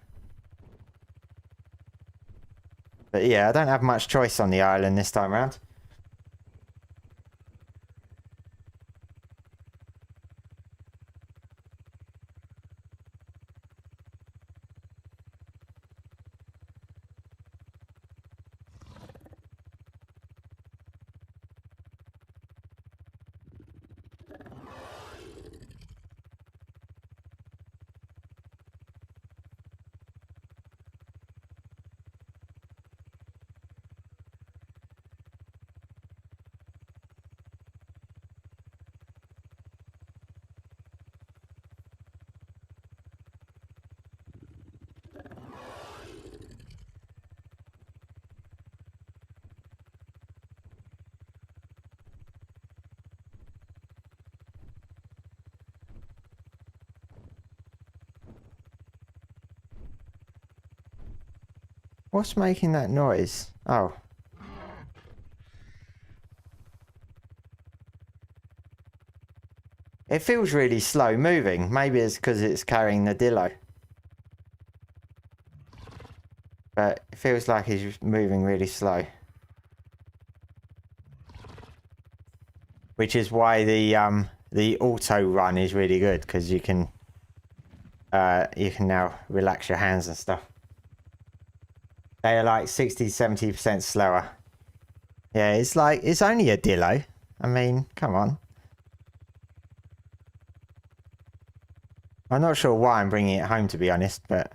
But yeah, I don't have much choice on the island this time around. What's making that noise? Oh. It feels really slow moving. Maybe it's because it's carrying the Dilo. But it feels like he's moving really slow. Which is why the auto run is really good, because you can now relax your hands and stuff. They are like 60-70% slower. Yeah, it's like, it's only a Dilo. I mean, come on. I'm not sure why I'm bringing it home, to be honest, but...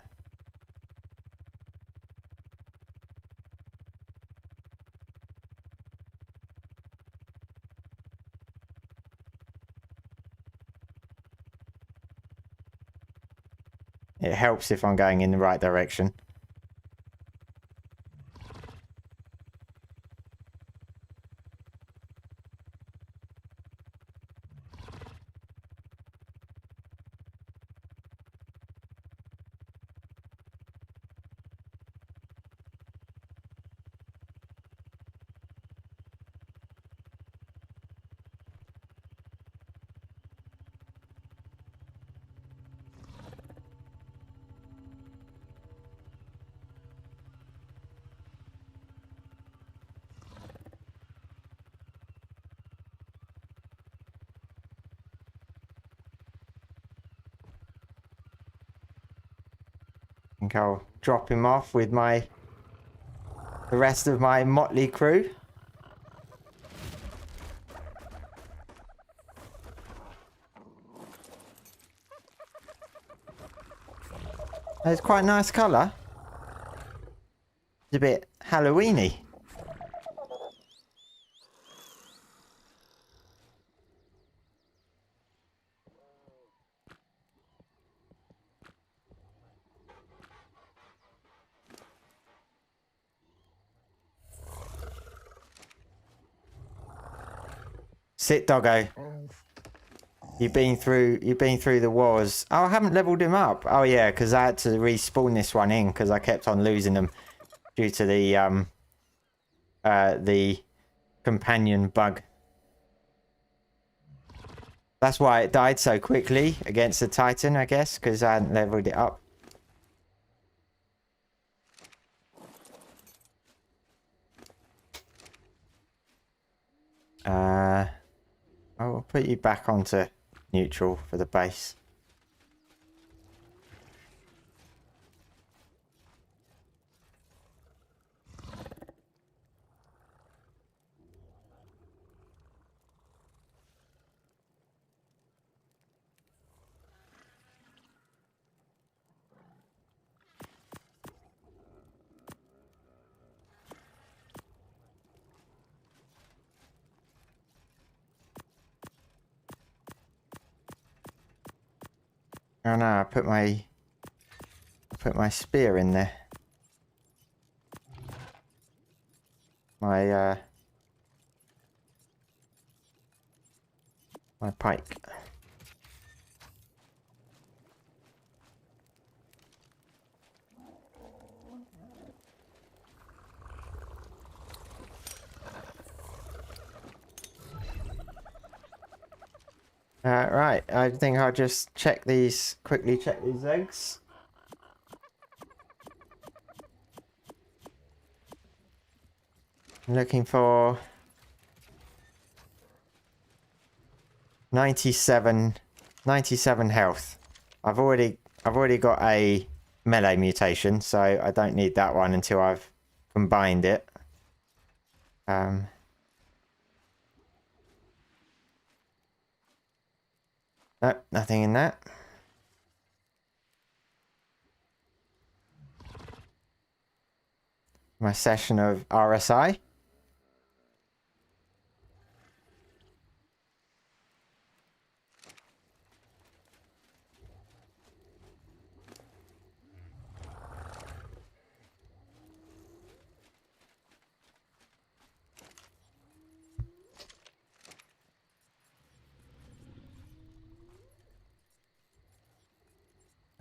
it helps if I'm going in the right direction. I think I'll drop him off with the rest of my motley crew. It's quite a nice colour. It's a bit Halloweeny. Sit, doggo. You've been through the wars. Oh, I haven't leveled him up. Oh yeah, because I had to respawn this one in because I kept on losing them due to the companion bug. That's why it died so quickly against the Titan, I guess, because I hadn't leveled it up. I'll put you back onto neutral for the base. Oh no, I put my spear in there. My pike. Right, I think I'll just quickly check these eggs. I'm looking for 97 health. I've already got a melee mutation, so I don't need that one until I've combined it. Nope, nothing in that. My session of RSI.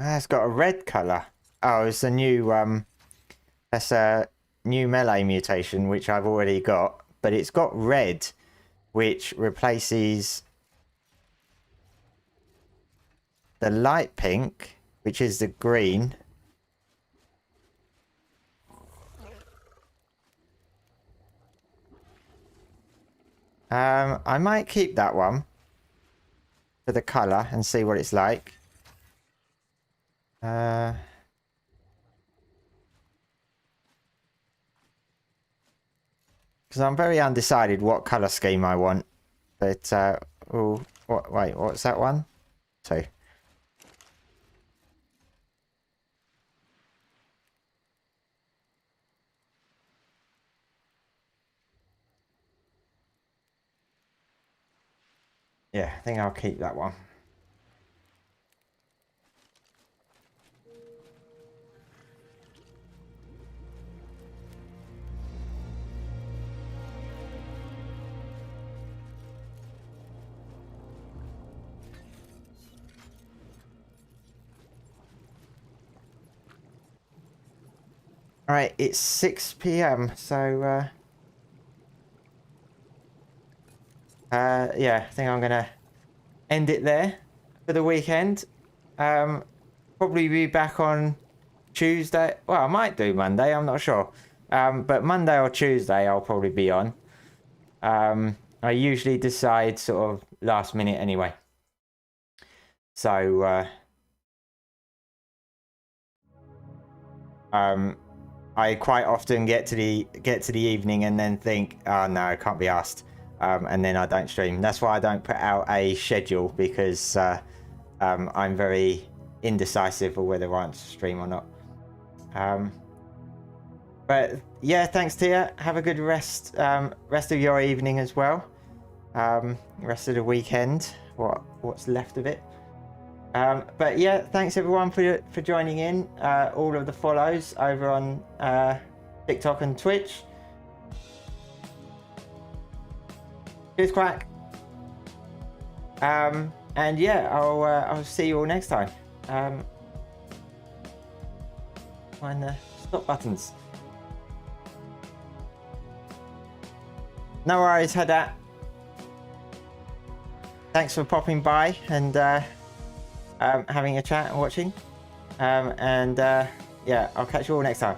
Ah, it's got a red color. Oh, it's a new that's a new melee mutation which I've already got, but it's got red, which replaces the light pink, which is the green. I might keep that one for the color and see what it's like. Because I'm very undecided what color scheme I want. But oh, wait, what's that one? Two. Yeah, I think I'll keep that one. All right, it's 6 p.m. So yeah, I think I'm gonna end it there for the weekend. Probably be back on Tuesday. Well, I might do Monday, I'm not sure. But Monday or Tuesday I'll probably be on. I usually decide sort of last minute anyway. So I quite often get to the evening and then think, oh no, I can't be asked. And then I don't stream. That's why I don't put out a schedule, because I'm very indecisive of whether I want to stream or not. But yeah, thanks Tia. Have a good rest of your evening as well. Rest of the weekend, what's left of it. But yeah, thanks everyone for joining in. All of the follows over on TikTok and Twitch. Cheers, Quack. And yeah, I'll see you all next time. Find the stop buttons. No worries, had that. Thanks for popping by and having a chat and watching. Yeah, I'll catch you all next time.